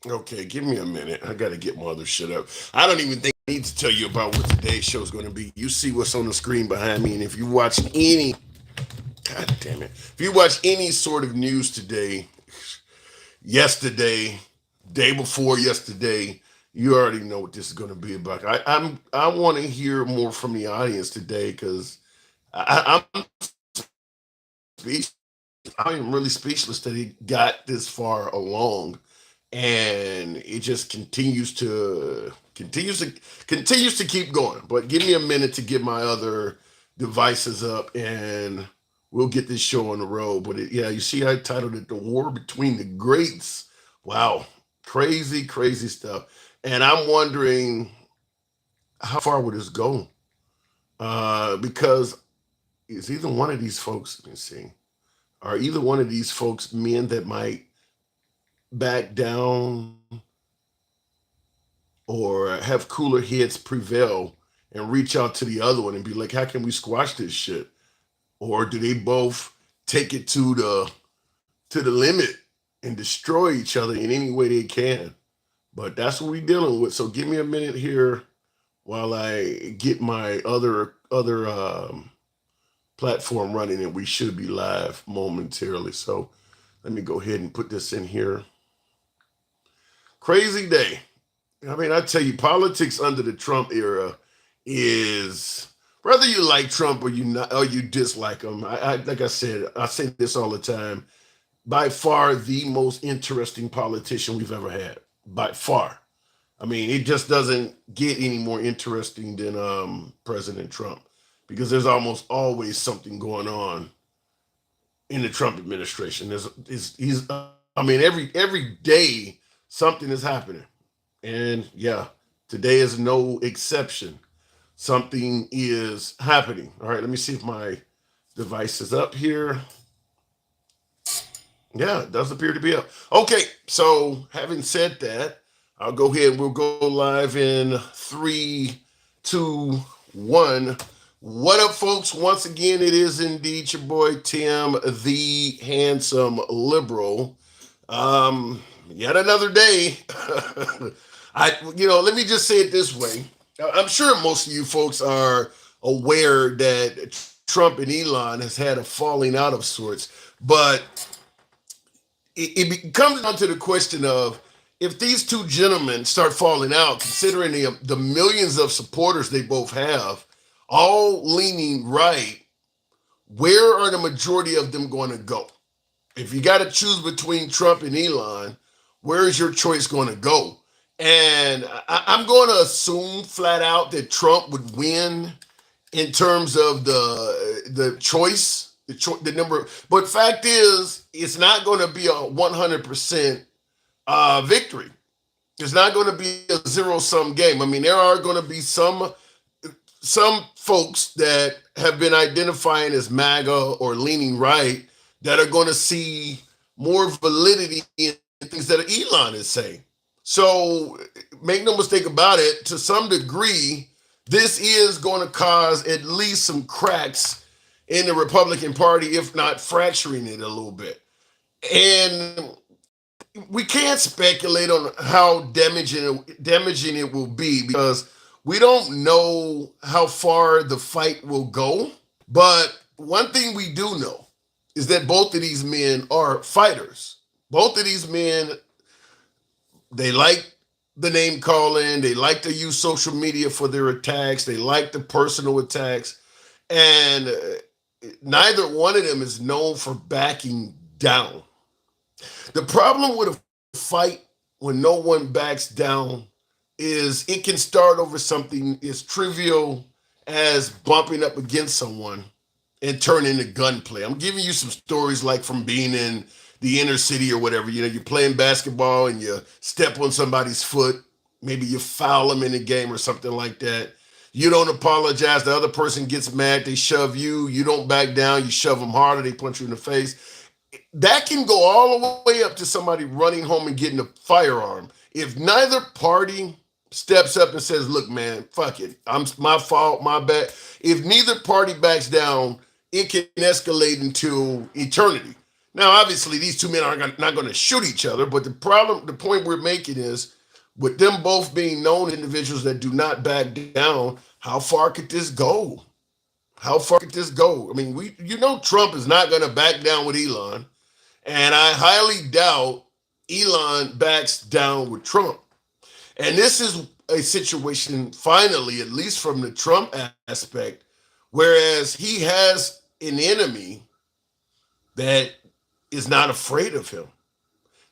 Okay, give me a minute. I got to get my other shit up. I don't even think I need to tell you about what today's show is going to be. You see what's on the screen behind me, and if you watch any, god damn it, if you watch any sort of news today, yesterday, day before yesterday, you already know what this is going to be about. I want to hear more from the audience today because I'm speechless. I am really speechless that he got this far along, and it just continues to keep going. But give me a minute to get my other devices up, and we'll get this show on the road. But yeah, you see, I titled it "The War Between the Greats." Wow, crazy, crazy stuff. And I'm wondering how far would this go? Because is either one of these folks, let me see, are either one of these folks men that might back down or have cooler heads prevail and reach out to the other one and be like, how can we squash this shit? Or do they both take it to the limit and destroy each other in any way they can? But that's what we're dealing with. So give me a minute here while I get my other platform running, and we should be live momentarily. So let me go ahead and put this in here. Crazy day. I mean, I tell you, politics under the Trump era is whether you like Trump or you not or you dislike him. I like I said, I say this all the time. By far the most interesting politician we've ever had. By far. I mean, it just doesn't get any more interesting than President Trump because there's almost always something going on in the Trump administration. He's I mean every day something is happening. And yeah, today is no exception. Something is happening. All right, let me see if my device is up here. Yeah, it does appear to be up. Okay, so having said that, I'll go ahead and we'll go live in three, two, one. What up, folks? Once again, it is indeed your boy Tim, the handsome liberal. Yet another day. Let me just say it this way. I'm sure most of you folks are aware that Trump and Elon has had a falling out of sorts, but it comes down to the question of if these two gentlemen start falling out, considering the millions of supporters they both have, all leaning right, where are the majority of them going to go? If you got to choose between Trump and Elon, where is your choice going to go? And I'm going to assume flat out that Trump would win in terms of the choice, the number. But fact is, it's not going to be a 100% victory. It's not going to be a zero sum game. I mean, there are going to be some folks that have been identifying as MAGA or leaning right that are going to see more validity in things that Elon is saying. So make no mistake about it, to some degree, this is going to cause at least some cracks in the Republican Party, if not fracturing it a little bit. And we can't speculate on how damaging it will be because we don't know how far the fight will go. But one thing we do know is that both of these men are fighters. Both of these men, they like the name calling, they like to use social media for their attacks, they like the personal attacks, and neither one of them is known for backing down. The problem with a fight when no one backs down is it can start over something as trivial as bumping up against someone and turn into gunplay. I'm giving you some stories like from being in the inner city or whatever. You know, you're playing basketball and you step on somebody's foot. Maybe you foul them in the game or something like that. You don't apologize. The other person gets mad. They shove you. You don't back down. You shove them harder. They punch you in the face. That can go all the way up to somebody running home and getting a firearm. If neither party steps up and says, look, man, fuck it. I'm my fault, my bad. If neither party backs down, it can escalate into eternity. Now, obviously, these two men are not going to shoot each other, but the point we're making is, with them both being known individuals that do not back down, how far could this go? How far could this go? I mean, Trump is not going to back down with Elon, and I highly doubt Elon backs down with Trump. And this is a situation, finally, at least from the Trump aspect, whereas he has an enemy that is not afraid of him,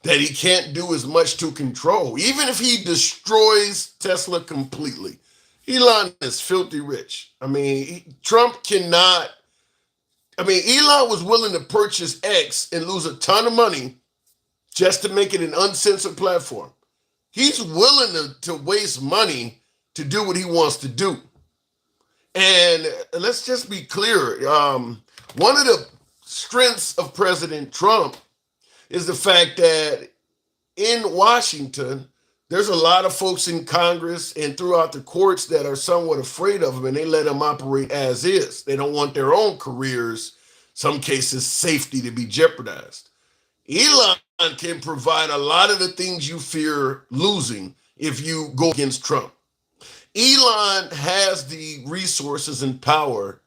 that he can't do as much to control. Even if he destroys Tesla completely, Elon is filthy rich. I mean, Trump cannot. I mean, Elon was willing to purchase X and lose a ton of money just to make it an uncensored platform. He's willing to waste money to do what he wants to do. And let's just be clear. One of the strengths of President Trump is the fact that in Washington, there's a lot of folks in Congress and throughout the courts that are somewhat afraid of him, and they let him operate as is. They don't want their own careers, some cases, safety to be jeopardized. Elon can provide a lot of the things you fear losing if you go against Trump. Elon has the resources and power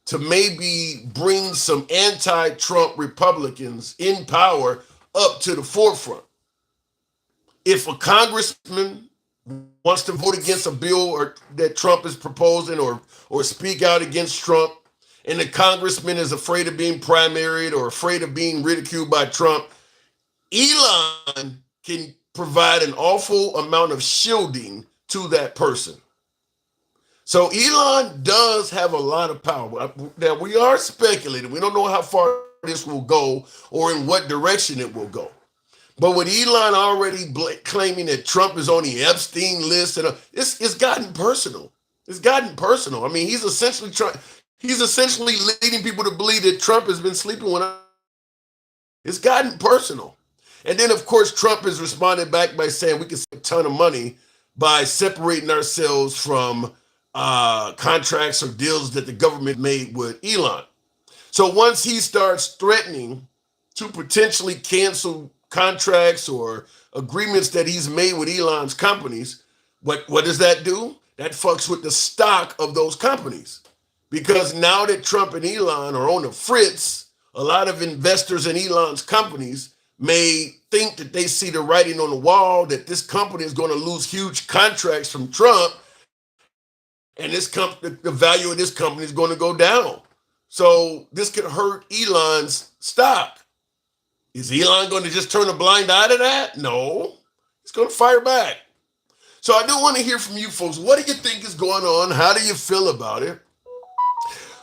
to maybe bring some anti-Trump Republicans in power up to the forefront. If a congressman wants to vote against a bill that Trump is proposing or speak out against Trump, and the congressman is afraid of being primaried or afraid of being ridiculed by Trump, Elon can provide an awful amount of shielding to that person. So Elon does have a lot of power. Now, we are speculating. We don't know how far this will go or in what direction it will go. But with Elon already claiming that Trump is on the Epstein list, and it's gotten personal. It's gotten personal. I mean, he's essentially leading people to believe that Trump has been sleeping with. It's gotten personal. And then, of course, Trump has responded back by saying we can save a ton of money by separating ourselves from contracts or deals that the government made with Elon. So once he starts threatening to potentially cancel contracts or agreements that he's made with Elon's companies, what does that do? That fucks with the stock of those companies. Because now that Trump and Elon are on the fritz, a lot of investors in Elon's companies may think that they see the writing on the wall, that this company is going to lose huge contracts from Trump, and the value of this company is going to go down. So this could hurt Elon's stock. Is Elon going to just turn a blind eye to that? No. He's going to fire back. So I do want to hear from you folks. What do you think is going on? How do you feel about it?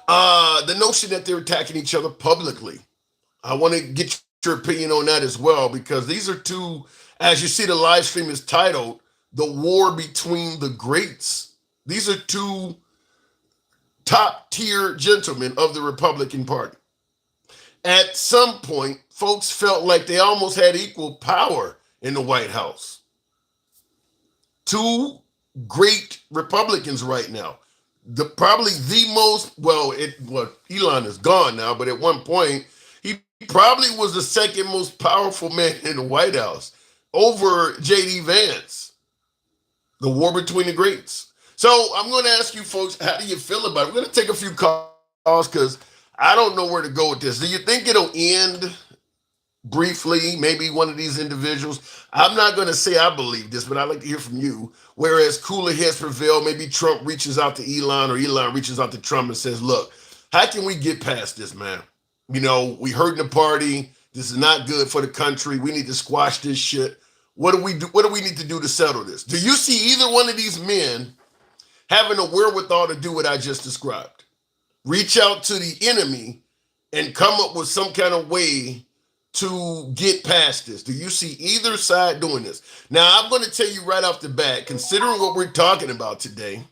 The notion that they're attacking each other publicly. I want to get your opinion on that as well, because these are two, as you see, the live stream is titled The War Between the Greats. These are two top tier gentlemen of the Republican Party. At some point, folks felt like they almost had equal power in the White House. Two great Republicans right now. Probably the most, Elon is gone now, but at one point, he probably was the second most powerful man in the White House over J.D. Vance. The war between the greats. So I'm going to ask you folks, how do you feel about it? We're going to take a few calls because I don't know where to go with this. Do you think it'll end briefly? Maybe one of these individuals. I'm not going to say I believe this, but I'd like to hear from you. Whereas cooler heads prevail, maybe Trump reaches out to Elon or Elon reaches out to Trump and says, look, how can we get past this, man? You know, we hurting the party. This is not good for the country. We need to squash this shit. What do we do? What do we need to do to settle this? Do you see either one of these men having the wherewithal to do what I just described? Reach out to the enemy and come up with some kind of way to get past this. Do you see either side doing this? Now, I'm going to tell you right off the bat, considering what we're talking about today,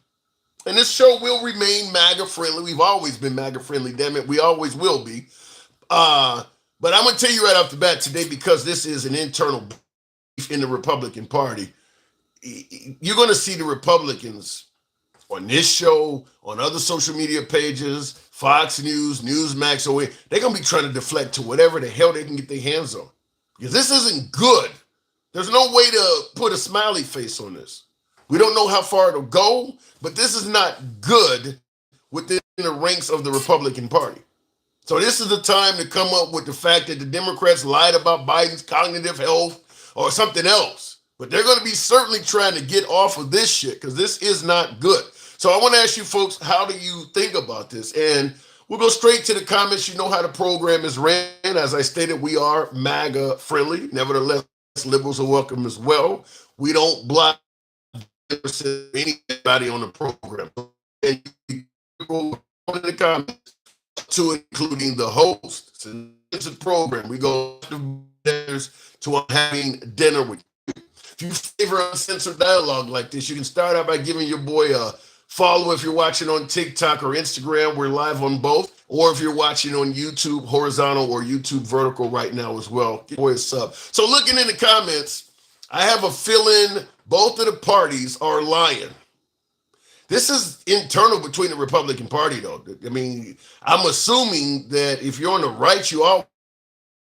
and this show will remain MAGA friendly. We've always been MAGA friendly, damn it. We always will be. But I'm going to tell you right off the bat today, because this is an internal beef in the Republican Party, you're going to see the Republicans on this show, on other social media pages, Fox News, Newsmax, or they're gonna be trying to deflect to whatever the hell they can get their hands on. Because this isn't good. There's no way to put a smiley face on this. We don't know how far it'll go, but this is not good within the ranks of the Republican Party. So this is the time to come up with the fact that the Democrats lied about Biden's cognitive health or something else. But they're going to be certainly trying to get off of this shit because this is not good. So I want to ask you folks, how do you think about this? And we'll go straight to the comments. You know how the program is ran. As I stated, we are MAGA friendly. Nevertheless, liberals are welcome as well. We don't block anybody on the program. And you go in the comments to including the host. It's a program. We go to having dinner with you. If you favor uncensored dialogue like this, you can start out by giving your boy a follow if you're watching on TikTok or Instagram. We're live on both. Or if you're watching on YouTube horizontal or YouTube vertical right now as well, give boy a sub. So looking in the comments, I have a feeling both of the parties are lying. This is internal between the Republican Party, though. I mean, I'm assuming that if you're on the right, you all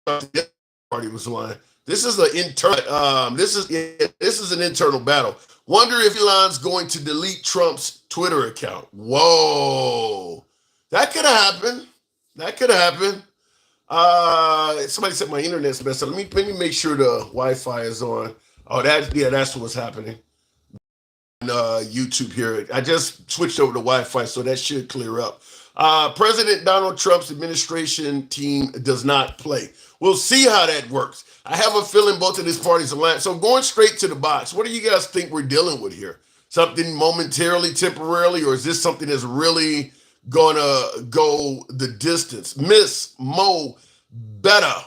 the party was lying. This is an internal. This is an internal battle. Wonder if Elon's going to delete Trump's Twitter account. Whoa, that could happen. That could happen. Somebody said my internet's messed up. Let me make sure the Wi-Fi is on. Oh, that's what's happening. YouTube here. I just switched over to Wi-Fi, so that should clear up. President Donald Trump's administration team does not play. We'll see how that works. I have a feeling both of these parties are lying. So going straight to the box, what do you guys think we're dealing with here? Something momentarily, temporarily, or is this something that's really gonna go the distance? Miss Mo Betta.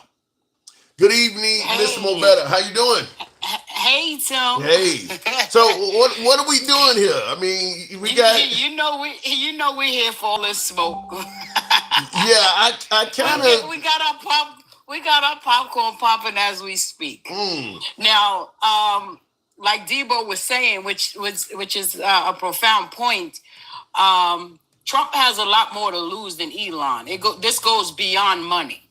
Good evening, hey. Miss Mo Betta. How you doing? Hey, Tim. Hey. So what are we doing here? I mean, we got you know we're here for all this smoke. Yeah, I kind of we got our popcorn popping as we speak. Now, like Debo was saying, which is a profound point. Trump has a lot more to lose than Elon. This goes beyond money.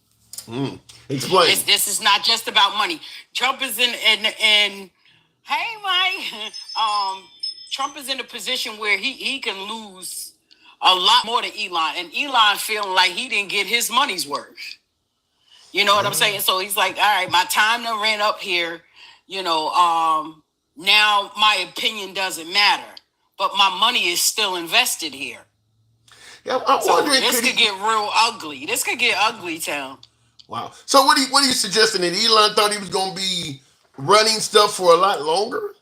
Explain. This is not just about money. Trump is in hey Mike. Trump is in a position where he can lose a lot more to Elon, and Elon feeling like he didn't get his money's worth. You know what I'm saying? So he's like, all right, my time done ran up here. You know, now my opinion doesn't matter, but my money is still invested here. Yeah, I'm wondering. This could get real ugly. This could get ugly, Town. Wow. So what are you suggesting, that Elon thought he was going to be running stuff for a lot longer?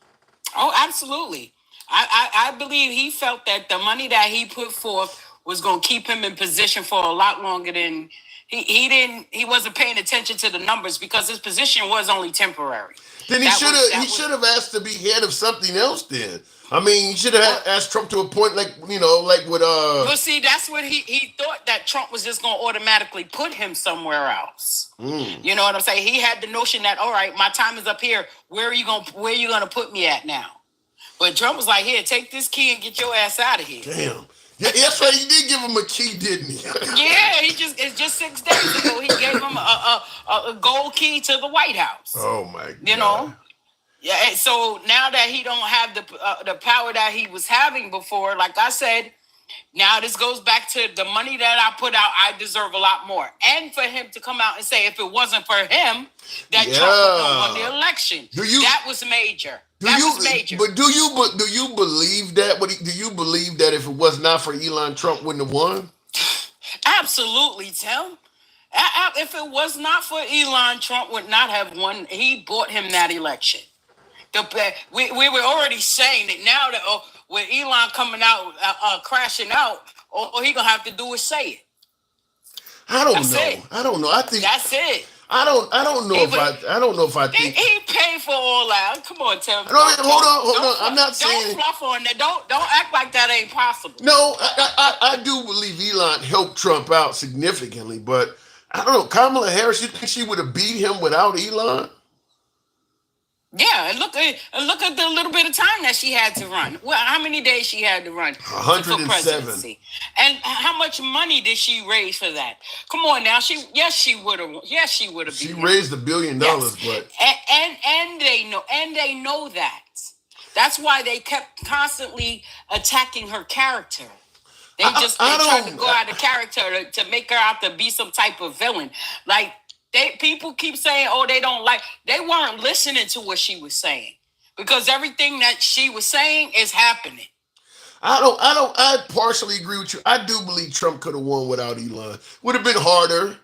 Oh, absolutely. I believe he felt that the money that he put forth was going to keep him in position for a lot longer than he wasn't paying attention to the numbers because his position was only temporary. Then he should have asked to be head of something else then. I mean, he should have asked Trump to a point like with Well, see, that's what he thought, that Trump was just going to automatically put him somewhere else. You know what I'm saying? He had the notion that, all right, my time is up here. Where are you going to put me at now? But Trump was like, here, take this key and get your ass out of here. Damn. Yeah, that's right. He did give him a key, didn't he? Yeah, it's just 6 days ago. He gave him a gold key to the White House. Oh my God. You know? Yeah. So now that he don't have the power that he was having before, like I said, now this goes back to the money that I put out. I deserve a lot more, and for him to come out and say if it wasn't for him that Trump would have won the election, that was major. Was major. But do you believe that? Do you believe that if it was not for Elon, Trump wouldn't have won? Absolutely, Tim. If it was not for Elon, Trump would not have won. He bought him that election. We were already saying that now that with Elon coming out crashing out, all he gonna have to do is say it. I don't know. I think that's it. I don't know if I think he paid for all that. Come on, Tim. No, hold on. I'm not saying don't fluff on that. Don't act like that ain't possible. No, I do believe Elon helped Trump out significantly, but I don't know. Kamala Harris, you think she would have beat him without Elon? Yeah, and look at the little bit of time that she had to run. Well, how many days she had to run for 107. presidency, and how much money did she raise for that? Come on now, she would have, yes, she would have She beaten him. raised $1 billion, Yes, but and they know that. That's why they kept constantly attacking her character. They tried to go out of character to make her out to be some type of villain. Like people keep saying, oh, they weren't listening to what she was saying because everything that she was saying is happening. I partially agree with you. I do believe Trump could have won without Elon. Would have been harder.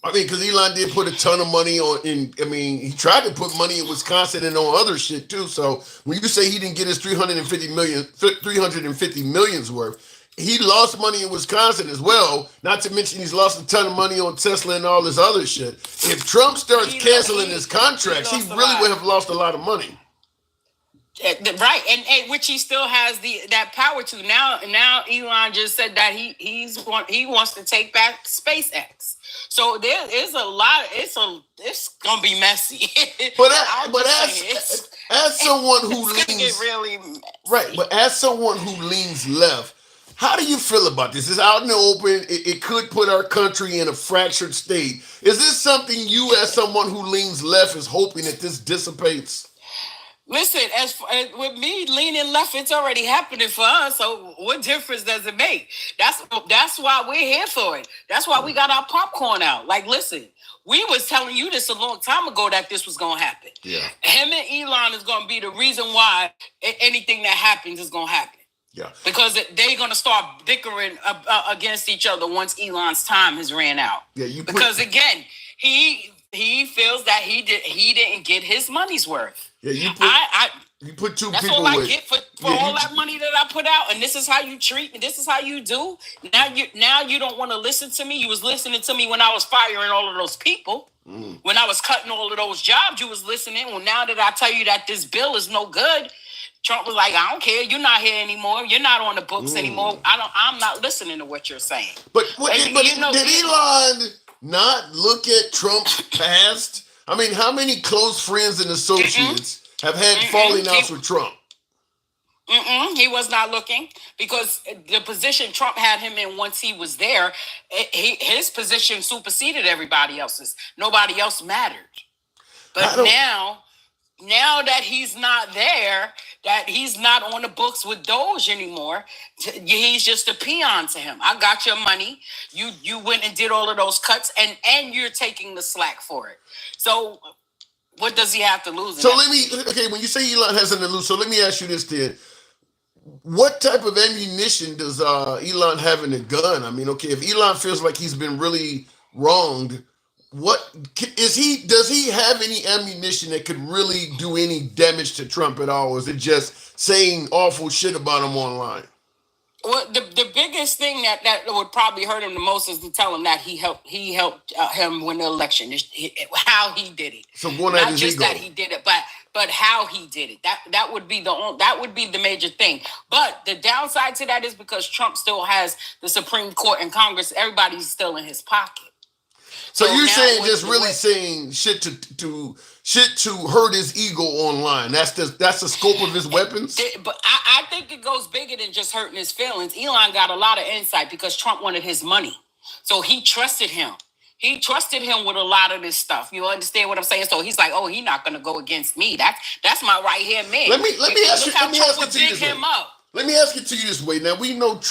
I mean, because Elon did put a ton of money he tried to put money in Wisconsin and on other shit too. So when you say he didn't get his 350 millions worth, he lost money in Wisconsin as well. Not to mention he's lost a ton of money on Tesla and all this other shit. If Trump starts canceling his contracts, he really would have lost a lot of money. Right, and which he still has that power to. Now Elon just said that he wants to take back SpaceX. So there is a lot. It's gonna be messy. But as someone who leans really right, but as someone who leans left, how do you feel about this? It's out in the open. It could put our country in a fractured state. Is this something you, as someone who leans left, is hoping that this dissipates? Listen, as with me leaning left, it's already happening for us. So what difference does it make? That's why we're here for it. That's why we got our popcorn out. Like, listen, we was telling you this a long time ago that this was gonna happen. Yeah. Him and Elon is gonna be the reason why anything that happens is gonna happen. Yeah. Because they're gonna start bickering against each other once Elon's time has ran out. Yeah. Because again, he feels that he didn't get his money's worth. Yeah, you put two that's people. That's all I get for all that money that I put out, and this is how you treat me. This is how you do. Now you don't want to listen to me. You was listening to me when I was firing all of those people. When I was cutting all of those jobs, you was listening. Well, now that I tell you that this bill is no good, Trump was like, I don't care. You're not here anymore. You're not on the books anymore. I'm not listening to what you're saying. But did Elon not look at Trump's past? I mean, how many close friends and associates have had falling outs with Trump? He was not looking because the position Trump had him in once he was there, his position superseded everybody else's. Nobody else mattered. But now that he's not there, that he's not on the books with Doge anymore, he's just a peon to him. I got your money. You went and did all of those cuts, and you're taking the slack for it. So what does he have to lose? When you say Elon has nothing to lose, so let me ask you this then. What type of ammunition does Elon have in the gun? I mean, okay, if Elon feels like he's been really wronged, does he have any ammunition that could really do any damage to Trump at all? Or is it just saying awful shit about him online? Well, the biggest thing that would probably hurt him the most is to tell him that he helped him win the election. How he did it. So not just that he did it, but how he did it. That would be the major thing. But the downside to that is because Trump still has the Supreme Court and Congress. Everybody's still in his pocket. So you're saying saying shit to hurt his ego online. That's the scope of his weapons. But I think it goes bigger than just hurting his feelings. Elon got a lot of insight because Trump wanted his money, so he trusted him. He trusted him with a lot of this stuff. You understand what I'm saying? So he's like, oh, he's not going to go against me. That's my right hand man. Let me ask you this way. Now we know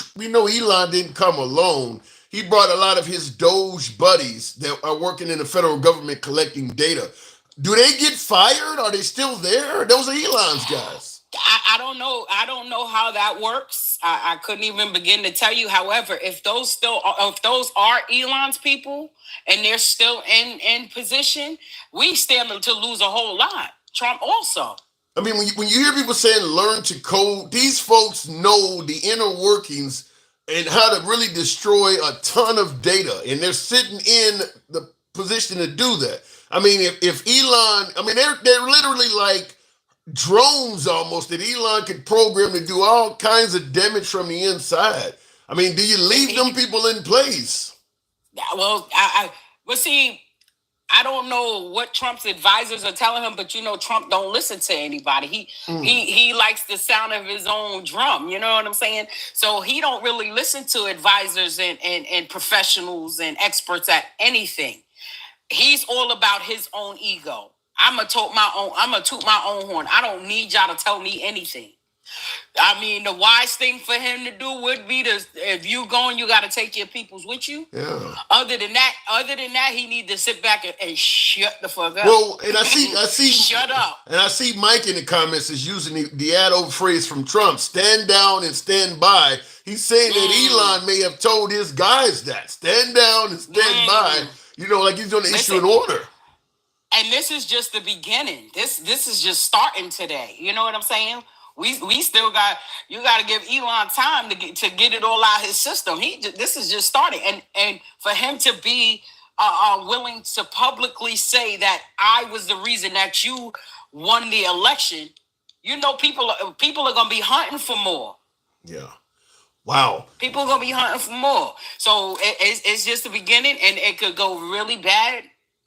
Elon didn't come alone. He brought a lot of his Doge buddies that are working in the federal government collecting data. Do they get fired? Are they still there? Those are Elon's guys. I don't know. I don't know how that works. I couldn't even begin to tell you. However, if those are Elon's people and they're still in position, we stand to lose a whole lot. Trump also. I mean, when you hear people saying learn to code, these folks know the inner workings and how to really destroy a ton of data. And they're sitting in the position to do that. I mean, if Elon, I mean, they're literally like drones almost that Elon could program to do all kinds of damage from the inside. I mean, do you leave them people in place? Well, but see, I don't know what Trump's advisors are telling him, but Trump don't listen to anybody. He likes the sound of his own drum. You know what I'm saying? So he don't really listen to advisors and professionals and experts at anything. He's all about his own ego. I'm gonna toot my own horn. I don't need y'all to tell me anything. I mean, the wise thing for him to do would be if you going, you got to take your peoples with you. Yeah. Other than that, he need to sit back and shut the fuck up. Well, and I see, shut up. And I see Mike in the comments is using the old phrase from Trump: "Stand down and stand by." He's saying that Elon may have told his guys that stand down and stand by. Like he's going to issue an order. And this is just the beginning. This is just starting today. You know what I'm saying? We still got to give Elon time to get it all out of his system. This is just starting, and for him to be willing to publicly say that I was the reason that you won the election, people are gonna be hunting for more. Yeah. Wow. People are gonna be hunting for more. So it's just the beginning, and it could go really bad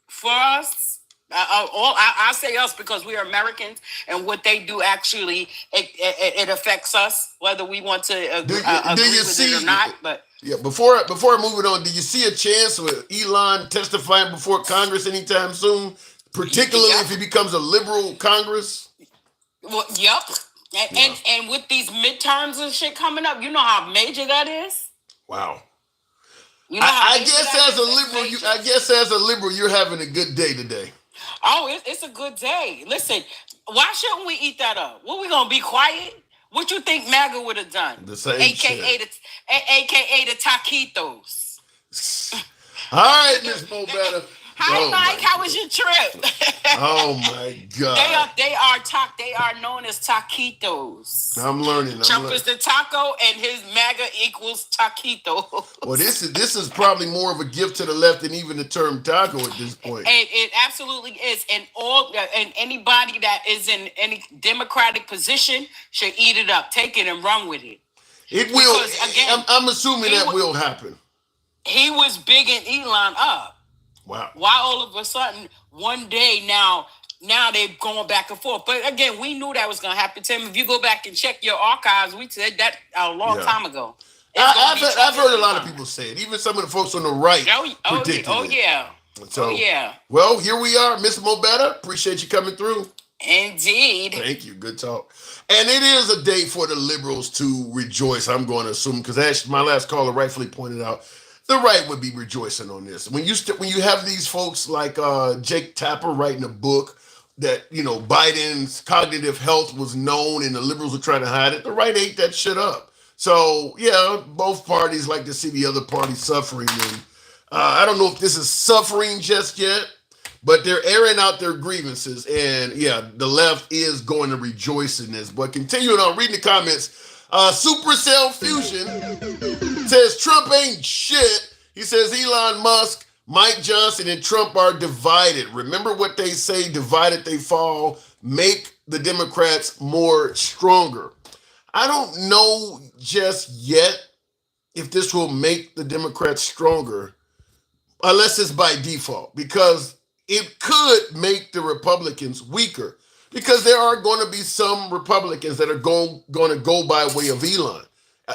for us. I say us because we are Americans, and what they do actually it affects us, whether we want to agree with it or not. But yeah, before I move it on, do you see a chance with Elon testifying before Congress anytime soon, particularly if he becomes a liberal Congress? Well, yep. And with these midterms and shit coming up, you know how major that is. Wow. I guess as a liberal, you're having a good day today. Oh, it's a good day. Listen, why shouldn't we eat that up? What, we gonna be quiet? What you think MAGA would have done? The same AKA the taquitos. All right, Miss Mo Better. Hi, Mike. How was your trip? Oh my God. They are known as taquitos. I'm learning. Trump is the taco, and his MAGA equals taquito. Well, this is probably more of a gift to the left than even the term taco at this point. And it absolutely is. And anybody that is in any Democratic position should eat it up, take it, and run with it. It will. Because, again, I'm assuming that will happen. He was bigging Elon up. Wow. Why all of a sudden one day now they're going back and forth? But again, we knew that was going to happen to him. If you go back and check your archives, we said that a long time ago. I've heard a lot of people say it. Even some of the folks on the right predicted it. Yeah. So, yeah. Well, here we are, Miss Mo Better. Appreciate you coming through. Indeed. Thank you. Good talk. And it is a day for the liberals to rejoice, I'm going to assume, because as my last caller rightfully pointed out, the right would be rejoicing on this. When you have these folks like Jake Tapper writing a book that, Biden's cognitive health was known and the liberals are trying to hide it, the right ate that shit up. So, yeah, both parties like to see the other party suffering. And I don't know if this is suffering just yet, but they're airing out their grievances. And, yeah, the left is going to rejoice in this. But continuing on, reading the comments, Supercell Fusion says Trump ain't shit. He says Elon Musk, Mike Johnson, and Trump are divided. Remember what they say, divided they fall. Make the Democrats more stronger. I don't know just yet if this will make the Democrats stronger, unless it's by default, because it could make the Republicans weaker. Because there are going to be some Republicans that are going to go by way of Elon.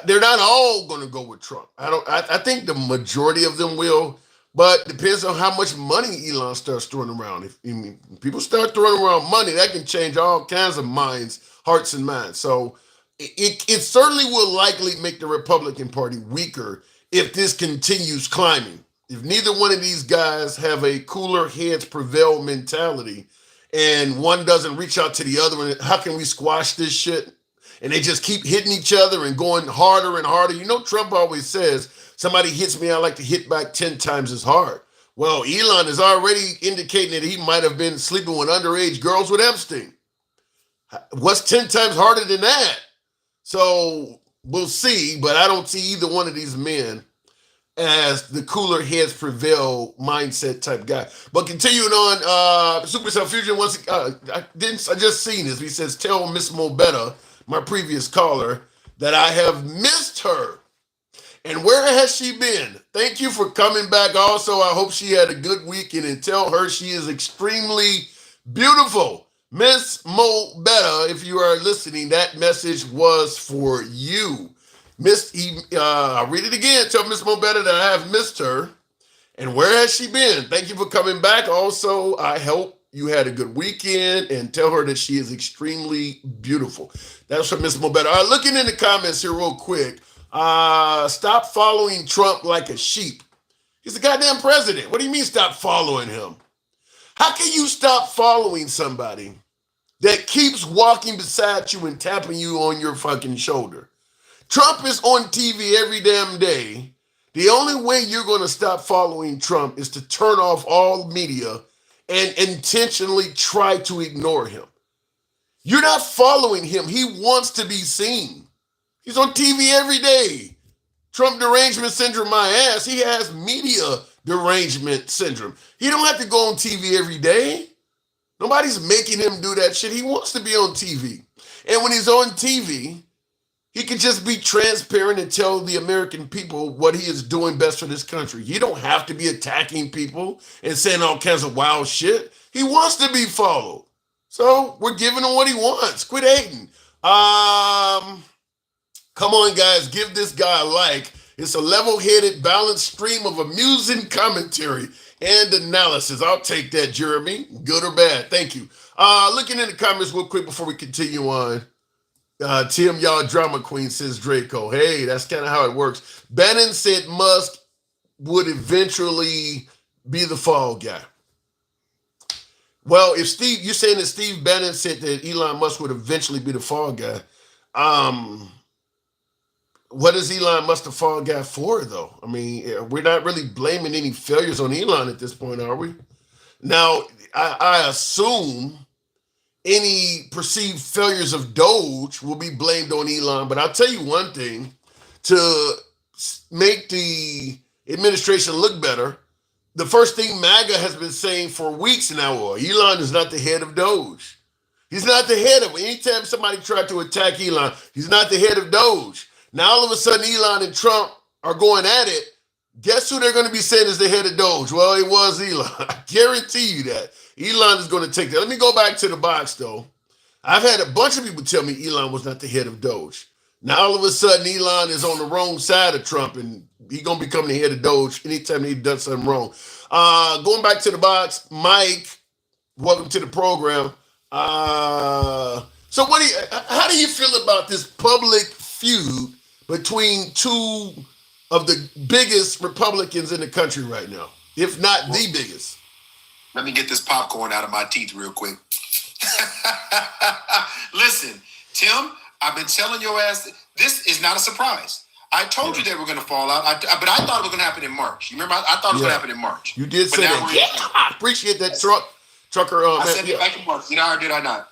They're not all going to go with Trump. I think the majority of them will, but depends on how much money Elon starts throwing around. If people start throwing around money, that can change all kinds of minds, hearts, and minds. So it certainly will likely make the Republican Party weaker if this continues climbing. If neither one of these guys have a cooler heads prevail mentality, and one doesn't reach out to the other, and how can we squash this shit? And they just keep hitting each other and going harder and harder. Trump always says, somebody hits me, I like to hit back 10 times as hard. Well, Elon is already indicating that he might have been sleeping with underage girls with Epstein. What's 10 times harder than that? So we'll see, but I don't see either one of these men as the cooler heads prevail mindset type guy. But continuing on, Supercell Fusion I just seen this. He says, tell Miss Mo Better, my previous caller, that I have missed her. And where has she been? Thank you for coming back. Also, I hope she had a good weekend and tell her she is extremely beautiful. Miss Mo Betta, if you are listening, that message was for you. I'll read it again. Tell Miss Mo Betta that I have missed her. And where has she been? Thank you for coming back. Also, I hope you had a good weekend and tell her that she is extremely beautiful. That's from Miss Mobetta. All right, looking in the comments here real quick. Stop following Trump like a sheep. He's the goddamn president. What do you mean stop following him? How can you stop following somebody that keeps walking beside you and tapping you on your fucking shoulder? Trump is on TV every damn day. The only way you're going to stop following Trump is to turn off all media and intentionally try to ignore him. You're not following him. He wants to be seen. He's on TV every day. Trump derangement syndrome, my ass. He has media derangement syndrome. He don't have to go on TV every day. Nobody's making him do that shit. He wants to be on TV. And when he's on TV, he can just be transparent and tell the American people what he is doing best for this country. You don't have to be attacking people and saying all kinds of wild shit. He wants to be followed. So we're giving him what he wants. Quit hating. Come on, guys. Give this guy a like. It's a level-headed, balanced stream of amusing commentary and analysis. I'll take that, Jeremy. Good or bad. Thank you. Looking in the comments real quick before we continue on. Tim, y'all drama queen, says Draco. Hey, that's kind of how it works. Bannon said Musk would eventually be the fall guy. Well, if you're saying that Steve Bannon said that Elon Musk would eventually be the fall guy, what is Elon Musk the fall guy for, though? I mean, we're not really blaming any failures on Elon at this point, are we? Now, I assume any perceived failures of Doge will be blamed on Elon. But I'll tell you one thing, to make the administration look better, the first thing MAGA has been saying for weeks now, Elon is not the head of Doge. He's not the head of it. Anytime somebody tried to attack Elon, he's not the head of Doge. Now all of a sudden Elon and Trump are going at it. Guess who they're going to be saying is the head of Doge? Well, it was Elon. I guarantee you that. Elon is going to take that. Let me go back to the box, though. I've had a bunch of people tell me Elon was not the head of Doge. Now, all of a sudden, Elon is on the wrong side of Trump, and he's going to become the head of Doge anytime he does something wrong. Going back to the box, Mike, welcome to the program. So how do you feel about this public feud between two of the biggest Republicans in the country right now, if not the biggest? Let me get this popcorn out of my teeth real quick. Listen, Tim, I've been telling your ass, this is not a surprise. I told you they were going to fall out, but I thought it was going to happen in March. You remember? I thought it was going to happen in March. You did say that. Yeah, I appreciate that, trucker. I said it back in March. Did I or did I not?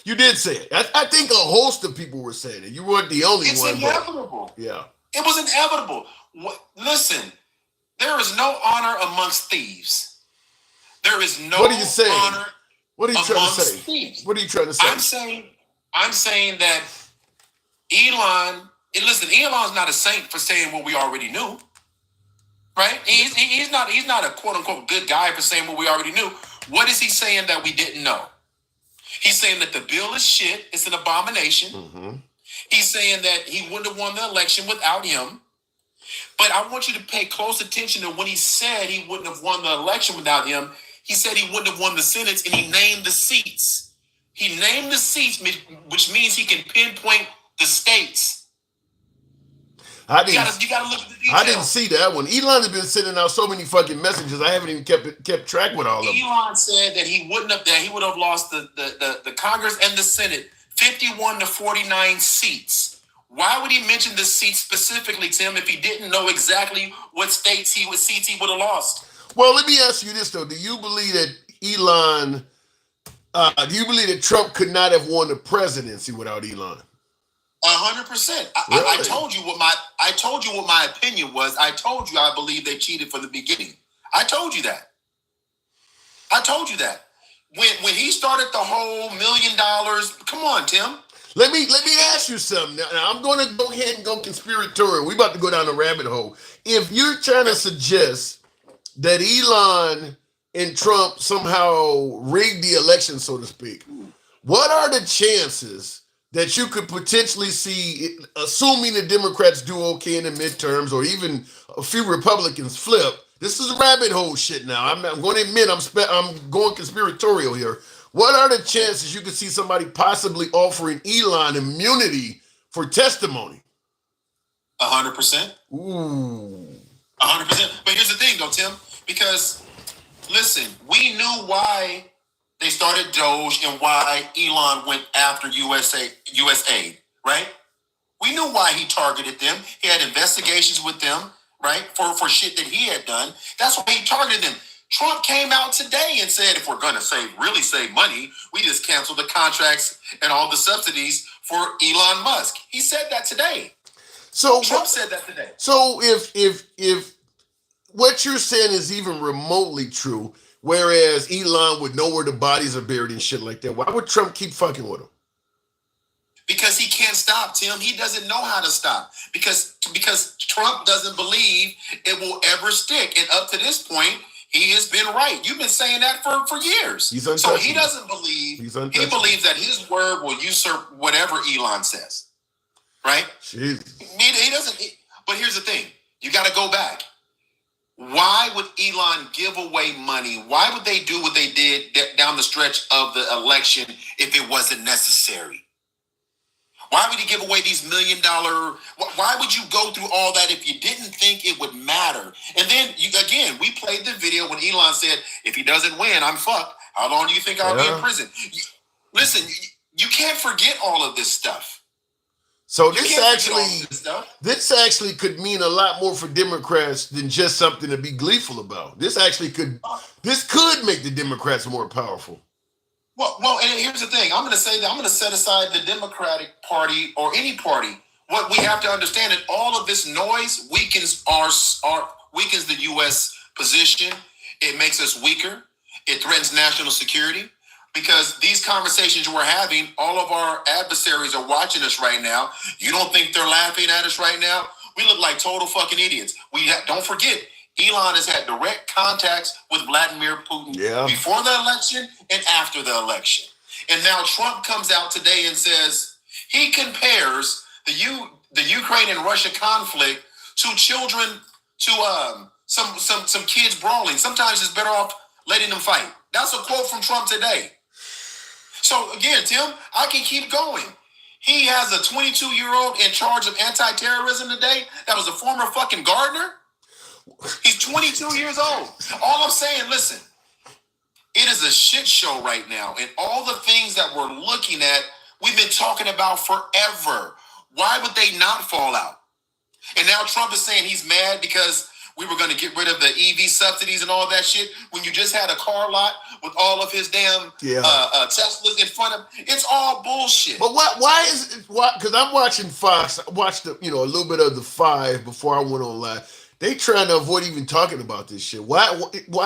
You did say it. I think a host of people were saying it. You weren't the only one. It's inevitable. Yeah. It was inevitable. Listen, there is no honor amongst thieves. There is no what are you saying? Honor. What are you trying to say? Thieves. What are you trying to say? I'm saying that Elon. And listen, Elon's not a saint for saying what we already knew, right? He's not a quote unquote good guy for saying what we already knew. What is he saying that we didn't know? He's saying that the bill is shit. It's an abomination. Mm-hmm. He's saying that he wouldn't have won the election without him. But I want you to pay close attention to when he said he wouldn't have won the election without him. He said he wouldn't have won the Senate, and he named the seats. He named the seats, which means he can pinpoint the states. You gotta look at the details. I didn't see that one. Elon has been sending out so many fucking messages. I haven't even kept track with all of them. Elon said that he would have lost the Congress and the Senate 51 to 49 seats. Why would he mention the seats specifically, Tim, if he didn't know exactly what seats he would have lost? Well, let me ask you this though: do you believe that Trump could not have won the presidency without Elon? 100%. I told you what my opinion was. I told you I believe they cheated from the beginning. I told you that. When he started the whole $1 million, come on, Tim. Let me ask you something. Now I'm going to go ahead and go conspiratorial. We about to go down the rabbit hole. If you're trying to suggest that Elon and Trump somehow rigged the election, so to speak, what are the chances that you could potentially see, assuming the Democrats do okay in the midterms, or even a few Republicans flip? This is rabbit hole shit now. I'm going to admit I'm going conspiratorial here. What are the chances you could see somebody possibly offering Elon immunity for testimony? 100%. Ooh. 100%. But here's the thing, though, Tim, because listen, we knew why they started Doge and why Elon went after USAID, right? We knew why he targeted them. He had investigations with them, right, for shit that he had done. That's why he targeted them. Trump came out today and said, if we're going to really save money, we just cancel the contracts and all the subsidies for Elon Musk. He said that today. So Trump said that today. So if what you're saying is even remotely true, whereas Elon would know where the bodies are buried and shit like that, why would Trump keep fucking with him? Because he can't stop, Tim. He doesn't know how to stop. Because Trump doesn't believe it will ever stick. And up to this point, he has been right. You've been saying that for years. He's so he doesn't believe. He believes that his word will usurp whatever Elon says. Right? Jeez. He doesn't. But here's the thing. You got to go back. Why would Elon give away money? Why would they do what they did down the stretch of the election if it wasn't necessary? Why would he give away these $1 million? Why would you go through all that if you didn't think it would matter? And then, we played the video when Elon said, if he doesn't win, I'm fucked. How long do you think I'll be in prison? Listen, you can't forget all of this stuff. So this actually could mean a lot more for Democrats than just something to be gleeful about. This could make the Democrats more powerful. Well, and here's the thing. I'm going to say that I'm going to set aside the Democratic Party or any party. What we have to understand is all of this noise weakens weakens the U.S. position. It makes us weaker. It threatens national security because these conversations we're having, all of our adversaries are watching us right now. You don't think they're laughing at us right now? We look like total fucking idiots. Don't forget. Elon has had direct contacts with Vladimir Putin before the election and after the election. And now Trump comes out today and says he compares the Ukraine and Russia conflict to children, to some kids brawling. Sometimes it's better off letting them fight. That's a quote from Trump today. So again, Tim, I can keep going. He has a 22-year-old in charge of anti-terrorism today that was a former fucking gardener. He's 22 years old. All I'm saying, listen, it is a shit show right now. And all the things that we're looking at, we've been talking about forever. Why would they not fall out? And now Trump is saying he's mad because we were going to get rid of the EV subsidies and all that shit when you just had a car lot with all of his damn Teslas in front of him. It's all bullshit. But why is it? Because I'm watching Fox. I watched a little bit of the 5 before I went on live. They trying to avoid even talking about this shit. Why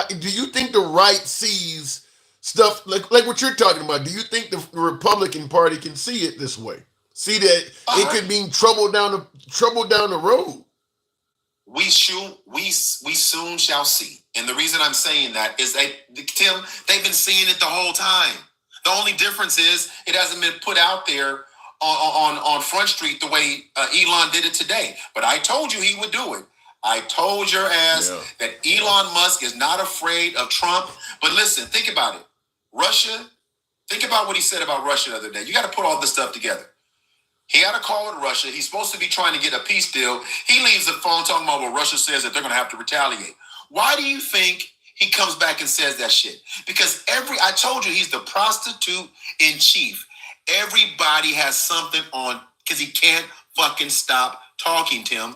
do you think the right sees stuff like what you're talking about? Do you think the Republican Party can see it this way? See that it could mean trouble down the road? We soon shall see. And the reason I'm saying that is Tim, they've been seeing it the whole time. The only difference is it hasn't been put out there on Front Street the way Elon did it today. But I told you he would do it. I told your ass that Elon Musk is not afraid of Trump. But listen, think about it. Russia, think about what he said about Russia the other day. You got to put all this stuff together. He had a call with Russia. He's supposed to be trying to get a peace deal. He leaves the phone talking about what Russia says that they're going to have to retaliate. Why do you think he comes back and says that shit? Because I told you he's the prostitute in chief. Everybody has something on because he can't fucking stop talking, Tim.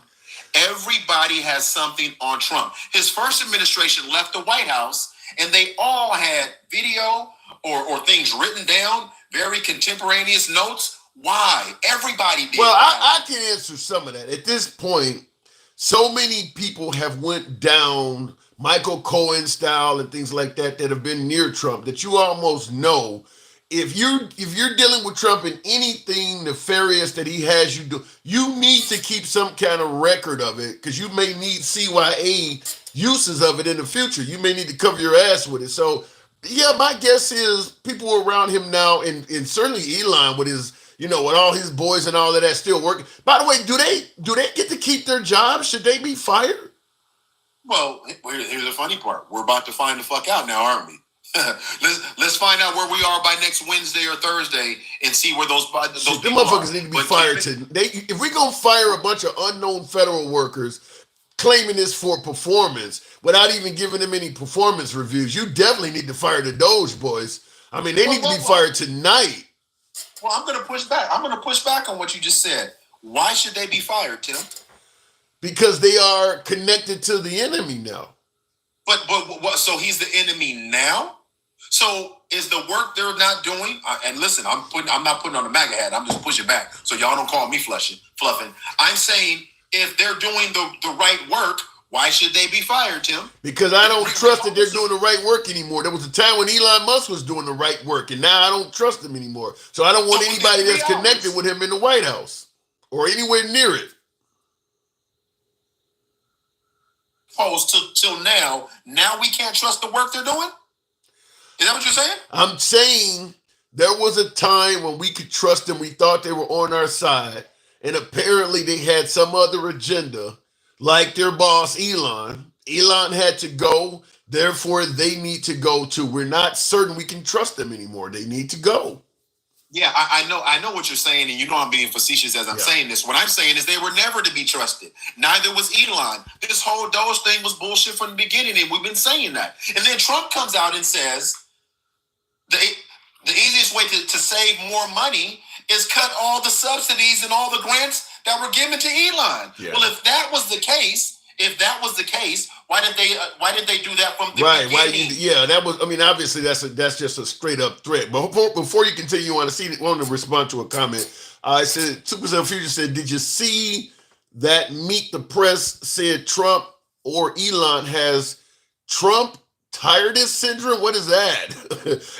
Everybody has something on Trump. His first administration left the White House and they all had video or things written down, very contemporaneous notes. Why? Everybody did. Well, I can answer some of that. At this point, so many people have went down Michael Cohen style and things like that have been near Trump that you almost know if you're dealing with Trump in anything nefarious that he has you do, you need to keep some kind of record of it because you may need CYA uses of it in the future. You may need to cover your ass with it. So, yeah, my guess is people around him now, and certainly Elon with his, with all his boys and all of that still working. By the way, do they get to keep their jobs? Should they be fired? Well, here's the funny part. We're about to find the fuck out now, aren't we? let's find out where we are by next Wednesday or Thursday and see where those them motherfuckers need to be fired. If we're gonna fire a bunch of unknown federal workers claiming this for performance without even giving them any performance reviews, you definitely need to fire the Doge boys. I mean, they need to be fired tonight. Well, I'm gonna push back. I'm gonna push back on what you just said. Why should they be fired, Tim? Because they are connected to the enemy now. But so he's the enemy now? So is the work they're not doing? And listen, I'm not putting on a MAGA hat. I'm just pushing back. So y'all don't call me fluffing. I'm saying if they're doing the right work, why should they be fired, Tim? Because I don't trust that they're doing the right work anymore. There was a time when Elon Musk was doing the right work, and now I don't trust him anymore. So I don't want anybody that's connected with him in the White House or anywhere near it. Till now we can't trust the work they're doing? Is that what you're saying? I'm saying there was a time when we could trust them. We thought they were on our side. And apparently they had some other agenda, like their boss, Elon. Elon had to go. Therefore, they need to go too. We're not certain we can trust them anymore. They need to go. Yeah, I know what you're saying, and you know I'm being facetious as I'm saying this. What I'm saying is they were never to be trusted. Neither was Elon. This whole Doge thing was bullshit from the beginning, and we've been saying that. And then Trump comes out and says the easiest way to save more money is cut all the subsidies and all the grants that were given to Elon. Yeah. Well, if that was the case, why did they do that from the beginning? That was. I mean, obviously that's just a straight up threat. But before you continue on, I want to respond to a comment. I said, Super Future said, "Did you see that Meet the Press said Trump or Elon has Trump tiredness syndrome? What is that?"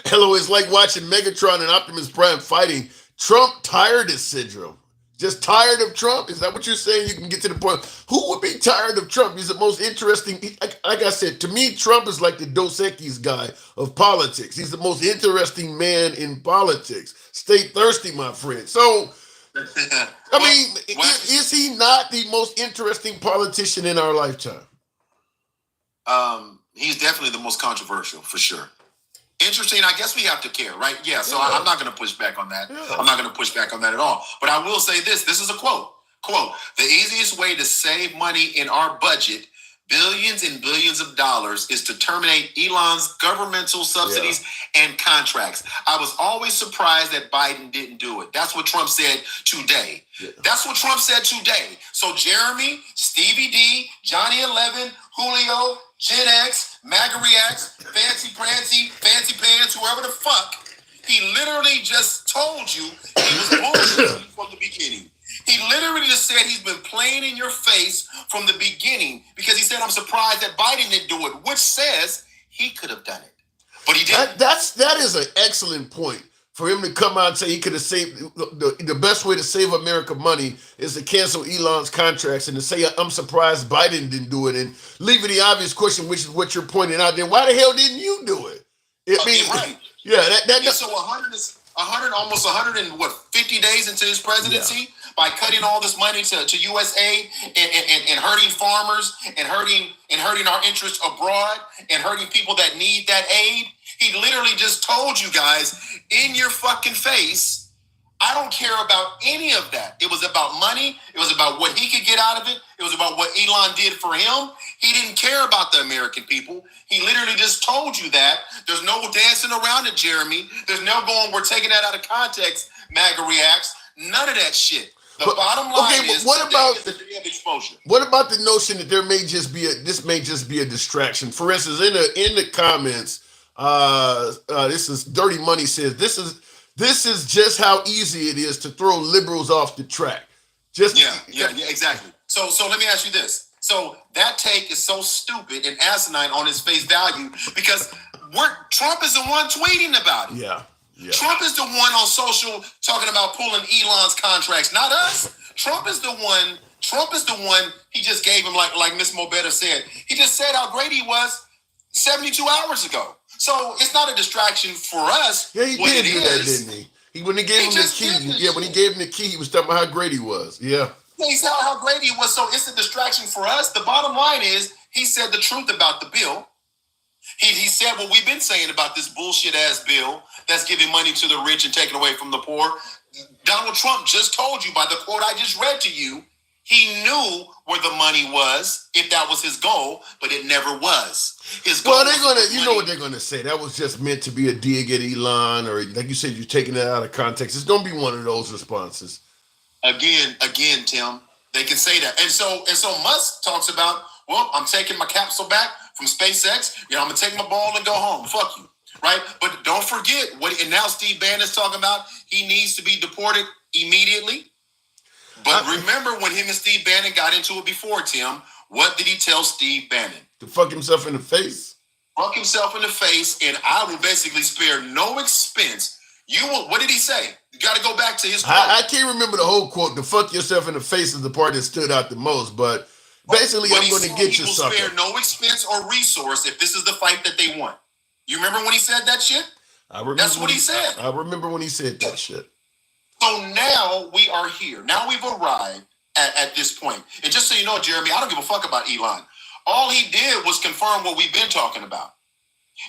Hello, it's like watching Megatron and Optimus Prime fighting. Trump tiredness syndrome. Just tired of Trump? Is that what you're saying? You can get to the point. Who would be tired of Trump? He's the most interesting. Like I said, to me, Trump is like the Dos Equis guy of politics. He's the most interesting man in politics. Stay thirsty, my friend. So, I mean, is he not the most interesting politician in our lifetime? He's definitely the most controversial, for sure. Interesting. I guess we have to care, right? Yeah. So yeah. I'm not going to push back on that. Yeah. I'm not going to push back on that at all. But I will say this. This is a quote. Quote, the easiest way to save money in our budget, billions and billions of dollars, is to terminate Elon's governmental subsidies and contracts. I was always surprised that Biden didn't do it. That's what Trump said today. Yeah. That's what Trump said today. So Jeremy, Stevie D, Johnny 11, Julio, Gen X, MAGA Reacts, Fancy Prancy, Fancy Pants, whoever the fuck, he literally just told you he was bullshitting from the beginning. He literally just said he's been playing in your face from the beginning because he said, I'm surprised that Biden didn't do it, which says he could have done it. But he didn't. That is an excellent point. For him to come out and say he could have saved, the best way to save America money is to cancel Elon's contracts and to say, I'm surprised Biden didn't do it, and leaving the obvious question, which is what you're pointing out there, why the hell didn't you do it? Right. Yeah. So almost 150 days into his presidency, by cutting all this money to USAID and hurting farmers and hurting our interests abroad and hurting people that need that aid. He literally just told you guys in your fucking face, I don't care about any of that. It was about money. It was about what he could get out of it. It was about what Elon did for him. He didn't care about the American people. He literally just told you that. There's no dancing around it, Jeremy. There's no going, we're taking that out of context, MAGA Reacts. None of that shit. The bottom line is what about the day of exposure? What about the notion that this may just be a distraction? For instance, in the comments, this is Dirty Money says this is just how easy it is to throw liberals off the track. Yeah, exactly. So let me ask you this. So that take is so stupid and asinine on its face value because Trump is the one tweeting about it. Yeah. Yeah. Trump is the one on social talking about pulling Elon's contracts, not us. Trump is the one. He just gave him, like Miss Mobetta said. He just said how great he was 72 hours ago. So it's not a distraction for us. Yeah, he did do that, didn't he? When he gave him the key, when he gave him the key, he was talking about how great he was. Yeah. He said how great he was. So it's a distraction for us. The bottom line is he said the truth about the bill. He said what we've been saying about this bullshit ass bill that's giving money to the rich and taking away from the poor. Donald Trump just told you by the quote I just read to you, he knew where the money was if that was his goal, but it never was. His goal. Well, they're gonna, you know what they're gonna say. That was just meant to be a dig at Elon, or like you said, you're taking it out of context. It's gonna be one of those responses. Again, Tim, they can say that, and so Musk talks about, well, I'm taking my capsule back from SpaceX. You know, I'm gonna take my ball and go home. Fuck you, right? But don't forget what. And now Steve Bannon's talking about he needs to be deported immediately. But remember when him and Steve Bannon got into it before, Tim, what did he tell Steve Bannon? To fuck himself in the face. Fuck himself in the face, and I will basically spare no expense. What did he say? You got to go back to his quote. I can't remember the whole quote. The fuck yourself in the face is the part that stood out the most, but basically I'm going to get you sucker. He will spare no expense or resource if this is the fight that they want. You remember when he said that shit? That's what he said. I remember when he said that shit. So now we are here. Now we've arrived at this point. And just so you know, Jeremy, I don't give a fuck about Elon. All he did was confirm what we've been talking about.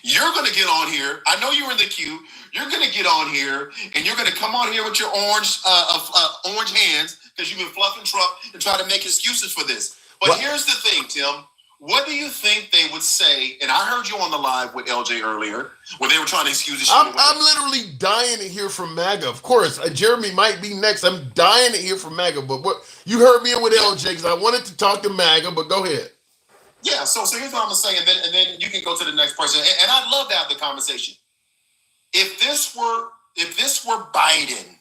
You're going to get on here. I know you're in the queue. You're going to get on here, and you're going to come on here with your orange hands because you've been fluffing Trump and try to make excuses for this. But here's the thing, Tim. What do you think they would say? And I heard you on the live with LJ earlier where they were trying to excuse this shit. I'm literally dying to hear from MAGA. Of course, Jeremy might be next. I'm dying to hear from MAGA. But what you heard me in with LJ because I wanted to talk to MAGA, but go ahead. Yeah, so here's what I'm gonna say, and then you can go to the next person. And I'd love to have the conversation. If this were Biden,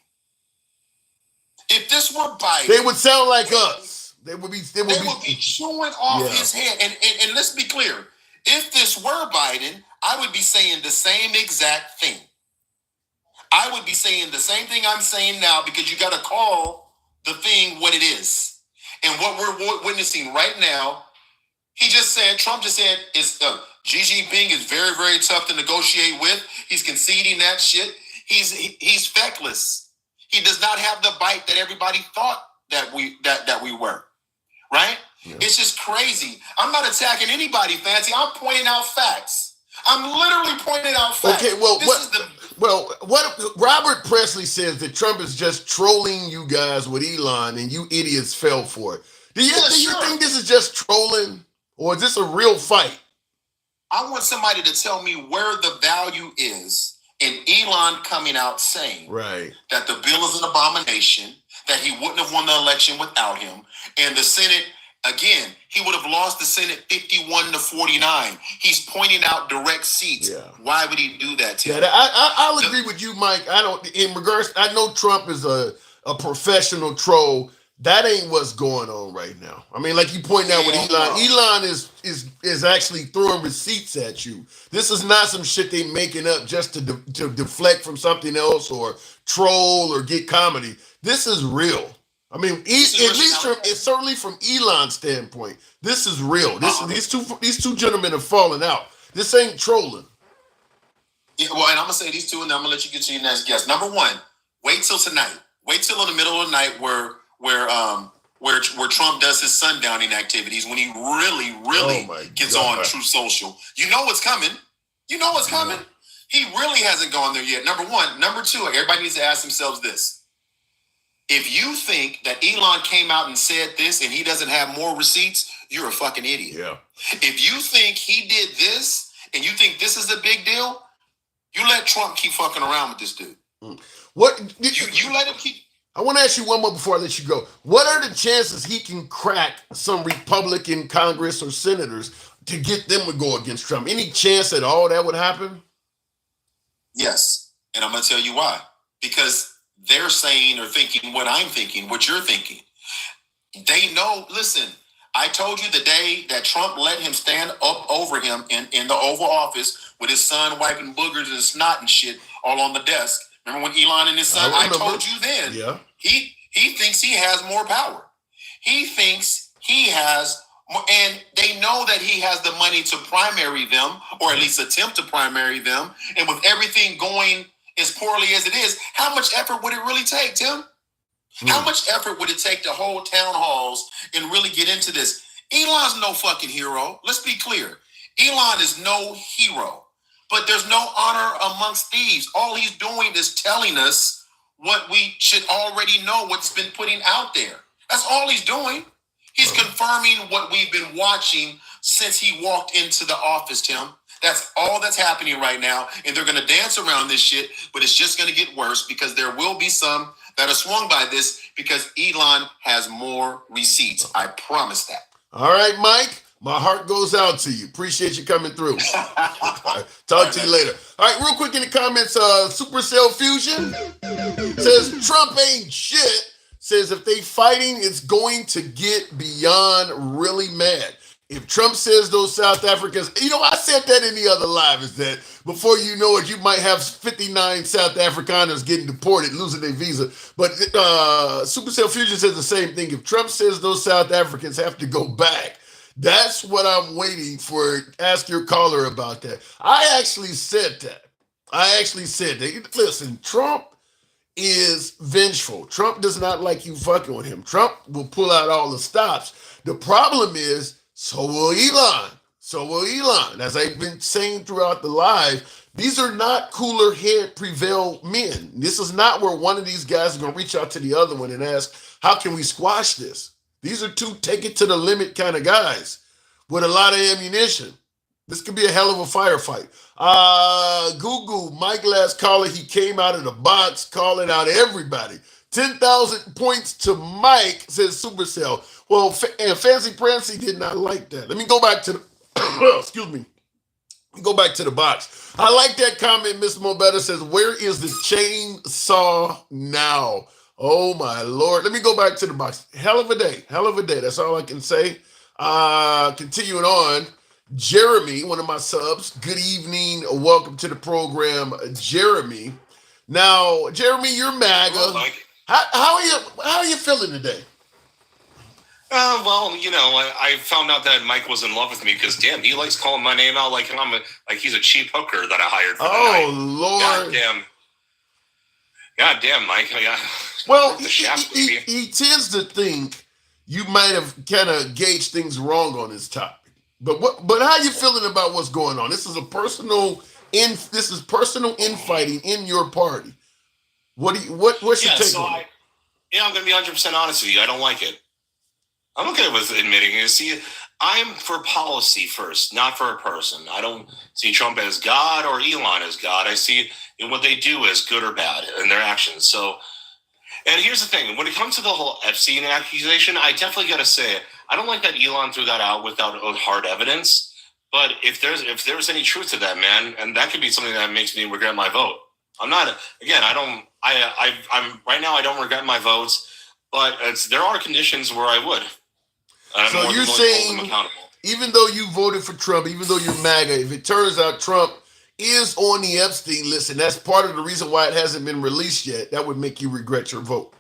they would sound like us. They would be chewing off his head. And let's be clear. If this were Biden, I would be saying the same exact thing. I would be saying the same thing I'm saying now because you got to call the thing what it is. And what we're witnessing right now, Trump just said, Xi Jinping is very, very tough to negotiate with. He's conceding that shit. He's feckless. He does not have the bite that everybody thought that we were. Right? Yeah. It's just crazy. I'm not attacking anybody, Fancy. I'm pointing out facts. I'm literally pointing out facts. Okay, what Robert Presley says that Trump is just trolling you guys with Elon and you idiots fell for it. Do you think this is just trolling or is this a real fight? I want somebody to tell me where the value is in Elon coming out saying that the bill is an abomination, that he wouldn't have won the election without him. And the Senate, again, he would have lost the Senate 51-49. He's pointing out direct seats. Yeah. Why would he do that, Tim? Yeah, I'll agree with you, Mike. I know Trump is a professional troll. That ain't what's going on right now. I mean, like you pointed out with Elon is actually throwing receipts at you. This is not some shit they making up just to deflect from something else or troll or get comedy. This is real. I mean, certainly from Elon's standpoint, this is real. These two gentlemen are falling out. This ain't trolling. Yeah, well, and I'm gonna say these two, and then I'm gonna let you get to your next guest. Number one, wait till tonight. Wait till in the middle of the night where Trump does his sundowning activities when he really gets on True Social. You know what's coming. He really hasn't gone there yet. Number one. Number two, everybody needs to ask themselves this. If you think that Elon came out and said this and he doesn't have more receipts, you're a fucking idiot. Yeah. If you think he did this and you think this is a big deal, you let Trump keep fucking around with this dude. What you let him keep. I want to ask you one more before I let you go. What are the chances he can crack some Republican Congress or senators to get them to go against Trump? Any chance at all that would happen? Yes. And I'm going to tell you why. Because they're saying or thinking what I'm thinking, what you're thinking. They know, listen, I told you the day that Trump let him stand up over him in the Oval Office with his son wiping boogers and snot and shit all on the desk. Remember when Elon and his son? I told you then. Yeah. He thinks he has more power. He thinks he has more, and they know that he has the money to primary them, or at least attempt to primary them. And with everything going as poorly as it is, how much effort would it really take, Tim? How much effort would it take to hold town halls and really get into this? Elon's no fucking hero. Let's be clear. Elon is no hero, but there's no honor amongst thieves. All he's doing is telling us what we should already know, what's been putting out there. That's all he's doing. He's confirming what we've been watching since he walked into the office, Tim. That's all that's happening right now. And they're going to dance around this shit, but it's just going to get worse because there will be some that are swung by this because Elon has more receipts. I promise that. All right, Mike. My heart goes out to you. Appreciate you coming through. Right, talk to you later. All right, real quick in the comments, Supercell Fusion says Trump ain't shit. Says if they fighting, it's going to get beyond really mad. If Trump says those South Africans, I said that in the other live, is that before you know it, you might have 59 South Afrikaners getting deported, losing their visa. But Supercell Fusion says the same thing. If Trump says those South Africans have to go back, that's what I'm waiting for. Ask your caller about that. I actually said that. Listen, Trump is vengeful. Trump does not like you fucking with him. Trump will pull out all the stops. The problem is, so will Elon. As I've been saying throughout the live, these are not cooler head prevail men. This is not where one of these guys is going to reach out to the other one and ask, how can we squash this? These are two take it to the limit kind of guys with a lot of ammunition. This could be a hell of a firefight. Google, Mike last caller, he came out of the box calling out everybody. 10,000 points to Mike, says Supercell. Well, and Fancy Prancy did not like that. Let me go back to the, excuse me. Go back to the box. I like that comment. Mr. Mobetta says, where is the chainsaw now? Oh, my Lord. Let me go back to the box. Hell of a day. That's all I can say. Continuing on. Jeremy, one of my subs. Good evening. Welcome to the program, Jeremy. Now, Jeremy, you're MAGA. Hello, Mike. How are you feeling today? Well, I found out that Mike was in love with me because, damn, he likes calling my name out like he's a cheap hooker that I hired for the night. Oh, Lord. God damn, Mike. Yeah. Well, he tends to think you might have kind of gauged things wrong on this topic. But how you feeling about what's going on? This is personal infighting in your party. What's your take on it? I'm going to be 100% honest with you. I don't like it. I'm okay with admitting it. See, I'm for policy first, not for a person. I don't see Trump as God or Elon as God. I see what they do as good or bad in their actions. So, and here's the thing. When it comes to the whole Epstein accusation, I definitely got to say, I don't like that Elon threw that out without hard evidence. But if there's any truth to that, man, and that could be something that makes me regret my vote. I'm right now, I don't regret my votes, but there are conditions where I would. So you're saying, even though you voted for Trump, even though you're MAGA, if it turns out Trump is on the Epstein list, and that's part of the reason why it hasn't been released yet, that would make you regret your vote.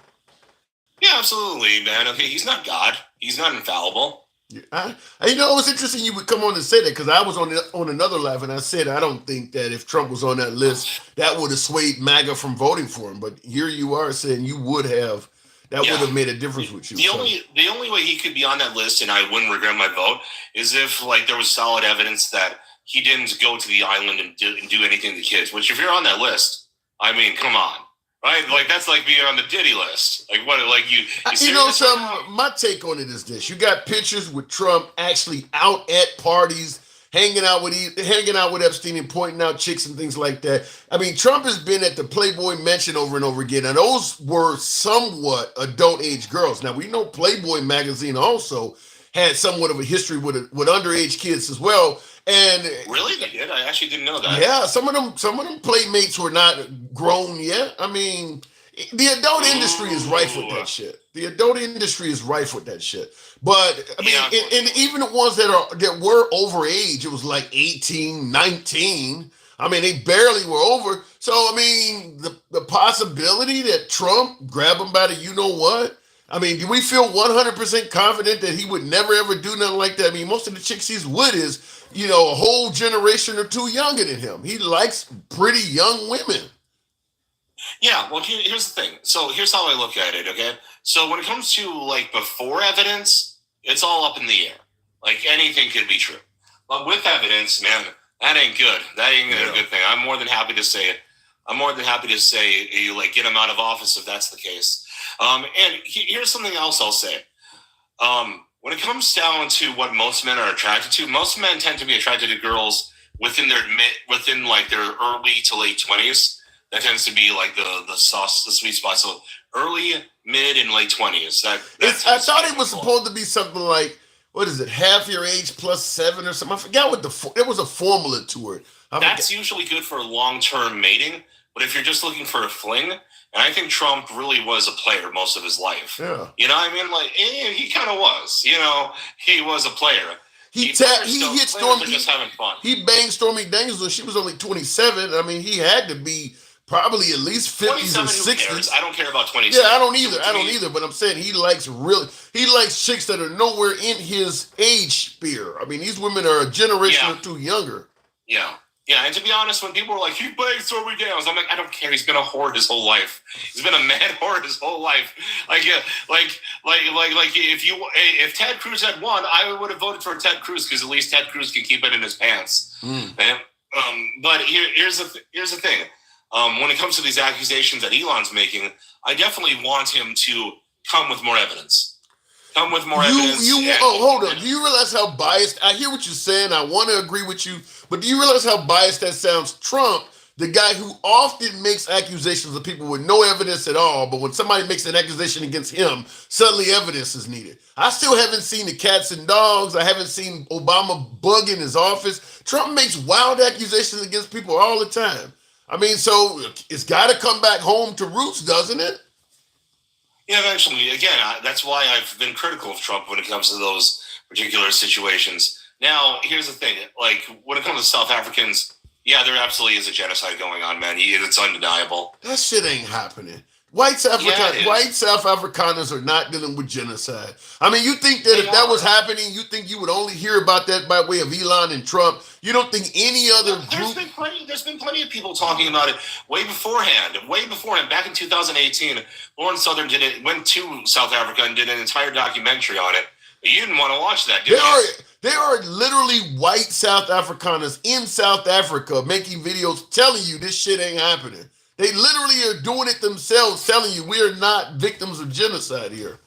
Yeah, absolutely, man. Okay, he's not God. He's not infallible. Yeah, it's interesting you would come on and say that because I was on another live and I said I don't think that if Trump was on that list, that would have swayed MAGA from voting for him. But here you are saying you would have. That would have made a difference with you. The only way he could be on that list and I wouldn't regret my vote is if there was solid evidence that he didn't go to the island and do anything to the kids. Which if you're on that list, I mean, come on, right? That's like being on the Diddy list. My take on it is this: you got pictures with Trump actually out at parties, hanging out with Epstein and pointing out chicks and things like that. I mean, Trump has been at the Playboy Mansion over and over again, and those were somewhat adult-age girls. Now, we know Playboy magazine also had somewhat of a history with underage kids as well. And really, they did? I actually didn't know that. Yeah, some of them playmates were not grown yet. I mean, The adult industry is rife with that shit. The adult industry is rife with that shit. But I mean, and even the ones that were over age, it was like 18, 19. I mean, they barely were over. So I mean, the possibility that Trump grab him by the you know what? I mean, do we feel 100% confident that he would never ever do nothing like that? I mean, most of the chicks he's with is, a whole generation or two younger than him. He likes pretty young women. Yeah, well, here's the thing. So here's how I look at it, okay? So when it comes to, like, before evidence, it's all up in the air. Like, anything could be true. But with evidence, man, that ain't good. That ain't a good thing. I'm more than happy to say it. I'm more than happy to say, like, get him out of office if that's the case. And here's something else I'll say. When it comes down to what most men are attracted to, most men tend to be attracted to girls within their early to late 20s. That tends to be like the sweet spot. So early, mid, and late 20s. I thought it was supposed to be something like, what is it, half your age plus 7 or something? I forgot what there was a formula to it. That's usually good for long-term mating. But if you're just looking for a fling, and I think Trump really was a player most of his life. Yeah. You know what I mean? Like, he kind of was. He was a player. He hit Stormy. Just having fun. He banged Stormy Daniels when she was only 27. I mean, he had to be probably at least 50s or 60s. I don't care about 27. Yeah, I don't either. But I'm saying he likes chicks that are nowhere in his age sphere. I mean, these women are a generation or two younger. Yeah. Yeah, and to be honest, when people were like, he banged Stormy Daniels, I'm like, I don't care. He's been a whore his whole life. He's been a mad whore his whole life. If Ted Cruz had won, I would have voted for Ted Cruz because at least Ted Cruz can keep it in his pants. But here's the thing. When it comes to these accusations that Elon's making, I definitely want him to come with more evidence. Hold on. Do you realize how biased? I hear what you're saying. I want to agree with you. But do you realize how biased that sounds? Trump, the guy who often makes accusations of people with no evidence at all, but when somebody makes an accusation against him, suddenly evidence is needed. I still haven't seen the cats and dogs. I haven't seen Obama bug in his office. Trump makes wild accusations against people all the time. I mean, so it's got to come back home to roots, doesn't it? Yeah, eventually. Again, that's why I've been critical of Trump when it comes to those particular situations. Now, here's the thing. Like, when it comes to South Africans, yeah, there absolutely is a genocide going on, man. It's undeniable. That shit ain't happening. White South Afrikaners are not dealing with genocide. I mean, you think that if that was happening, you think you would only hear about that by way of Elon and Trump? You don't think any other group? There's been plenty of people talking about it way beforehand. Back in 2018, Lauren Southern went to South Africa and did an entire documentary on it. You didn't want to watch that, did you? There are literally white South Afrikaners in South Africa making videos telling you this shit ain't happening. They literally are doing it themselves, telling you we are not victims of genocide here.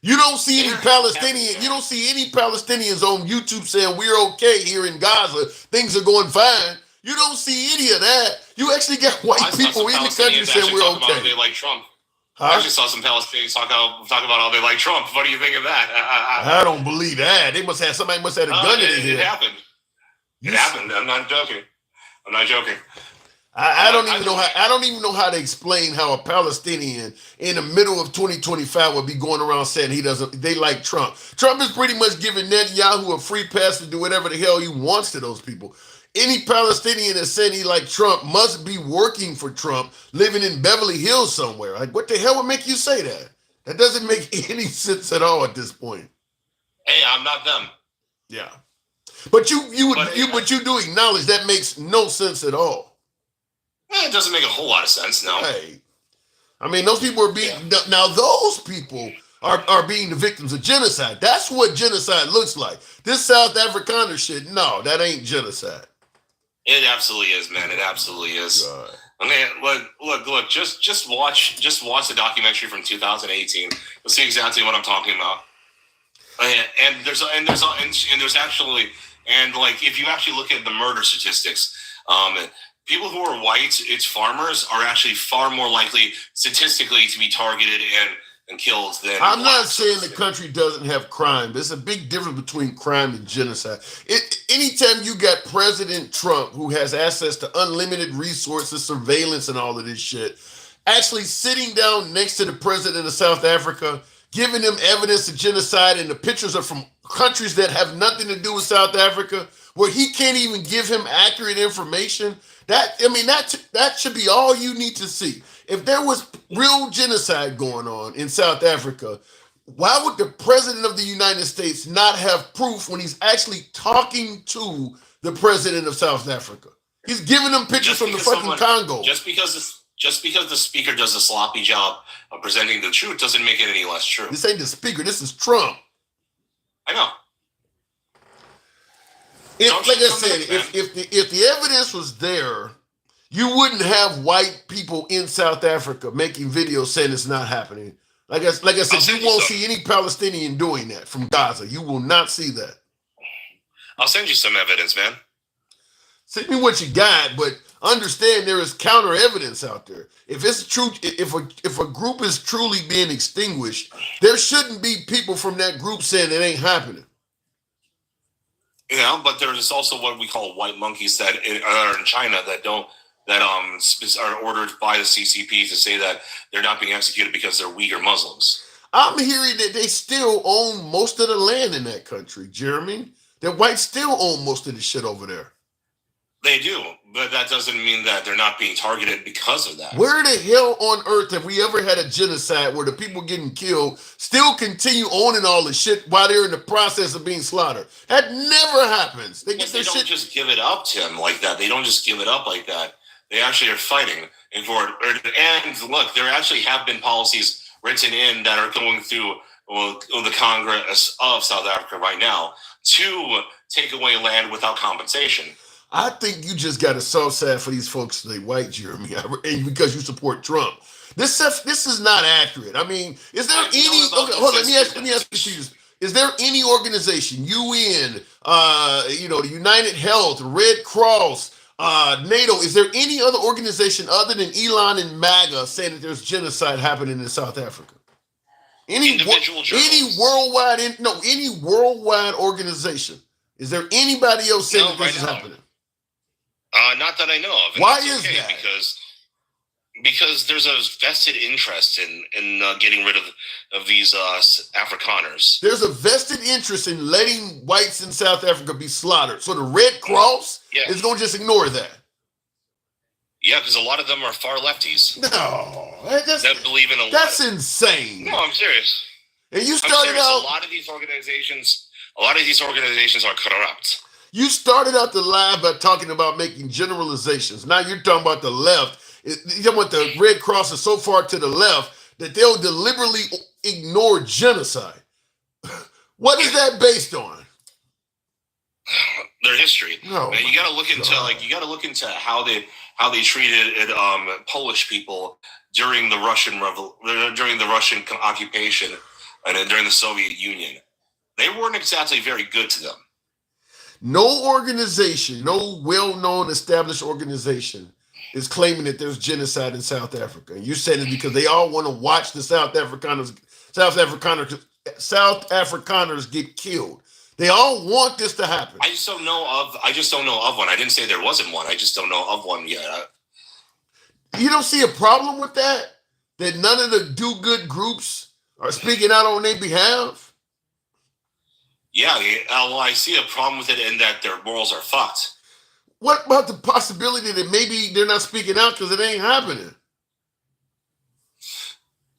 You don't see any Palestinians. You don't see any Palestinians on YouTube saying we're okay here in Gaza. Things are going fine. You don't see any of that. You actually got white people in the country saying we're okay. They like Trump. I actually saw some Palestinians talk about how they like Trump. What do you think of that? I don't believe that. Somebody must have a gun in here. It happened. It happened. I'm not joking. I don't even know how to explain how a Palestinian in the middle of 2025 would be going around saying they like Trump. Trump is pretty much giving Netanyahu a free pass to do whatever the hell he wants to those people. Any Palestinian that said he like Trump must be working for Trump, living in Beverly Hills somewhere. Like, what the hell would make you say that? That doesn't make any sense at all at this point. Hey, I'm not them. Yeah. But you do acknowledge that makes no sense at all. It doesn't make a whole lot of sense, no. Hey, I mean, those people are being now. Those people are being the victims of genocide. That's what genocide looks like. This South Afrikaner shit, no, that ain't genocide. It absolutely is, man. It absolutely is. God. I mean, look. Just watch the documentary from 2018. You'll see exactly what I'm talking about. And there's actually, if you actually look at the murder statistics, people who are white, it's farmers, are actually far more likely statistically to be targeted and killed than. I'm not saying the country doesn't have crime. There's a big difference between crime and genocide. Anytime you got President Trump, who has access to unlimited resources, surveillance, and all of this shit, actually sitting down next to the president of South Africa, giving him evidence of genocide, and the pictures are from countries that have nothing to do with South Africa, where he can't even give him accurate information. That should be all you need to see. If there was real genocide going on in South Africa, why would the president of the United States not have proof when he's actually talking to the president of South Africa? He's giving them pictures from the fucking Congo. Just because the speaker does a sloppy job of presenting the truth doesn't make it any less true. This ain't the speaker. This is Trump. I know. Like I said, if the evidence was there, you wouldn't have white people in South Africa making videos saying it's not happening. Like I said, you won't see any Palestinian doing that from Gaza. You will not see that. I'll send you some evidence, man. Send me what you got, but understand there is counter evidence out there. If it's true, if a group is truly being extinguished, there shouldn't be people from that group saying it ain't happening. You know, but there's also what we call white monkeys that are in China that are ordered by the CCP to say that they're not being executed because they're Uyghur Muslims. I'm hearing that they still own most of the land in that country, Jeremy. That whites still own most of the shit over there. They do, but that doesn't mean that they're not being targeted because of that. Where the hell on earth have we ever had a genocide where the people getting killed still continue owning all the shit while they're in the process of being slaughtered? That never happens. They get their shit. They don't just give it up to him like that. They don't just give it up like that. They actually are fighting for it. And look, there actually have been policies written in that are going through the Congress of South Africa right now to take away land without compensation. I think you just got a soft side for these folks they white, Jeremy, because you support Trump. This is not accurate. I mean, is there any? Okay, hold on. Let me ask you this. Is there any organization, UN, the United Health, Red Cross, NATO? Is there any other organization other than Elon and MAGA saying that there's genocide happening in South Africa? Any worldwide organization? Is there anybody else saying that this is happening? Not that I know of. Why is that? Because there's a vested interest in getting rid of these Afrikaners. There's a vested interest in letting whites in South Africa be slaughtered. So the Red Cross is going to just ignore that. Yeah, because a lot of them are far lefties. No, that believe in that's insane. No, I'm serious. And you started out. A lot of these organizations are corrupt. You started out the live by talking about making generalizations. Now you're talking about the left. You're talking about the Red Cross is so far to the left that they'll deliberately ignore genocide. What is that based on? Their history. No, you got to look into how they treated Polish people during the Russian occupation and during the Soviet Union. They weren't exactly very good to them. No organization, no well-known established organization is claiming that there's genocide in South Africa. And you said it because they all want to watch the South Afrikaners get killed. They all want this to happen. I just don't know of one. I didn't say there wasn't one. I just don't know of one yet. You don't see a problem with that? That none of the do-good groups are speaking out on their behalf? Yeah, well, I see a problem with it in that their morals are fucked. What about the possibility that maybe they're not speaking out because it ain't happening?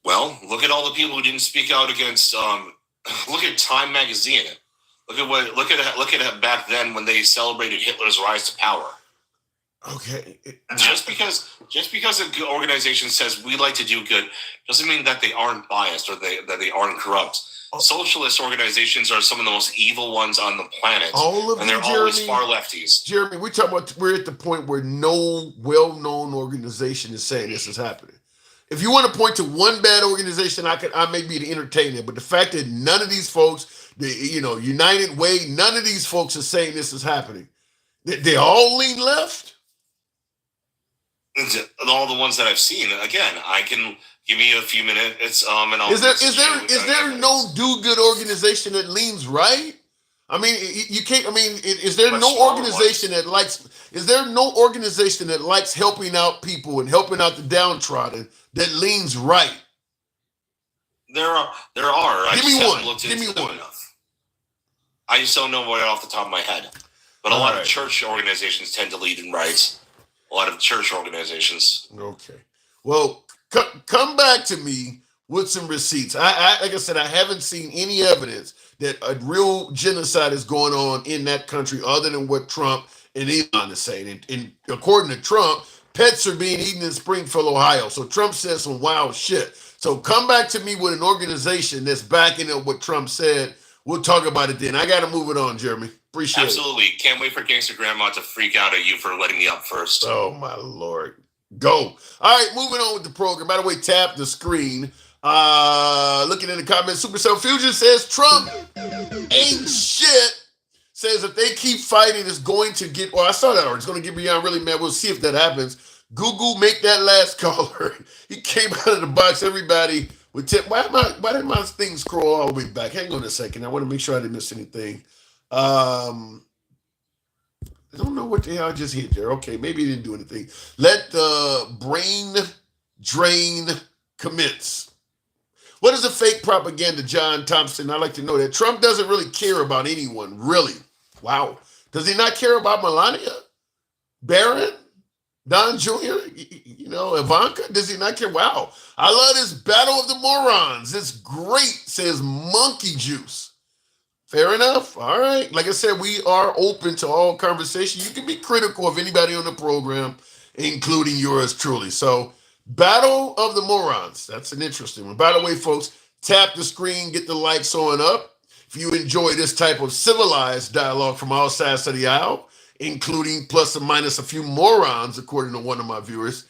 Well, look at all the people who didn't speak out against. Look at Time magazine. Look at it back then when they celebrated Hitler's rise to power. Okay. Just because an organization says we like to do good doesn't mean that they aren't biased or that they aren't corrupt. Socialist organizations are some of the most evil ones on the planet. And they're always far lefties. Jeremy, we're at the point where no well-known organization is saying this is happening. If you want to point to one bad organization, I may be to entertain it, but the fact that none of these folks, United Way, none of these folks are saying this is happening. They all lean left. All the ones that I've seen, again, I can. Give me a few minutes, and I'll. Is there no do-good organization that leans right? I mean, you can't. I mean, is there But no smaller organization that likes? Is there no organization that likes helping out people and helping out the downtrodden that leans right? There are. I Give just me haven't one. looked Give me into them one. enough. I just don't know right off the top of my head. But a All lot right. of church organizations tend to lead in rights. A lot of church organizations. Okay. Well, come back to me with some receipts. Like I said, I haven't seen any evidence that a real genocide is going on in that country other than what Trump and Elon is saying. And according to Trump, pets are being eaten in Springfield, Ohio. So Trump said some wild shit. So come back to me with an organization that's backing up what Trump said. We'll talk about it then. I got to move it on, Jeremy. Appreciate Absolutely. Can't wait for Gangster Grandma to freak out at you for letting me up first. Oh, my Lord. Go. All right, moving on with the program. By the way, tap the screen. Looking in the comments, Supercell Fusion says Trump ain't shit. Says if they keep fighting, it's going to get. Well, I saw that already. It's going to get beyond really mad. We'll see if that happens. Google, make that last caller. He came out of the box. Everybody with tip. Why did my thing scroll all the way back? Hang on a second. I want to make sure I didn't miss anything. I don't know what the hell I just hit there. Okay, maybe it didn't do anything. Let the brain drain commence. What is the fake propaganda, John Thompson? I'd like to know that. Trump doesn't really care about anyone, really. Wow. Does he not care about Melania? Barron? Don Jr.? Ivanka? Does he not care? Wow. I love this battle of the morons. It's great, says Monkey Juice. Fair enough. All right. Like I said, we are open to all conversation. You can be critical of anybody on the program, including yours truly. So, Battle of the Morons. That's an interesting one. By the way, folks, tap the screen, get the likes on up. If you enjoy this type of civilized dialogue from all sides of the aisle, including plus or minus a few morons, according to one of my viewers,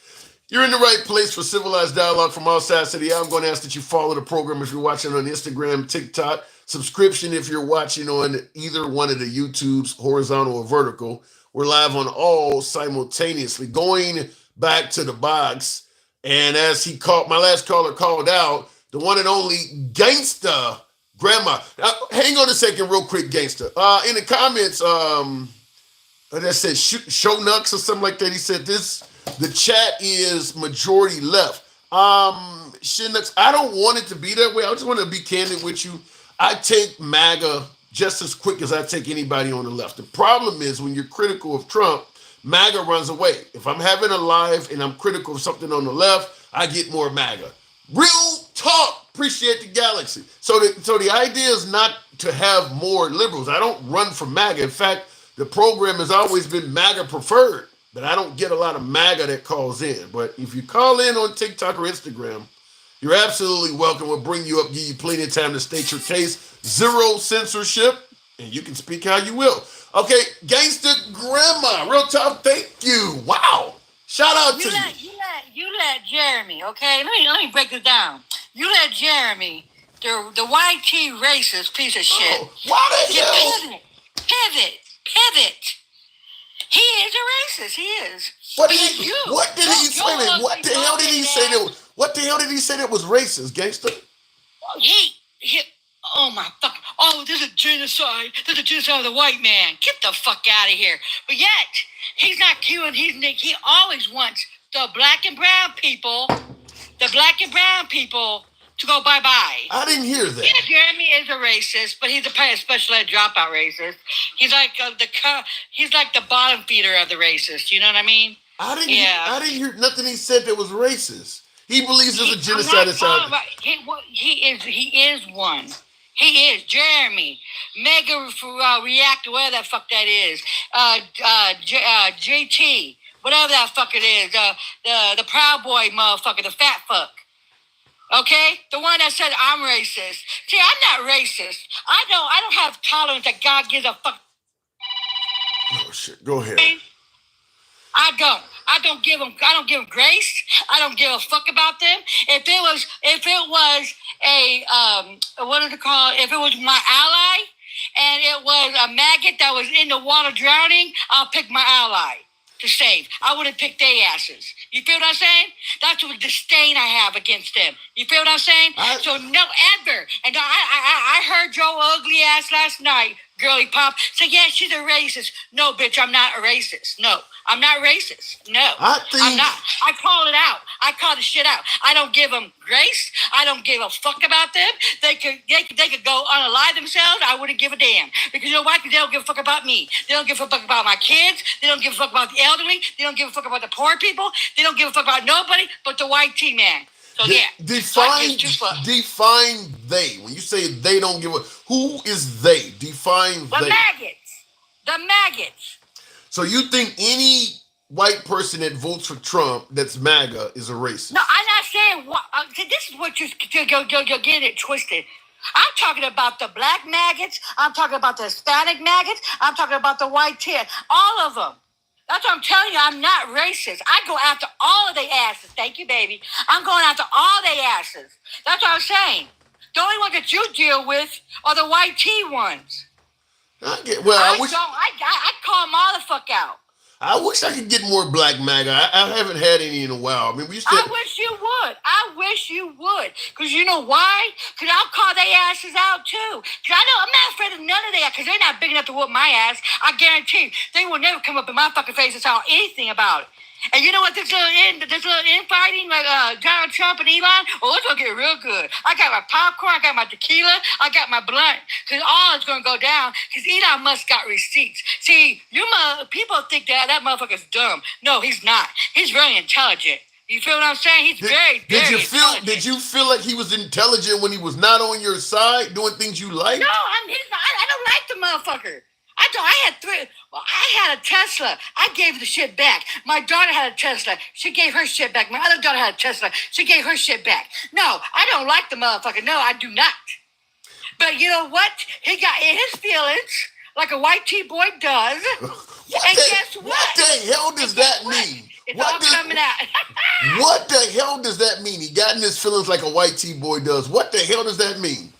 you're in the right place for civilized dialogue from all sides of the aisle. I'm going to ask that you follow the program if you're watching on Instagram, TikTok. Subscription if you're watching on either one of the YouTubes, horizontal or vertical. We're live on all simultaneously. Going back to the box, and as my last caller called out, the one and only Gangsta Grandma. Now, hang on a second real quick, Gangsta. In the comments, that said show nuts or something like that, he said the chat is majority left. Shinux, I don't want it to be that way. I just want to be candid with you. I take MAGA just as quick as I take anybody on the left. The problem is when you're critical of Trump, MAGA runs away. If I'm having a live and I'm critical of something on the left, I get more MAGA. Real talk. Appreciate the galaxy. So the idea is not to have more liberals. I don't run for MAGA. In fact, the program has always been MAGA preferred, but I don't get a lot of MAGA that calls in. But if you call in on TikTok or Instagram, you're absolutely welcome. We'll bring you up, give you plenty of time to state your case. Zero censorship, and you can speak how you will. Okay, Gangster Grandma, real talk, thank you. Wow. Shout out to you. You let Jeremy, okay? Let me break this down. You let Jeremy, the YT racist piece of shit. Oh, why the hell? Pivot. He is a racist. He is. What did he say? What the hell did he say that? What the hell did he say that was racist, Gangster? He oh my fuck! Oh, this is genocide. This is genocide of the white man. Get the fuck out of here! But yet he's not killing. He always wants the black and brown people, to go bye bye. I didn't hear that. Yeah, Jeremy is a racist, but he's a special ed dropout racist. He's like the bottom feeder of the racist. You know what I mean? I didn't hear nothing he said that was racist. He believes there's a genocide inside. He is one. He is Jeremy. Mega reactor, whatever that fuck that is. JT, whatever that fuck it is. The Proud Boy motherfucker, the fat fuck. Okay, the one that said I'm racist. See, I'm not racist. I don't have tolerance that God gives a fuck. Oh shit! Go ahead. I don't give them grace. I don't give a fuck about them. If it was a what is it called? If it was my ally and it was a maggot that was in the water drowning, I'll pick my ally. to save. I would have picked their asses. You feel what I'm saying? That's what disdain I have against them. You feel what I'm saying? So no ever. And I heard Joe ugly ass last night, girly pop, say, yeah, she's a racist. No, bitch, I'm not a racist. No, I'm not racist. No, I'm not. I call it out. I call the shit out. I don't give them grace. I don't give a fuck about them. They could go unalive themselves. I wouldn't give a damn. Because you know why? Because they don't give a fuck about me. They don't give a fuck about my kids. They don't give a fuck about the elderly. They don't give a fuck about the poor people. They don't give a fuck about nobody but the white T-man. So yeah. Define they. When you say they don't give a, who is they? Define the they. The maggots. So you think any white person that votes for Trump that's MAGA is a racist? No, I'm not saying what. This is what you're getting it twisted. I'm talking about the black maggots. I'm talking about the Hispanic maggots. I'm talking about the white tit. All of them. That's what I'm telling you. I'm not racist. I go after all of their asses. Thank you, baby. I'm going after all their asses. That's what I'm saying. The only one that you deal with are the white tea ones. I call them all the fuck out. I wish I could get more black MAGA. I haven't had any in a while. I mean, I wish you would. Because you know why? Because I'll call their asses out too. Because I know I'm not afraid of none of that. Because they're not big enough to whoop my ass. I guarantee they will never come up in my fucking face and tell anything about it. And you know what? This little infighting, like Donald Trump and Elon, it's gonna get real good. I got my popcorn, I got my tequila, I got my blunt, because all is gonna go down. Because Elon Musk got receipts. See, people think that motherfucker's dumb. No, he's not. He's very intelligent. You feel what I'm saying? He's very intelligent. Did you feel like he was intelligent when he was not on your side, doing things you like? No, I don't like the motherfucker. I had a Tesla. I gave the shit back. My daughter had a Tesla. She gave her shit back. My other daughter had a Tesla. She gave her shit back. No, I don't like the motherfucker. No, I do not. But you know what? He got in his feelings like a white tea boy does. Guess what? What the hell does that mean? It's all coming out. What the hell does that mean? He got in his feelings like a white tea boy does. What the hell does that mean?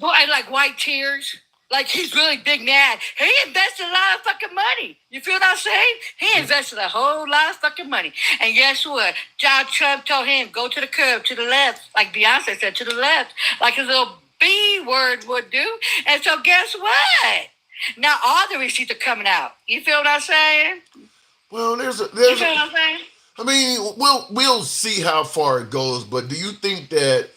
Boy, I like white tears. Like, he's really big mad. He invested a lot of fucking money. You feel what I'm saying? He invested a whole lot of fucking money. And guess what? Donald Trump told him, go to the curb, to the left. Like Beyonce said, to the left. Like his little B word would do. And so guess what? Now all the receipts are coming out. You feel what I'm saying? Well, you feel what I'm saying? I mean, we'll see how far it goes. But do you think that,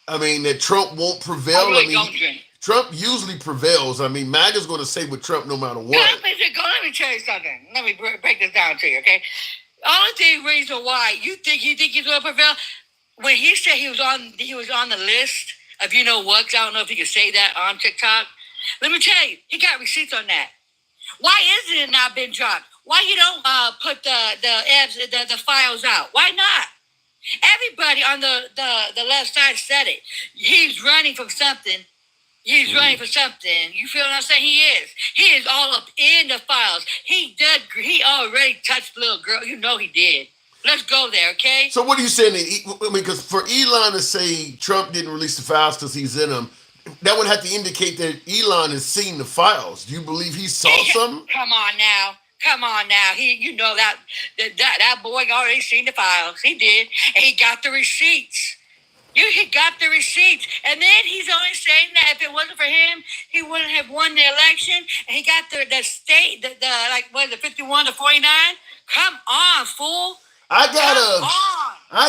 that Trump won't prevail? Don't drink. Trump usually prevails. MAGA's going to say with Trump no matter what. Let me tell you something. Let me break this down to you, okay? Only reason why you think he's going to prevail, when he said he was on the list of you know what, I don't know if he could say that on TikTok. Let me tell you, he got receipts on that. Why isn't it not been dropped? Why you don't put the files out? Why not? Everybody on the left side said it. He's running from something. He's running for something. You feel what I'm saying? He is. He is all up in the files. He already touched the little girl. You know he did. Let's go there, okay? So what are you saying? Because for Elon to say Trump didn't release the files because he's in them, that would have to indicate that Elon has seen the files. Do you believe he saw something? Come on now. You know that boy already seen the files. He did. And he got the receipts. He got the receipts. And then he's always saying that if it wasn't for him, he wouldn't have won the election. And he got the state, the 51 to 49? Come on, fool. I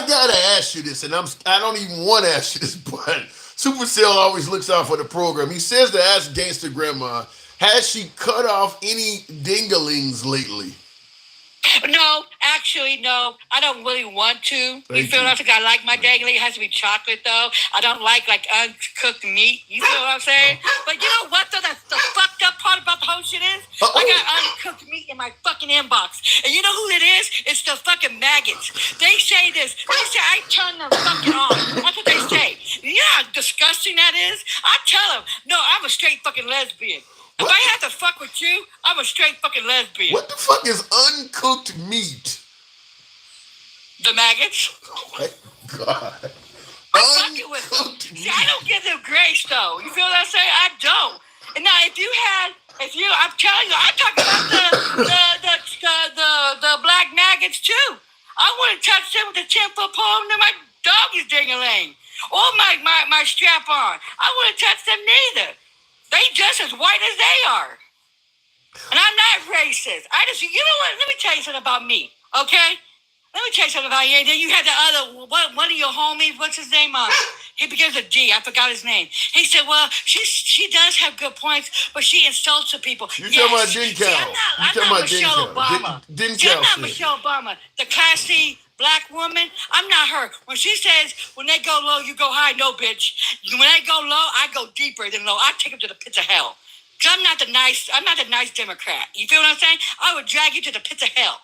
gotta ask you this, and I don't even want to ask you this, but Supercell always looks out for the program. He says to ask Gangsta Grandma, has she cut off any dingalings lately? No, actually, no. I don't really want to. You feel what I'm saying? I like my dangling. It has to be chocolate, though. I don't like uncooked meat. You feel what I'm saying? But you know what, though? The fucked up part about the whole shit is? I got uncooked meat in my fucking inbox. And you know who it is? It's the fucking maggots. They say this. They say I turn them fucking on. That's what they say. You know how disgusting that is? I tell them, no, I'm a straight fucking lesbian. If I have to fuck with you, I'm a straight fucking lesbian. What the fuck is uncooked meat? The maggots. Oh my God. I fuck it with them. See, I don't give them grace, though. You feel what I'm saying? I don't. And now, I'm telling you, I'm talking about the maggots too. I wouldn't touch them with a 10-foot pole and my dog is ding-a-ling. Or my strap on. I wouldn't touch them neither. They just as white as they are. And I'm not racist. You know what? Let me tell you something about me, okay? Let me tell you something about you. Then you had the other, one of your homies, what's his name? He begins with a D. I forgot his name. He said, well, she does have good points, but she insults the people. You talking about Dinkel. I'm not Michelle Obama. I'm not Michelle Obama. The classy black woman, I'm not her. When she says, when they go low, you go high. No, bitch. When they go low, I go deeper than low. I take them to the pits of hell. Because I'm not the nice Democrat. You feel what I'm saying? I would drag you to the pits of hell.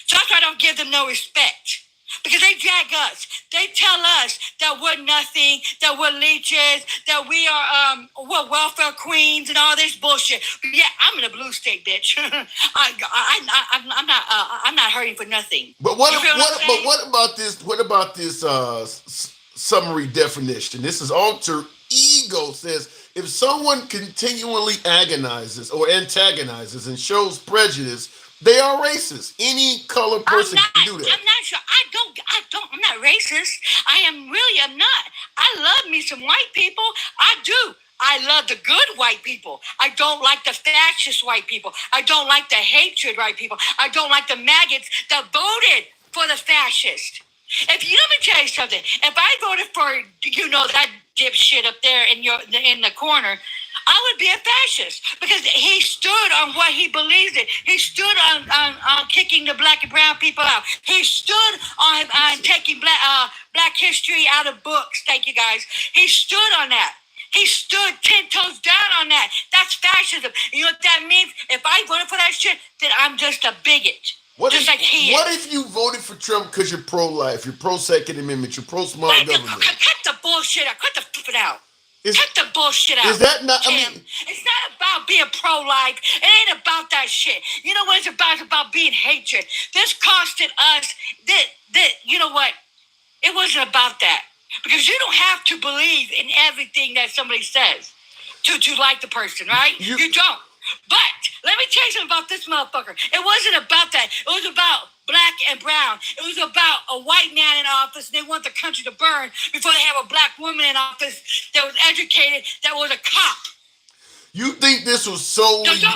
So that's why I don't give them no respect. Because they drag us. They tell us that we're nothing, that we're leeches, that we are we're welfare queens and all this bullshit. But yeah, I'm in a blue state, bitch. I'm not hurting for nothing. But what about this? What about this summary definition? This is alter ego says if someone continually agonizes or antagonizes and shows prejudice, they are racist. Any color person can do that. I'm not sure. I'm not racist. I'm not. I love me some white people. I do. I love the good white people. I don't like the fascist white people. I don't like the hatred white people. I don't like the maggots that voted for the fascist. Let me tell you something. If I voted for, that dipshit up there in the corner, I would be a fascist because he stood on what he believes in. He stood on kicking the black and brown people out. He stood on taking black history out of books. Thank you, guys. He stood on that. He stood 10 toes down on that. That's fascism. You know what that means? If I voted for that shit, then I'm just a bigot. What if you voted for Trump because you're pro-life, you're pro-Second Amendment, you're pro-small government? Cut the bullshit out. Cut the flipping out. Cut the bullshit out. Is that not? Tim, it's not about being pro-life. It ain't about that shit. You know what it's about? It's about being hatred. This costed us. You know what? It wasn't about that because you don't have to believe in everything that somebody says to like the person, right? You don't. But let me tell you something about this motherfucker. It wasn't about that. It was about black and brown. It was about a white man in office, and they want the country to burn before they have a black woman in office that was educated, that was a cop. You think this was solely... Don't go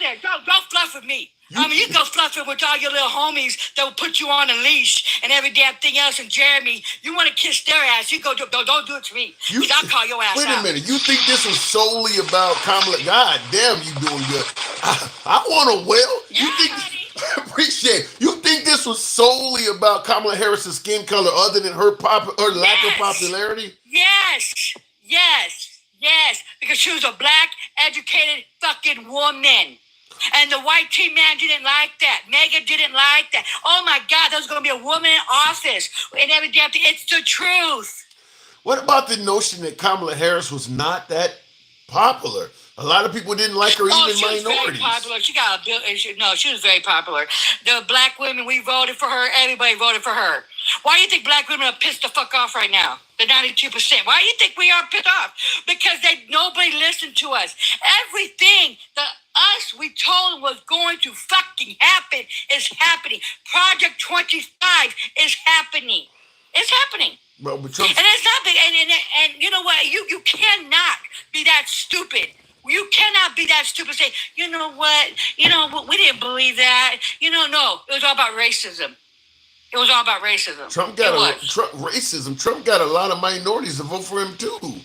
there. Don't fluff with me. You go fluff it with all your little homies that will put you on a leash and every damn thing else. And Jeremy, you want to kiss their ass, you go don't do it to me. I'll call your ass out. Wait a minute. You think this was solely about Kamala? God damn, you doing good. I want to appreciate it. You think this was solely about Kamala Harris's skin color other than her lack of popularity? Yes. Because she was a black, educated fucking woman. And the white team man didn't like that. Megan didn't like that. Oh my God, there's going to be a woman in office and every damn thing. It's the truth. What about the notion that Kamala Harris was not that popular? A lot of people didn't like her, even minorities. She was very popular. She was very popular. The black women, we voted for her. Everybody voted for her. Why do you think black women are pissed the fuck off right now? The 92%. Why do you think we are pissed off? Because nobody listened to us. Everything we told them was going to fucking happen is happening. Project 25 is happening. It's happening. But and it's not big. And you know what? You cannot be that stupid. You cannot be that stupid. Say, you know what? We didn't believe that. No. It was all about racism. It was all about racism. Trump got a lot of minorities to vote for him too.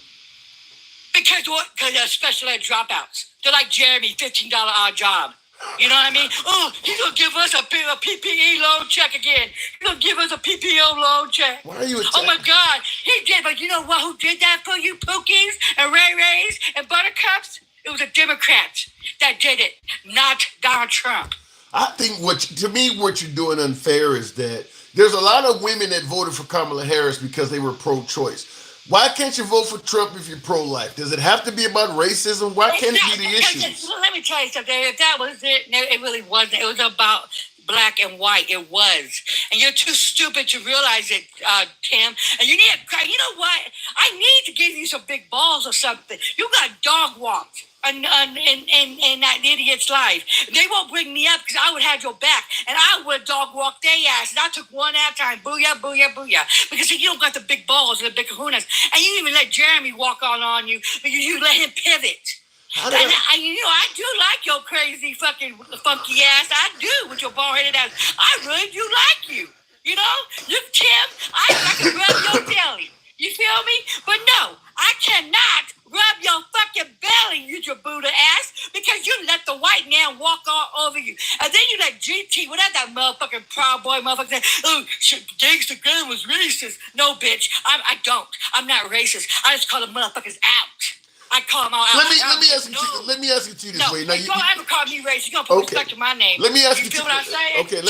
Because what? Because special ed dropouts. They're like Jeremy, $15 odd job. You know what I mean? Oh, he's going to give us a PPE loan check again. He's going to give us a PPO loan check. Why are you attacking? Oh, my God. He did. But you know what? Who did that for you, Pookies and Ray Rays and Buttercups? It was the Democrats that did it, not Donald Trump. I think what you're doing unfair is that there's a lot of women that voted for Kamala Harris because they were pro-choice. Why can't you vote for Trump if you're pro-life? Does it have to be about racism? Why can't it be the issues? Let me tell you something. If that was it, no, it really wasn't. It was about black and white. It was. And you're too stupid to realize it, Tim. And you know what? I need to give you some big balls or something. You got dog walked in that idiot's life. They won't bring me up because I would have your back. And I would dog walk their ass. And I took one at a time. Booyah, booyah, booyah. Because you don't got the big balls and the big kahunas. And you even let Jeremy walk on you because you let him pivot. And I do like your crazy fucking funky ass. I do with your bald-headed ass. I really do like you. You know, you Tim, I can rub your belly. You feel me? But no, I cannot rub your fucking belly, you Buddha ass, because you let the white man walk all over you. And then you let GT, whatever that motherfucking Proud Boy motherfucker say, oh, Gangsta Grandma was racist. No, bitch, I don't. I'm not racist. I just call the motherfuckers out. I call them all out. Let me ask you to this way. Now, you don't ever call me racist. You're going to put respect to my name. Let me ask you. Feel what I'm saying? Okay,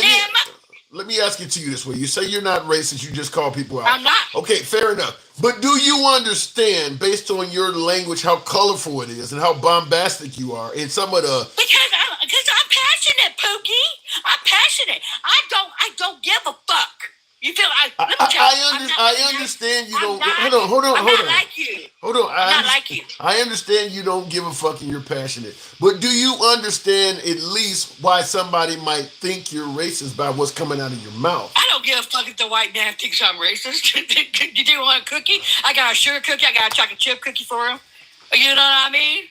let me ask it to you this way. You say you're not racist, you just call people out. I'm not. Okay, fair enough. But do you understand, based on your language, how colorful it is and how bombastic you are in some of the... Because I'm passionate, Pookie. I'm passionate. I don't give a fuck. You feel I understand you don't... Hold on. I'm not like you. Hold on. I'm not like you. I understand you don't give a fuck and you're passionate. But do you understand at least why somebody might think you're racist by what's coming out of your mouth? I don't give a fuck if the white man thinks I'm racist. You do want a cookie? I got a sugar cookie. I got a chocolate chip cookie for him. You know what I mean?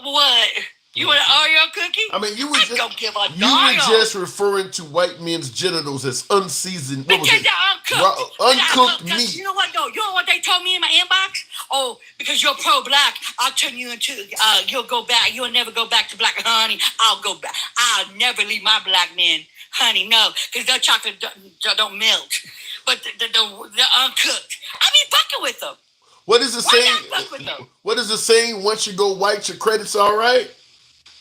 What? You want an Oreo cookie? I mean, you were just referring to white men's genitals as unseasoned. Because they're uncooked meat. You know what? No, you know what they told me in my inbox? Oh, because you're pro-black, I'll turn you into. You'll go back. You'll never go back to black, honey. I'll go back. I'll never leave my black men, honey. No, because their chocolate don't melt, but they're uncooked. I be fucking with them. What is the saying? What is the saying? Once you go white, your credit's all right.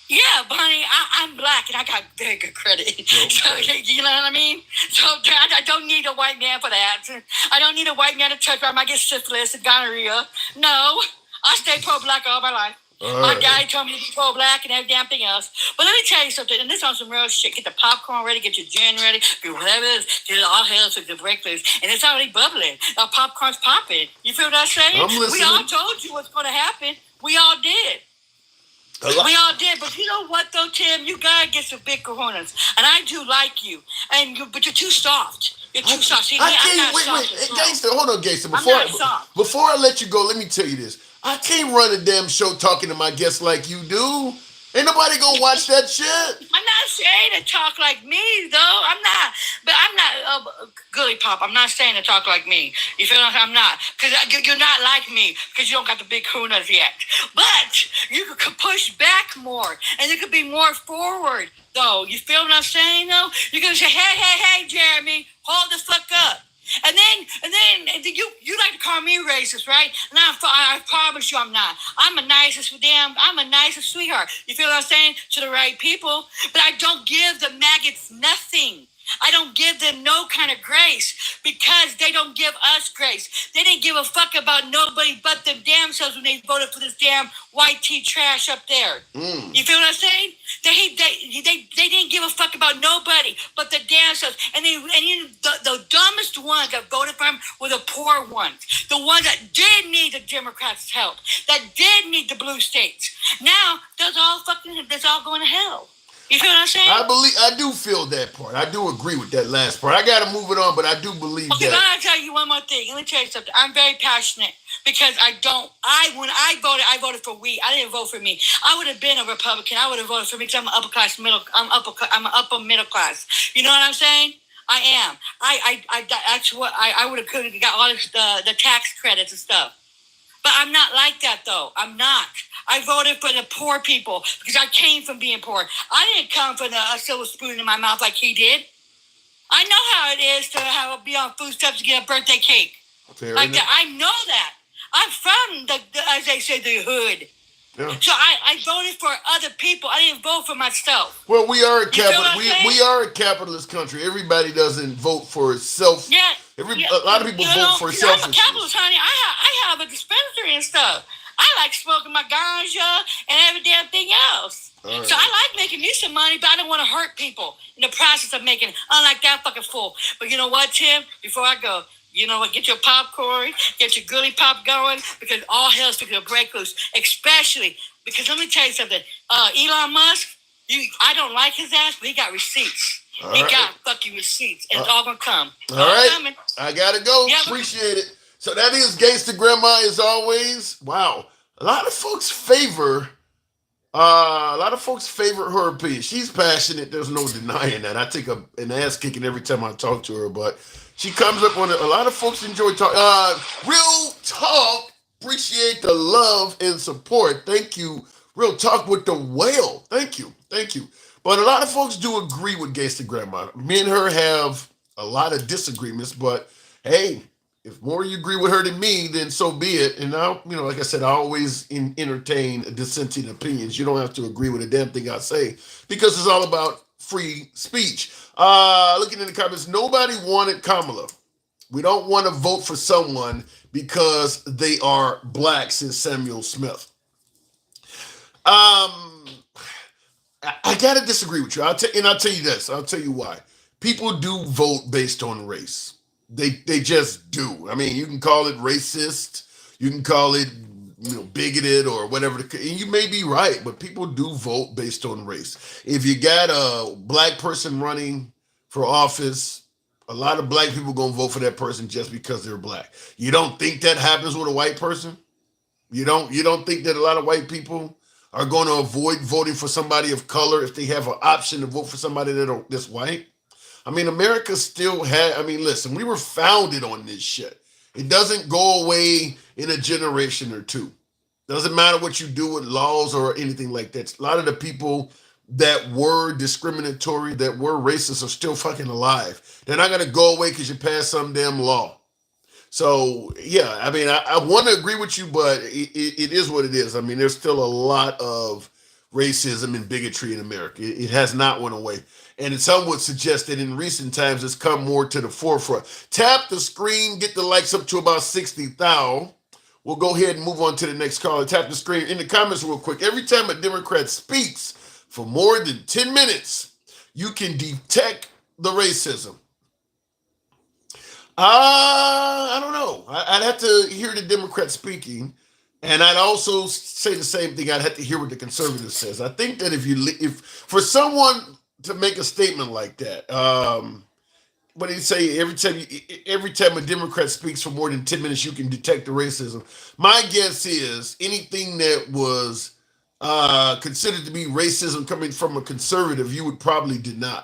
Yeah, but honey, I'm black and I got very good credit. Okay. So, you know what I mean? So I don't need a white man for that. I don't need a white man to touch me. I might get syphilis and gonorrhea. No, I stay pro-black all my life. My guy told me to be pro-black and every damn thing else. But let me tell you something, and this on some real shit. Get the popcorn ready, get your gin ready, do whatever it is, get it all hell to the breakfast. And it's already bubbling. Our popcorn's popping. You feel what I'm saying? I'm listening. We all told you what's going to happen. We all did. We all did, but you know what though, Tim? You gotta get some big cojones, and I do like you, but you're too soft. You're too soft. See, Gangster, hold on, Gangster. Before I let you go, let me tell you this. I can't run a damn show talking to my guests like you do. Ain't nobody gonna watch that shit. I'm not saying to talk like me, though. I'm not Gully Pop. I'm not saying to talk like me. You feel like I'm not? Because you're not like me because you don't got the big kunas yet. But you could push back more and you could be more forward, though. You feel what I'm saying, though? You're going to say, hey, Jeremy, hold the fuck up. And then you like to call me racist, right? And I promise you I'm not. I'm a nicest sweetheart. You feel what I'm saying? To the right people. But I don't give the maggots nothing. I don't give them no kind of grace because they don't give us grace. They didn't give a fuck about nobody but them damn selves when they voted for this damn white tea trash up there. You feel what I'm saying? They didn't give a fuck about nobody but the damn selves. And the dumbest ones that voted for him were the poor ones. The ones that did need the Democrats' help. That did need the blue states. Now, that's all going to hell. You feel what I'm saying? I do feel that part. I do agree with that last part. I got to move it on, but I do believe that. Okay, but I'll tell you one more thing. Let me tell you something. I'm very passionate because when I voted for we. I didn't vote for me. I would have been a Republican. I would have voted for me because I'm an upper middle class. You know what I'm saying? I am. That's what I would have got all the tax credits and stuff. But I'm not like that, though. I'm not. I voted for the poor people because I came from being poor. I didn't come from a silver spoon in my mouth like he did. I know how it is to be on food stamps to get a birthday cake. Like that. I know that. I'm from as they say, the hood. Yeah. So I voted for other people. I didn't vote for myself. Well, we are a capitalist country. Everybody doesn't vote for itself. Yeah. A lot of people vote for self. I'm a capitalist, honey. I have a dispensary and stuff. I like smoking my ganja and every damn thing else. Right. So I like making me some money, but I don't want to hurt people in the process of making it, unlike that fucking fool. But you know what, Tim? Before I go, you know what? Get your popcorn, get your girly pop going, because all hell's going to break loose. Especially because let me tell you something. Elon Musk, I don't like his ass, but he got receipts. He got fucking receipts, and it's all gonna come. All right, coming. I gotta go. Yep. Appreciate it. So that is Gangsta Grandma as always. Wow, a lot of folks favor her opinion. She's passionate. There's no denying that. I take an ass kicking every time I talk to her, but she comes up on it. A lot of folks enjoy talking. Real talk. Appreciate the love and support. Thank you. Real talk with the whale. Thank you. But a lot of folks do agree with Gangsta Grandma. Me and her have a lot of disagreements, but hey, if more you agree with her than me, then so be it. And now, like I said, I always entertain dissenting opinions. You don't have to agree with a damn thing I say because it's all about free speech. Looking in the comments, nobody wanted Kamala. We don't want to vote for someone because they are black, says Samuel Smith. I gotta disagree with you. I'll tell you this. I'll tell you why. People do vote based on race. They just do. I mean, you can call it racist. You can call it bigoted or whatever. And you may be right, but people do vote based on race. If you got a black person running for office, a lot of black people gonna vote for that person just because they're black. You don't think that happens with a white person? You don't think that a lot of white people are going to avoid voting for somebody of color if they have an option to vote for somebody that's white? I mean, America still listen, we were founded on this shit. It doesn't go away in a generation or two. Doesn't matter what you do with laws or anything like that. A lot of the people that were discriminatory, that were racist are still fucking alive. They're not going to go away because you passed some damn law. So, yeah, I mean, I want to agree with you, but it is what it is. I mean, there's still a lot of racism and bigotry in America. It has not went away. And some would suggest that in recent times, it's come more to the forefront. Tap the screen, get the likes up to about 60,000. We'll go ahead and move on to the next caller. Tap the screen. In the comments real quick, every time a Democrat speaks for more than 10 minutes, you can detect the racism. I don't know. I'd have to hear the Democrat speaking, and I'd also say the same thing. I'd have to hear what the conservative says. I think that if for someone to make a statement like that, what do you say? Every time a Democrat speaks for more than 10 minutes, you can detect the racism. My guess is anything that was considered to be racism coming from a conservative, you would probably deny.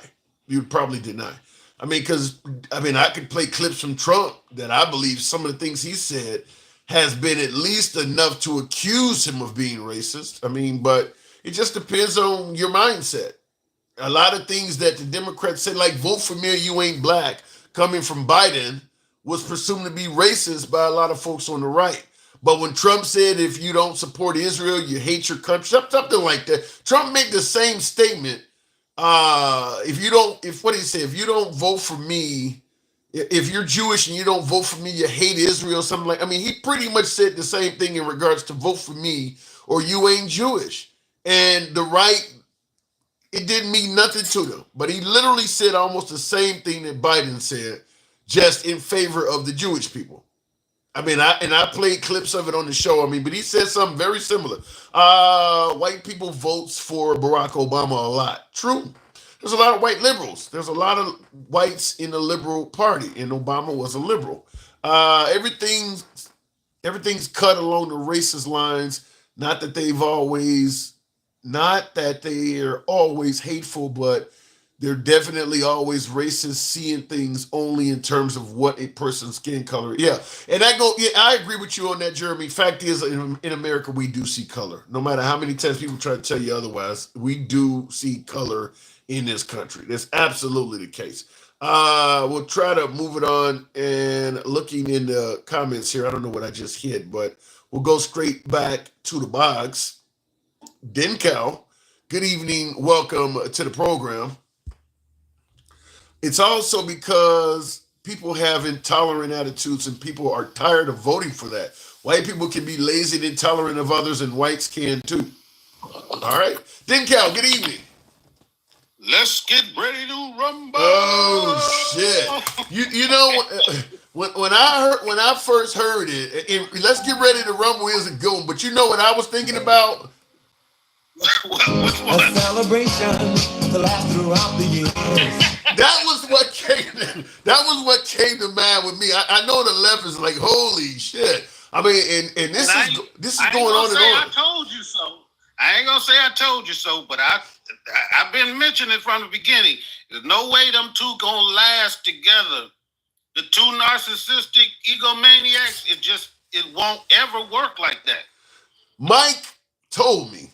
I mean, I could play clips from Trump that I believe some of the things he said has been at least enough to accuse him of being racist. I mean, but it just depends on your mindset. A lot of things that the Democrats said, like vote for me or you ain't black, coming from Biden, was presumed to be racist by a lot of folks on the right. But when Trump said, if you don't support Israel, you hate your country, something like that, Trump made the same statement. If you don't vote for me, if you're Jewish and you don't vote for me, you hate Israel, something like, I mean, he pretty much said the same thing in regards to vote for me or you ain't Jewish. And the right, it didn't mean nothing to them, but he literally said almost the same thing that Biden said, just in favor of the Jewish people. I mean, I played clips of it on the show. I mean, but he said something very similar. White people votes for Barack Obama a lot. True. There's a lot of white liberals. There's a lot of whites in the liberal party, and Obama was a liberal. Everything's cut along the racist lines. Not that they are always hateful, but they're definitely always racist, seeing things only in terms of what a person's skin color. Yeah. And I agree with you on that, Jeremy. Fact is, in America, we do see color. No matter how many times people try to tell you otherwise, we do see color in this country. That's absolutely the case. We'll try to move it on, and looking in the comments here, I don't know what I just hit, but we'll go straight back to the box. Denkel, good evening. Welcome to the program. It's also because people have intolerant attitudes and people are tired of voting for that. White people can be lazy and intolerant of others, and whites can too. All right. Then Cal, good evening. Let's get ready to rumble. Oh shit! You know when I first heard it, and Let's Get Ready to Rumble is a good one. But you know what I was thinking about? Which one? A celebration to last throughout the years. That was what came to mind with me. I know the left is like, holy shit. I mean, and this is going on and on. I told you so. I ain't gonna say I told you so, but I've been mentioning it from the beginning. There's no way them two gonna last together. The two narcissistic egomaniacs, it won't ever work like that. Mike told me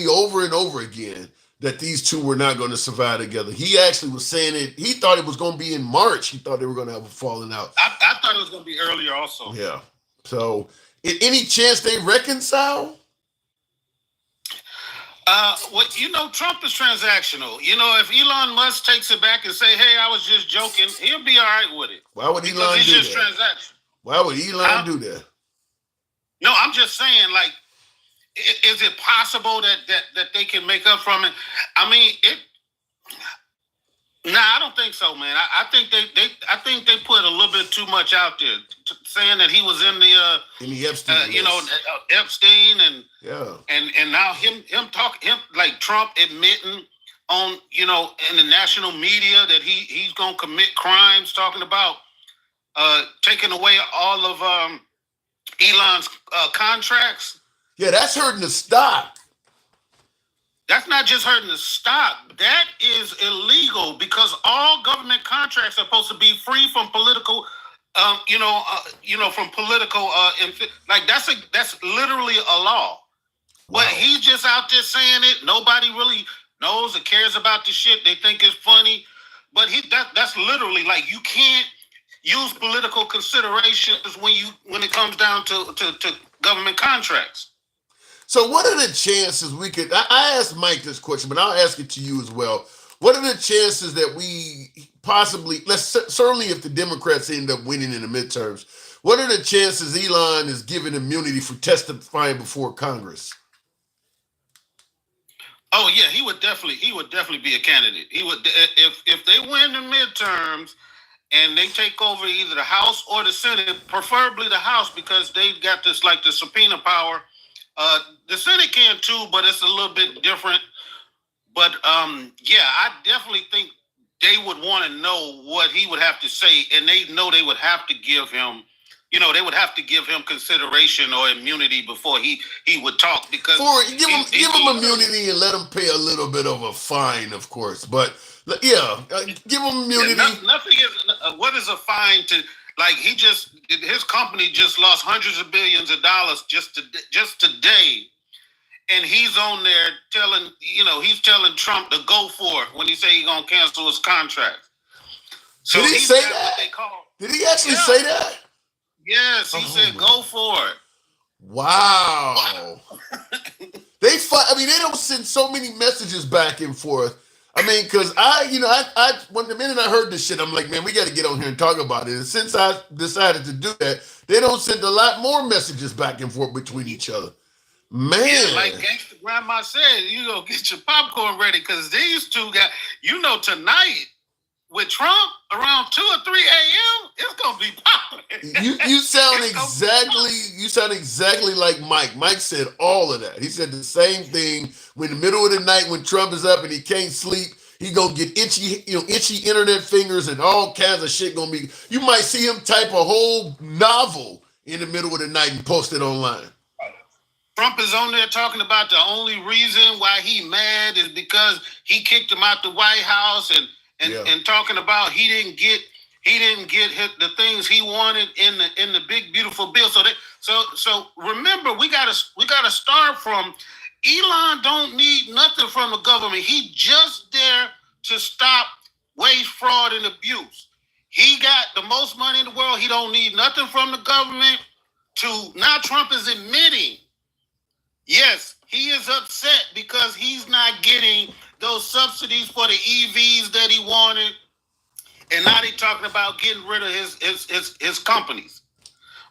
over and over again that these two were not going to survive together. He actually was saying it. He thought it was going to be in March. He thought they were going to have a falling out. I thought it was going to be earlier also. Yeah. So, any chance they reconcile? Well, Trump is transactional. If Elon Musk takes it back and say, "Hey, I was just joking," he'll be all right with it. Why would Elon do that? Transactional. Why would Elon do that? No, I'm just saying, like, is it possible that they can make up from it? I mean, I don't think so, man. I think they put a little bit too much out there, saying that he was in the Epstein, Epstein, and now him like Trump admitting on in the national media that he's gonna commit crimes, talking about taking away all of Elon's contracts. Yeah, that's hurting the stock. That's not just hurting the stock. That is illegal because all government contracts are supposed to be free from political, from political. Like that's literally a law. Wow. But he's just out there saying it. Nobody really knows or cares about the shit. They think it's funny, but that's literally like you can't use political considerations when it comes down to government contracts. So what are the chances we could, I asked Mike this question, but I'll ask it to you as well. What are the chances that we possibly, certainly if the Democrats end up winning in the midterms, what are the chances Elon is given immunity for testifying before Congress? Oh yeah, he would definitely be a candidate. He would, if they win the midterms and they take over either the House or the Senate, preferably the House because they've got this like the subpoena power. The Senate can too, but it's a little bit different. But I definitely think they would want to know what he would have to say, and they know they would have to give him, they would have to give him consideration or immunity before he would talk because give him immunity and let him pay a little bit of a fine, of course. But give him immunity. Yeah, nothing is. What is a fine to? Like his company just lost hundreds of billions of dollars just today, and he's on there he's telling Trump to go for it when he say he's gonna cancel his contract. So did he say that? Did he actually say that? Yes, he said go for it. Wow. They fight. I mean, they don't send so many messages back and forth. I mean, because when the minute I heard this shit, I'm like, man, we got to get on here and talk about it. And since I decided to do that, they don't send a lot more messages back and forth between each other. Man. Yeah, like Ganga Grandma said, you go get your popcorn ready because these two guys, tonight with Trump around 2 or 3 a.m., it's gonna be popping. You sound exactly like Mike. Mike said all of that. He said the same thing. When in the middle of the night when Trump is up and he can't sleep, he gonna get itchy internet fingers and all kinds of shit gonna be. You might see him type a whole novel in the middle of the night and post it online. Trump is on there talking about the only reason why he mad is because he kicked him out the White House and talking about he didn't get the things he wanted in the big beautiful bill. So remember we gotta start from Elon. Don't need nothing from the government. He just there to stop waste, fraud, and abuse. He got the most money in the world. He don't need nothing from the government. Now Trump is admitting, yes, he is upset because he's not getting those subsidies for the EVs that he wanted, and now they're talking about getting rid of his companies.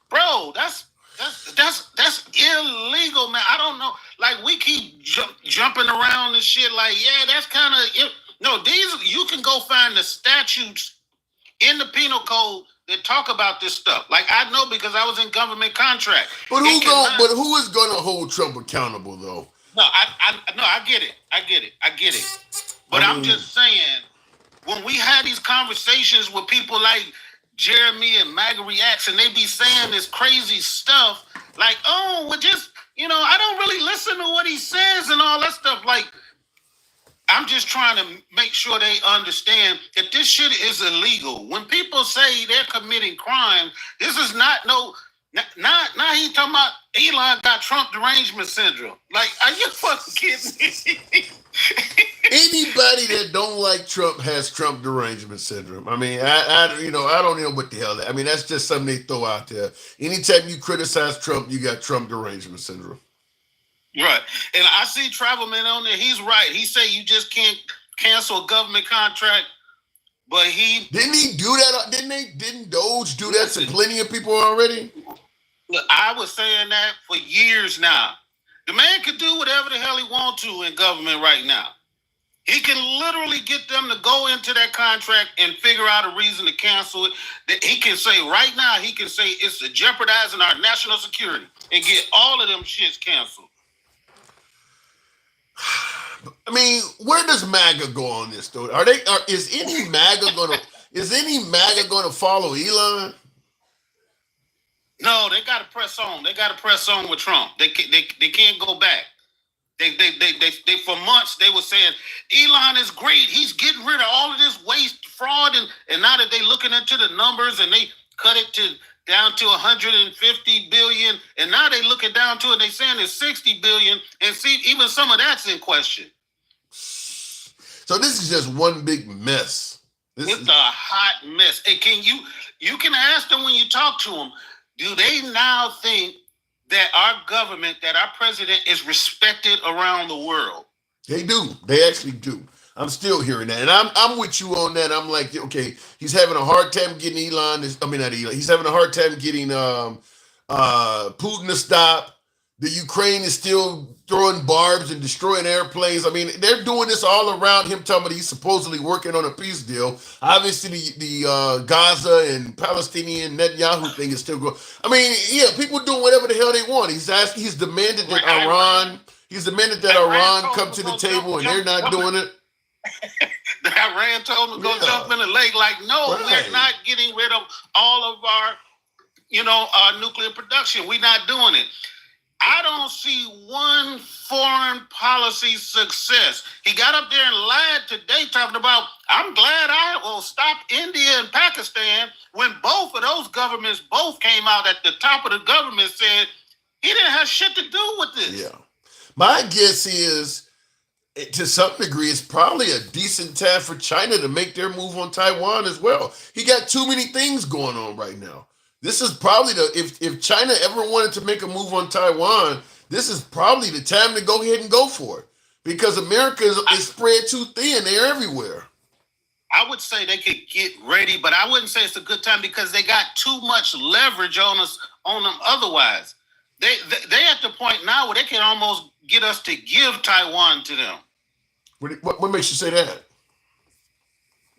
Bro, that's That's illegal, man. I don't know. Like we keep jumping around and shit. Like, yeah, that's kind of no. These you can go find the statutes in the penal code that talk about this stuff. Like I know because I was in government contract. But who is going to hold Trump accountable though? No, I get it. But I'm just saying, when we had these conversations with people like Jeremy and MAGA Reacts, and they be saying this crazy stuff, like, oh, well, just, I don't really listen to what he says and all that stuff. Like, I'm just trying to make sure they understand that this shit is illegal. When people say they're committing crime, this is not now he talking about Elon got Trump derangement syndrome. Like, are you fucking kidding me? Anybody that don't like Trump has Trump derangement syndrome. I mean, I don't know what the hell. I mean, that's just something they throw out there. Anytime you criticize Trump, you got Trump derangement syndrome. Right. And I see Travelman on there. He's right. He said you just can't cancel a government contract. But didn't he do that? Didn't Doge do that to plenty of people already? Look, I was saying that for years now. The man could do whatever the hell he wants to in government right now. He can literally get them to go into that contract and figure out a reason to cancel it. That he can say right now, it's jeopardizing our national security and get all of them shits canceled. I mean, where does MAGA go on this though? Is any MAGA gonna follow Elon? No, they gotta press on. They gotta press on with Trump. They can't go back. They for months they were saying Elon is great. He's getting rid of all of this waste, fraud, and now that they looking into the numbers and they cut it down to 150 billion, and now they looking down to it. They saying it's 60 billion, and see even some of that's in question. So this is just one big mess. It's a hot mess. And you can ask them when you talk to them, do they now think that our government, that our president is respected around the world? They do. They actually do. I'm still hearing that. And I'm with you on that. I'm like, okay, he's having a hard time getting not Elon. He's having a hard time getting Putin to stop. The Ukraine is still throwing barbs and destroying airplanes. I mean, they're doing this all around him, talking about he's supposedly working on a peace deal. Obviously, the Gaza and Palestinian Netanyahu thing is still going. I mean, yeah, people doing whatever the hell they want. He's demanded that Iran come to the table, and they're not doing it. Iran told him to go jump in the lake. Like, no, we're not getting rid of all of our nuclear production. We're not doing it. I don't see one foreign policy success. He got up there and lied today talking about, I'm glad I will stop India and Pakistan, when both of those governments both came out at the top of the government said he didn't have shit to do with this. Yeah. My guess is, to some degree, it's probably a decent time for China to make their move on Taiwan as well. He got too many things going on right now. This is probably if China ever wanted to make a move on Taiwan, this is probably the time to go ahead and go for it, because America is spread too thin. They're everywhere. I would say they could get ready, but I wouldn't say it's a good time because they got too much leverage on them otherwise. They at the point now where they can almost get us to give Taiwan to them. What makes you say that?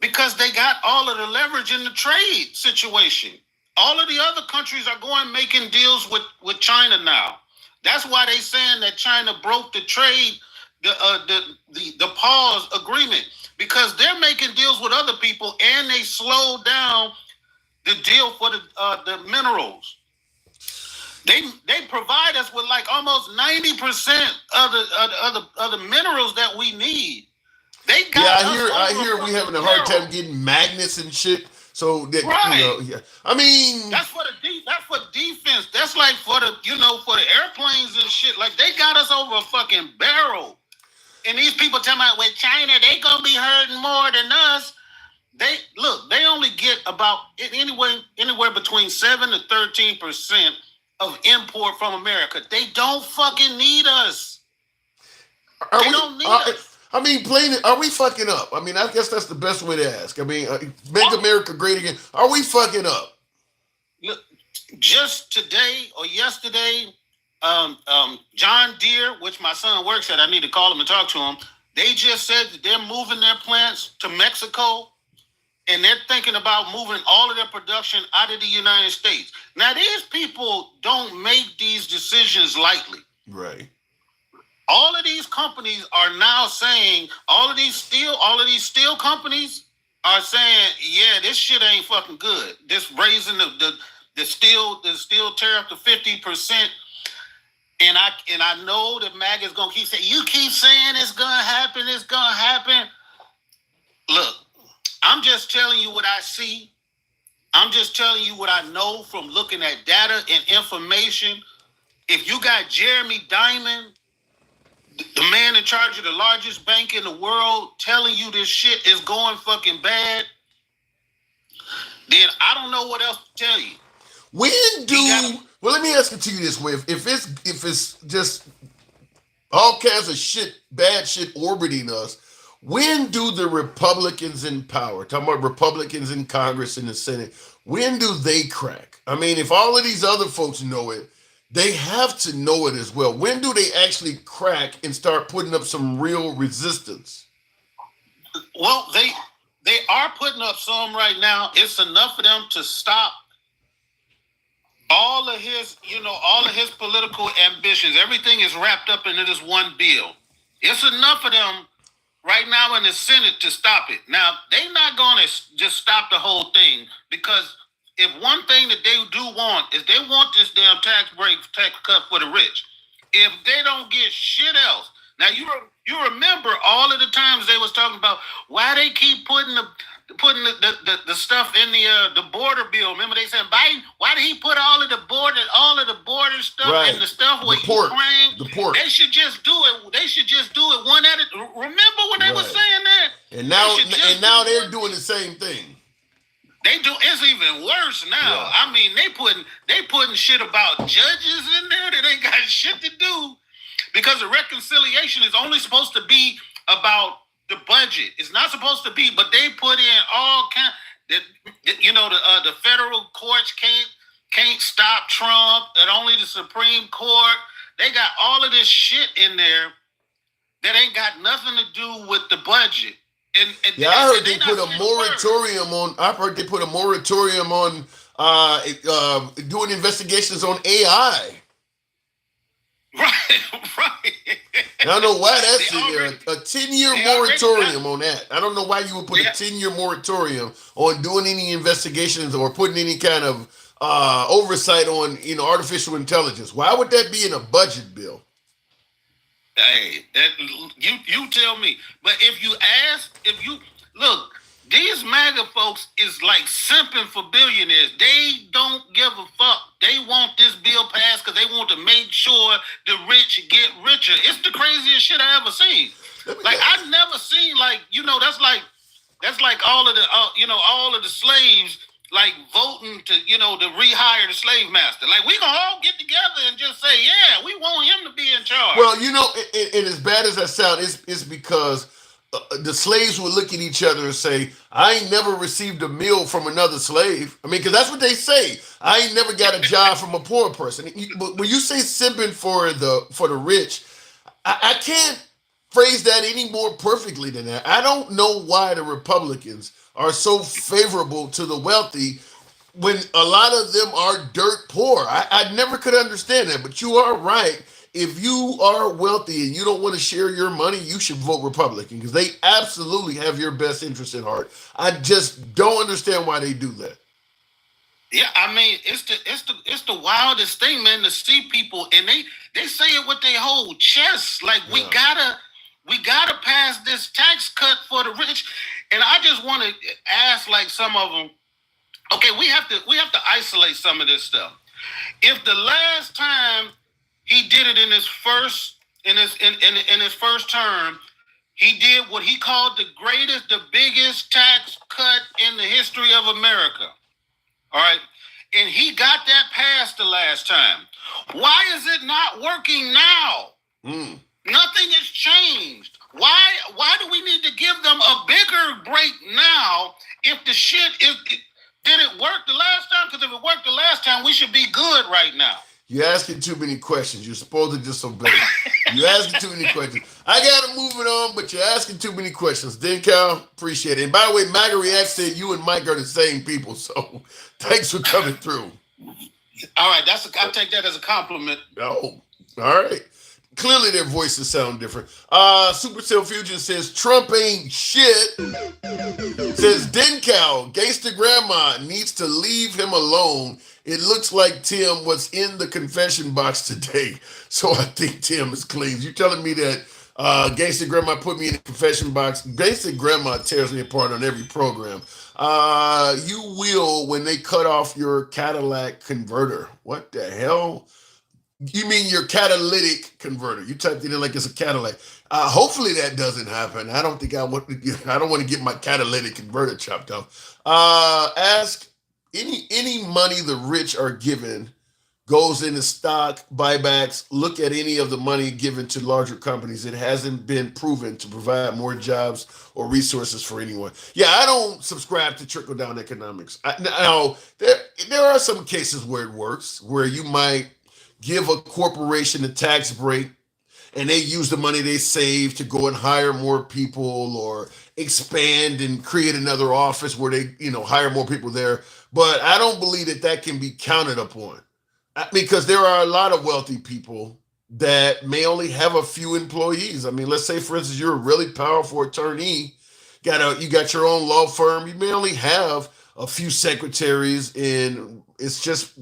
Because they got all of the leverage in the trade situation. All of the other countries are making deals with China now. That's why they saying that China broke the trade, the pause agreement, because they're making deals with other people and they slowed down the deal for the minerals. They provide us with like almost 90% of the minerals that we need. They got I hear we having a hard time getting magnets and shit. So that, right. I mean, that's for defense. That's like for the airplanes and shit. Like they got us over a fucking barrel. And these people talking about with China, they gonna be hurting more than us. They only get about anywhere between 7 to 13% of import from America. They don't fucking need us. They don't need us. I mean, are we fucking up? I mean, I guess that's the best way to ask. I mean, make America great again. Are we fucking up? Look, just today or yesterday, John Deere, which my son works at, I need to call him and talk to him. They just said that they're moving their plants to Mexico, and they're thinking about moving all of their production out of the United States. Now, these people don't make these decisions lightly. Right. All of these companies are now saying, all of these steel companies are saying, yeah, this shit ain't fucking good. This raising the steel tariff to 50%. And I know that MAGA is gonna keep saying, you keep saying it's gonna happen. Look, I'm just telling you what I see. I'm just telling you what I know from looking at data and information. If you got Jeremy Diamond, the man in charge of the largest bank in the world, telling you this shit is going fucking bad, then I don't know what else to tell you. Well, let me ask it to you this way: if it's just all kinds of shit, bad shit orbiting us, when do the Republicans in power, talking about Republicans in Congress and the Senate, when do they crack? I mean, if all of these other folks know it, they have to know it as well. When do they actually crack and start putting up some real resistance? Well, they are putting up some right now. It's enough for them to stop all of his political ambitions. Everything is wrapped up into this one bill. It's enough for them right now in the Senate to stop it. Now, they're not going to just stop the whole thing, because if one thing that they do want is they want this damn tax cut for the rich. If they don't get shit else. Now, you remember all of the times they was talking about why they keep putting the stuff in the border bill. Remember they said, Biden, why did he put all of the border stuff right. in the stuff with Ukraine? The port. They should just do it. They should just do it one at a. Remember when they were saying that? And now they're doing the same thing. They do. It's even worse now. Yeah. I mean, they putting shit about judges in there that ain't got shit to do, because the reconciliation is only supposed to be about the budget. It's not supposed to be, but they put in all kind. The federal courts can't stop Trump, and only the Supreme Court. They got all of this shit in there that ain't got nothing to do with the budget. I heard they put a moratorium on. I heard they put a moratorium on doing investigations on AI. Right. I don't know why that's in there. A 10-year moratorium on that. I don't know why you would put a 10-year moratorium on doing any investigations or putting any kind of oversight on artificial intelligence. Why would that be in a budget bill? Hey, you tell me. But if you look, these MAGA folks is like simping for billionaires. They don't give a fuck. They want this bill passed because they want to make sure the rich get richer. It's the craziest shit I ever seen. Like I've never seen that's like all of the slaves like voting to rehire the slave master. Like we gonna all get together and just say, yeah, we want him to be in charge. Well, and as bad as that sounds, it's because the slaves would look at each other and say, I ain't never received a meal from another slave. I mean, because that's what they say. I ain't never got a job from a poor person. But when you say simping for the rich, I can't phrase that any more perfectly than that. I don't know why the Republicans are so favorable to the wealthy when a lot of them are dirt poor. I never could understand that, but you are right. If you are wealthy and you don't want to share your money, you should vote Republican because they absolutely have your best interest at heart. I just don't understand why they do that. Yeah, I mean, it's the wildest thing, man, to see people and they say it with their whole chest. Like we gotta pass this tax cut for the rich. And I just want to ask, like, some of them. Okay, we have to isolate some of this stuff. If the last time he did it in his first term, he did what he called the biggest tax cut in the history of America. All right, and he got that passed the last time. Why is it not working now? Nothing has changed. Why do we need to give them a bigger break now if the shit is Did it work the last time? Because if it worked the last time, we should be good right now. You're asking too many questions. You're supposed to disobey. You're asking too many questions. I got to move it on, but you're asking too many questions. Cal, appreciate it. And by the way, Maga React said you and Mike are the same people, so thanks for coming through. All right, I'll take that as a compliment. Oh, all right. Clearly their voices sound different. Supercell Fusion says Trump ain't shit. Says Cal, Gangsta Grandma needs to leave him alone. It looks like Tim was in the confession box today. So I think Tim is clean. You telling me that Gangsta Grandma put me in the confession box? Gangsta Grandma tears me apart on every program. You will when they cut off your Cadillac converter. What the hell? You mean your catalytic converter? You typed it in like it's a Cadillac. Hopefully that doesn't happen. I don't think I want. I don't want to get my catalytic converter chopped off. Ask any money the rich are given goes into stock buybacks. Look at any of the money given to larger companies. It hasn't been proven to provide more jobs or resources for anyone. Yeah, I don't subscribe to trickle down economics. Now there are some cases where it works, where you might give a corporation a tax break and they use the money they save to go and hire more people or expand and create another office where they, hire more people there. But I don't believe that can be counted upon because there are a lot of wealthy people that may only have a few employees. I mean, let's say, for instance, you're a really powerful attorney, you got your own law firm. You may only have a few secretaries and it's just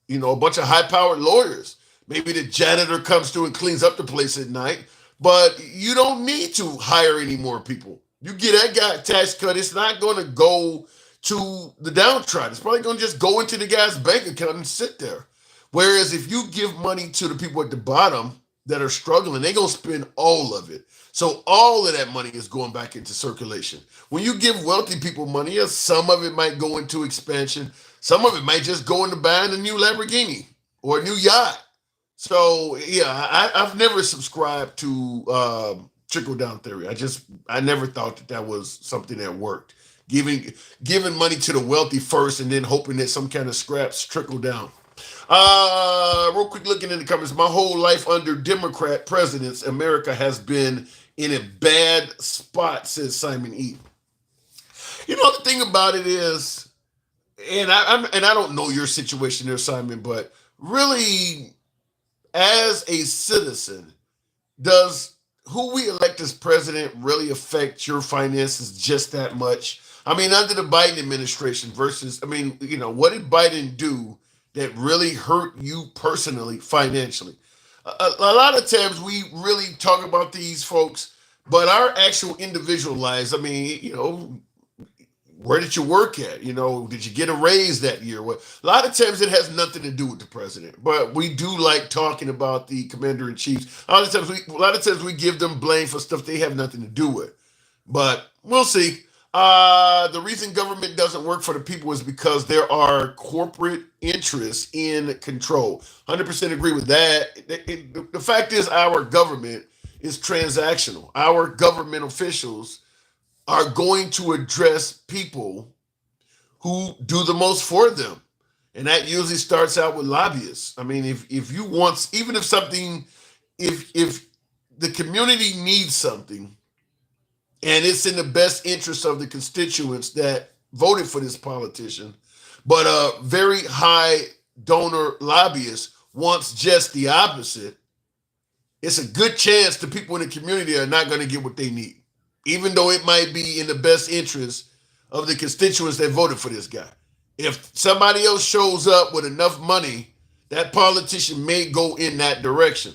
a bunch of high-powered lawyers. Maybe the janitor comes through and cleans up the place at night, but you don't need to hire any more people. You get that guy a tax cut, it's not going to go to the downtrodden. It's probably going to just go into the guy's bank account and sit there. Whereas if you give money to the people at the bottom that are struggling, they're going to spend all of it. So all of that money is going back into circulation. When you give wealthy people money, some of it might go into expansion. Some of it might just go into buying a new Lamborghini or a new yacht. So, yeah, I've never subscribed to trickle-down theory. I never thought that was something that worked. Giving money to the wealthy first and then hoping that some kind of scraps trickle down. Real quick looking in the comments. My whole life under Democrat presidents, America has been in a bad spot, says Simon E. The thing about it is, and I don't know your situation there, Simon, but really, as a citizen, does who we elect as president really affect your finances just that much? I mean, under the Biden administration versus, what did Biden do that really hurt you personally, financially? A lot of times we really talk about these folks, but our actual individual lives, where did you work at? Did you get a raise that year? A lot of times it has nothing to do with the president, but we do like talking about the commander in chiefs. A lot of times we give them blame for stuff they have nothing to do with, but we'll see. The reason government doesn't work for the people is because there are corporate interests in control. 100% agree with that. The fact is our government is transactional. Our government officials are going to address people who do the most for them. And that usually starts out with lobbyists. I mean, if you want, even if the community needs something and it's in the best interest of the constituents that voted for this politician, but a very high donor lobbyist wants just the opposite, it's a good chance the people in the community are not going to get what they need, even though it might be in the best interest of the constituents that voted for this guy. If somebody else shows up with enough money, that politician may go in that direction.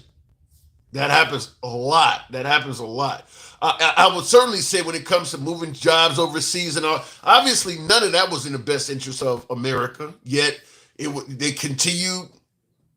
That happens a lot. I would certainly say when it comes to moving jobs overseas and all, obviously none of that was in the best interest of America, yet they continue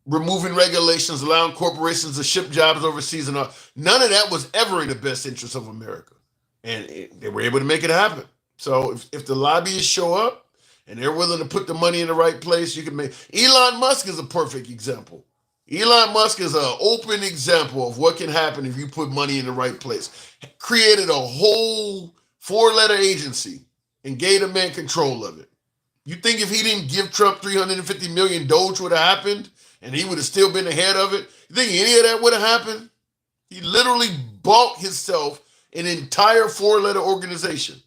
removing regulations, allowing corporations to ship jobs overseas and all. None of that was ever in the best interest of America. And they were able to make it happen. So if the lobbyists show up and they're willing to put the money in the right place, you can make. Elon Musk is a perfect example. Elon Musk is an open example of what can happen if you put money in the right place. Created a whole 4-letter agency and gave a man control of it. You think if he didn't give Trump 350 million, Doge would have happened and he would have still been ahead of it? You think any of that would have happened? He literally bought himself an entire 4-letter organization.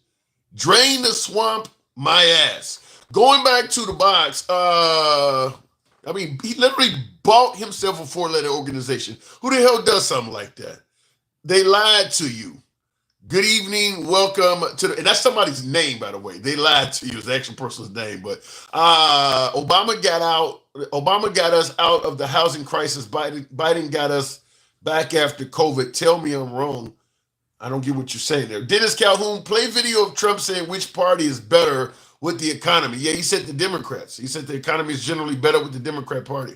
Drain the swamp, my ass. Going back to the box, he literally bought himself a 4-letter organization. Who the hell does something like that? They lied to you. Good evening, welcome to and that's somebody's name, by the way. They lied to you. It's the actual person's name, but Obama got us out of the housing crisis. Biden got us back after COVID. Tell me I'm wrong. I don't get what you're saying there. Dennis Calhoun, play video of Trump saying which party is better with the economy. Yeah, he said the Democrats. He said the economy is generally better with the Democrat Party.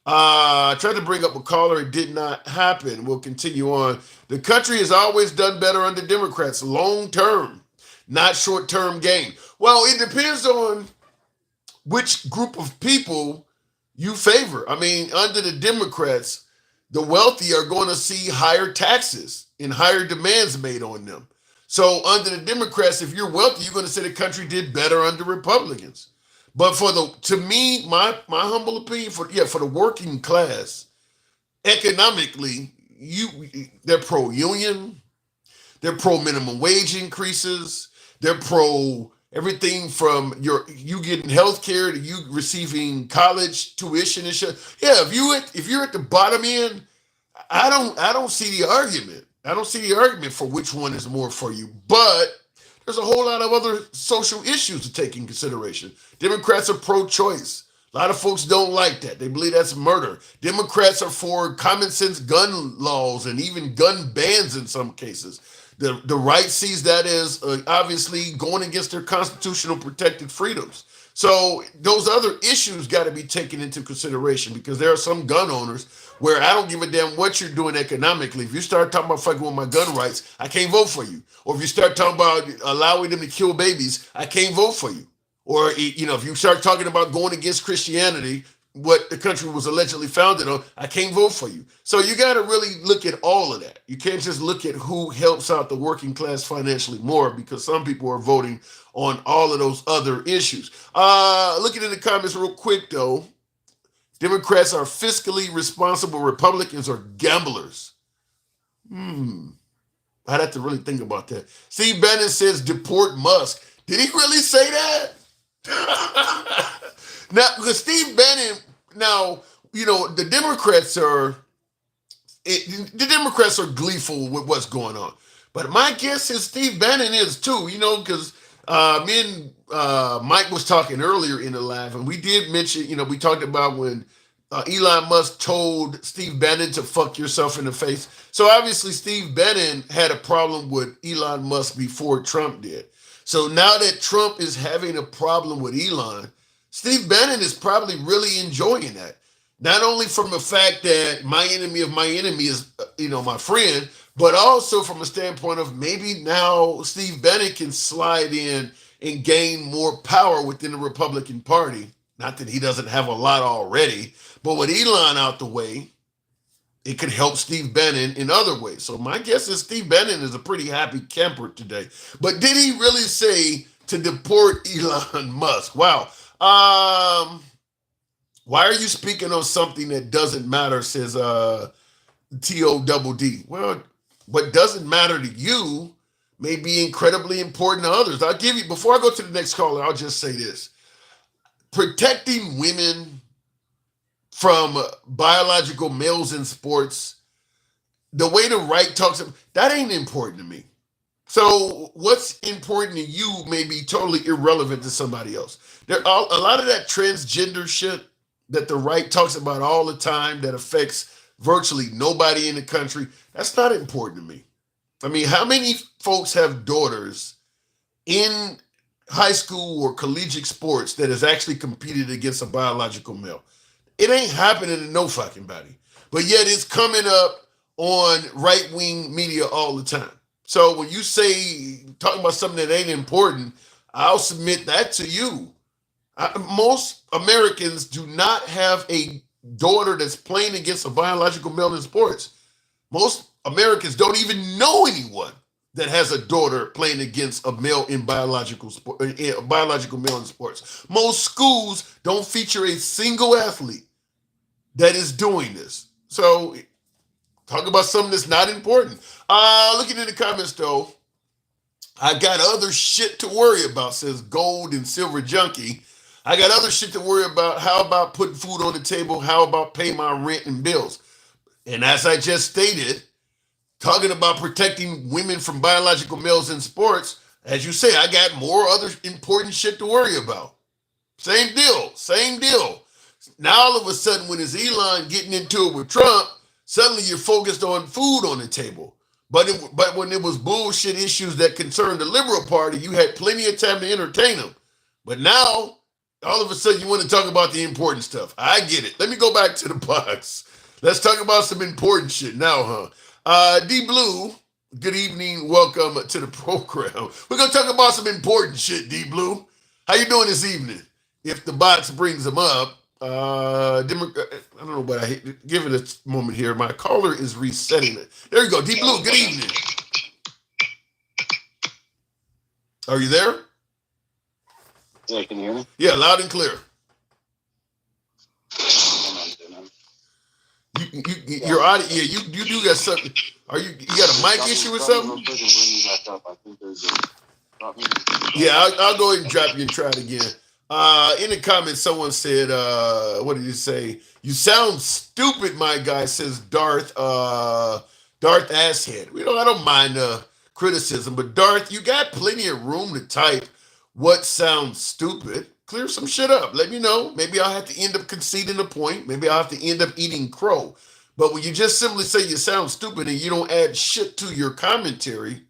I tried to bring up a caller. It did not happen. We'll continue on. The country has always done better under Democrats, long term, not short term gain. Well, it depends on which group of people you favor. I mean, under the Democrats, the wealthy are going to see higher taxes and higher demands made on them. So under the Democrats, if you're wealthy, you're going to say the country did better under Republicans. But to me, my humble opinion, for the working class, economically, they're pro-union, they're pro-minimum wage increases, they're pro everything from you getting health care to you receiving college tuition and shit. Yeah, if you're at the bottom end, I don't see the argument. I don't see the argument for which one is more for you. But there's a whole lot of other social issues to take in consideration. Democrats are pro-choice. A lot of folks don't like that. They believe that's murder. Democrats are for common sense gun laws and even gun bans in some cases. The right sees that as obviously going against their constitutional protected freedoms. So those other issues got to be taken into consideration because there are some gun owners where I don't give a damn what you're doing economically. If you start talking about fucking with my gun rights, I can't vote for you. Or if you start talking about allowing them to kill babies, I can't vote for you. Or, if you start talking about going against Christianity, what the country was allegedly founded on, I can't vote for you. So you got to really look at all of that. You can't just look at who helps out the working class financially more because some people are voting on all of those other issues. Looking in the comments real quick, though. Democrats are fiscally responsible. Republicans are gamblers. I'd have to really think about that. Steve Bannon says deport Musk. Did he really say that? Now, because Steve Bannon, the Democrats are gleeful with what's going on. But my guess is Steve Bannon is too, because me and Mike was talking earlier in the live, and we did mention, we talked about when Elon Musk told Steve Bannon to fuck yourself in the face. So obviously Steve Bannon had a problem with Elon Musk before Trump did. So now that Trump is having a problem with Elon, Steve Bannon is probably really enjoying that. Not only from the fact that my enemy of my enemy is, my friend, but also from a standpoint of maybe now Steve Bannon can slide in and gain more power within the Republican Party. Not that he doesn't have a lot already, but with Elon out the way, it could help Steve Bannon in other ways. So my guess is Steve Bannon is a pretty happy camper today. But did he really say to deport Elon Musk? Wow. Why are you speaking on something that doesn't matter, says T-O-double-D. Well, what doesn't matter to you may be incredibly important to others. I'll give you, before I go to the next caller, I'll just say this. Protecting women from biological males in sports, the way the right talks, that ain't important to me. So what's important to you may be totally irrelevant to somebody else. There are a lot of that transgender shit that the right talks about all the time that affects virtually nobody in the country. That's not important to me. I mean, how many folks have daughters in high school or collegiate sports that has actually competed against a biological male? It ain't happening to no fucking body. But yet it's coming up on right-wing media all the time. So when you say, talking about something that ain't important, I'll submit that to you. Most Americans do not have a daughter that's playing against a biological male in sports. Most Americans don't even know anyone that has a daughter playing against a male in biological sport, a biological male in sports. Most schools don't feature a single athlete that is doing this. So talk about something that's not important. Looking in the comments though, I got other shit to worry about, says Gold and Silver Junkie. I got other shit to worry about. How about putting food on the table? How about paying my rent and bills? And as I just stated, talking about protecting women from biological males in sports, as you say, I got more other important shit to worry about. Same deal. Now all of a sudden, when it's Elon getting into it with Trump, suddenly you're focused on food on the table. But when it was bullshit issues that concerned the Liberal Party, you had plenty of time to entertain them. But now, all of a sudden, you want to talk about the important stuff. I get it. Let me go back to the box. Let's talk about some important shit now, huh? D Blue, good evening. Welcome to the program. We're going to talk about some important shit, D Blue. How you doing this evening? If the box brings them up, I don't know, but give it a moment here. My caller is resetting it. There you go. D Blue, good evening. Are you there? Yeah, can you hear me? Yeah, loud and clear. Your audio, yeah, you do got something. You got a mic issue or something? Yeah, I'll go ahead and drop you and try it again. In the comments, someone said, what did you say? You sound stupid, my guy, says Darth Asshead. I don't mind criticism, but Darth, you got plenty of room to type what sounds stupid. Clear some shit up. Let me know. Maybe I'll have to end up conceding a point. Maybe I'll have to end up eating crow. But when you just simply say you sound stupid and you don't add shit to your commentary,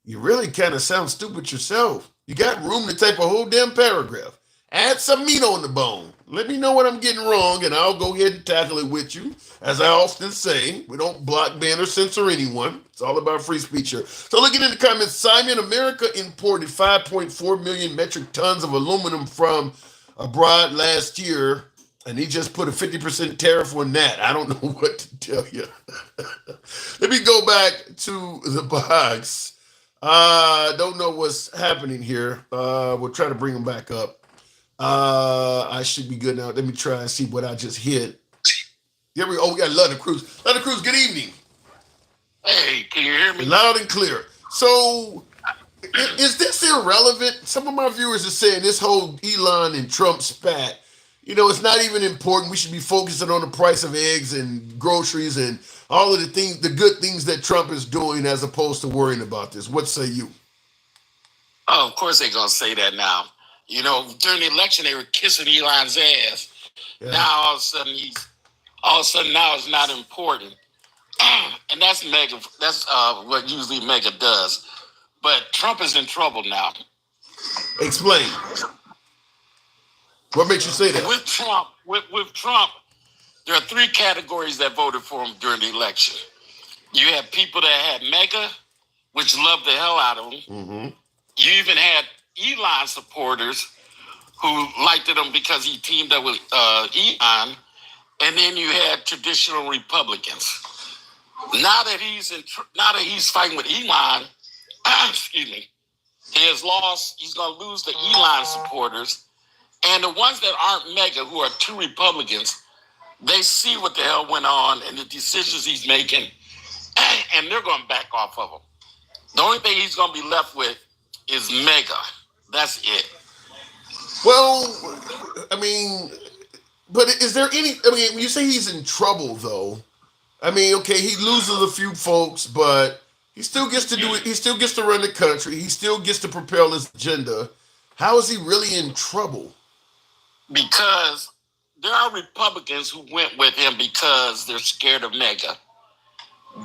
you really kind of sound stupid yourself. You got room to type a whole damn paragraph. Add some meat on the bone. Let me know what I'm getting wrong, and I'll go ahead and tackle it with you. As I often say, we don't block, ban, or censor anyone. It's all about free speech here. So looking in the comments, Simon, America imported 5.4 million metric tons of aluminum from abroad last year, and he just put a 50% tariff on that. I don't know what to tell you. Let me go back to the box. Don't know what's happening here. We'll try to bring him back up. I should be good now. Let me try and see what I just hit. Here we go. Oh, we got London Cruz. London Cruz, good evening. Hey, can you hear me? Loud and clear. So, is this irrelevant? Some of my viewers are saying this whole Elon and Trump spat, it's not even important. We should be focusing on the price of eggs and groceries and all of the good things that Trump is doing as opposed to worrying about this. What say you? Oh, of course they're going to say that now. During the election, they were kissing Elon's ass. Yeah. Now, all of a sudden, now it's not important. And that's mega. That's what usually mega does. But Trump is in trouble now. Explain. What makes you say that? With Trump, there are three categories that voted for him during the election. You had people that had mega, which loved the hell out of him. Mm-hmm. You even had Elon supporters who liked him because he teamed up with Elon, and then you had traditional Republicans. Now that he's fighting with Elon, excuse me, he has lost. He's going to lose the Elon supporters, and the ones that aren't mega, who are two Republicans, they see what the hell went on and the decisions he's making, and they're going to back off of him. The only thing he's going to be left with is mega. That's it. Well, but is there any? When you say he's in trouble, though, okay, he loses a few folks, but he still gets to do it. He still gets to run the country. He still gets to propel his agenda. How is he really in trouble? Because there are Republicans who went with him because they're scared of mega.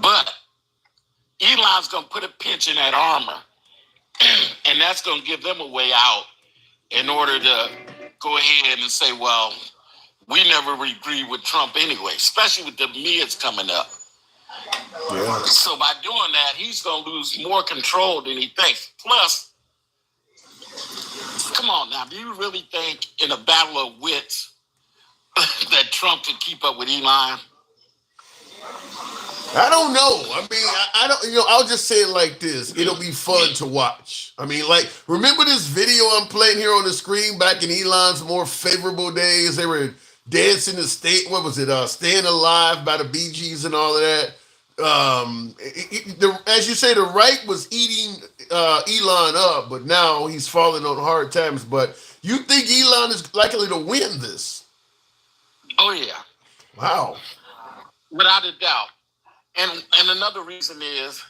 But Elon's going to put a pinch in that armor. And that's going to give them a way out in order to go ahead and say, well, we never agreed with Trump anyway, especially with the mids coming up. Yeah. So by doing that, he's going to lose more control than he thinks. Plus, come on now, do you really think in a battle of wits that Trump could keep up with Elon? I don't know. I mean, I don't. I'll just say it like this: it'll be fun to watch. I mean, like, remember this video I'm playing here on the screen back in Elon's more favorable days? They were dancing the state. What was it? Staying Alive by the Bee Gees and all of that. As you say, the right was eating Elon up, but now he's falling on hard times. But you think Elon is likely to win this? Oh yeah, Wow. without a doubt. And another reason is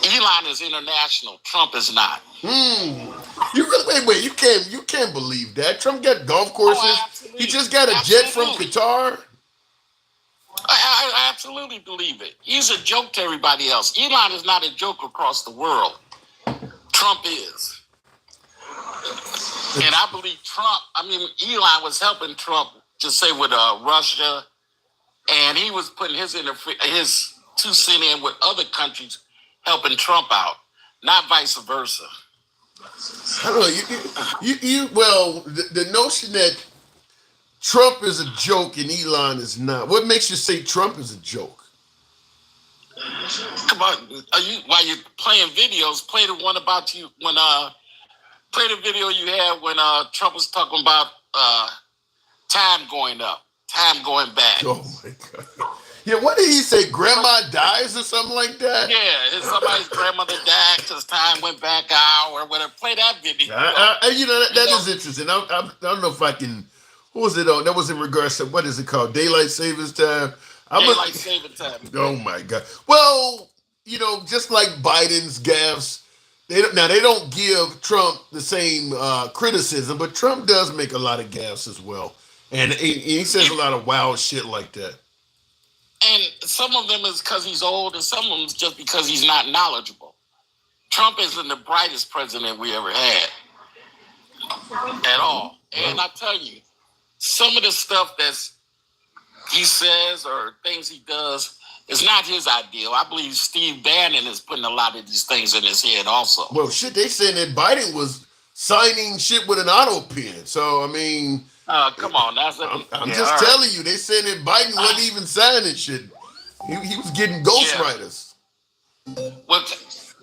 Elon is international. Trump is not. You really wait. You can't believe that Trump got golf courses. He just got a jet from Qatar. I absolutely believe it. He's a joke to everybody else. Elon is not a joke across the world. Trump is. And I believe Elon was helping Trump, just say with Russia, and he was putting his 2 cents in with other countries, helping Trump out, not vice versa. I don't know. Well, the notion that Trump is a joke and Elon is not. What makes you say Trump is a joke? Come on, while you're playing videos, play the one about you when play the video you had when Trump was talking about time going up, time going back. Oh my God. Yeah, what did he say? Grandma dies or something like that? Yeah, somebody's grandmother died because time went back an hour or whatever. Play that video. That is interesting. I don't know if I can. What was it on? That was in regards to, what is it called? Daylight savings time? Daylight saving time. Oh my God. Well, just like Biden's gaffes, they don't give Trump the same criticism, but Trump does make a lot of gaffes as well. And he says a lot of wild shit like that. And some of them is because he's old, and some of them is just because he's not knowledgeable. Trump isn't the brightest president we ever had at all. And I tell you, some of the stuff he says or things he does is not his ideal. I believe Steve Bannon is putting a lot of these things in his head also. Well, shit, they saying that Biden was signing shit with an auto pen. So, I mean... come on. I'm just telling you, they saying that Biden wasn't even signing shit. He was getting ghostwriters. Well,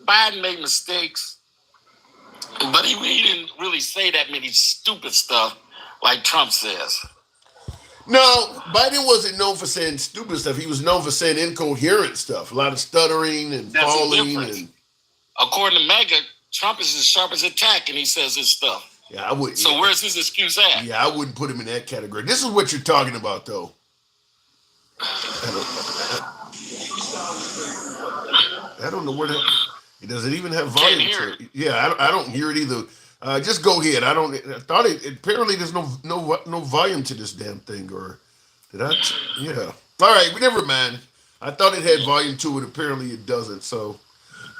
Biden made mistakes, but he didn't really say that many stupid stuff like Trump says. No, Biden wasn't known for saying stupid stuff. He was known for saying incoherent stuff. A lot of stuttering and falling. And according to Mega, Trump is as sharp as a tack, and he says his stuff. Yeah, I would. So where's his excuse at? Yeah, I wouldn't put him in that category. This is what you're talking about, though. I don't know where that. Does it even have volume to it? Yeah, I don't hear it either. Just go ahead. I thought it. Apparently, there's no volume to this damn thing, or did I? Yeah. All right, never mind. I thought it had volume to it. Apparently, it doesn't. So.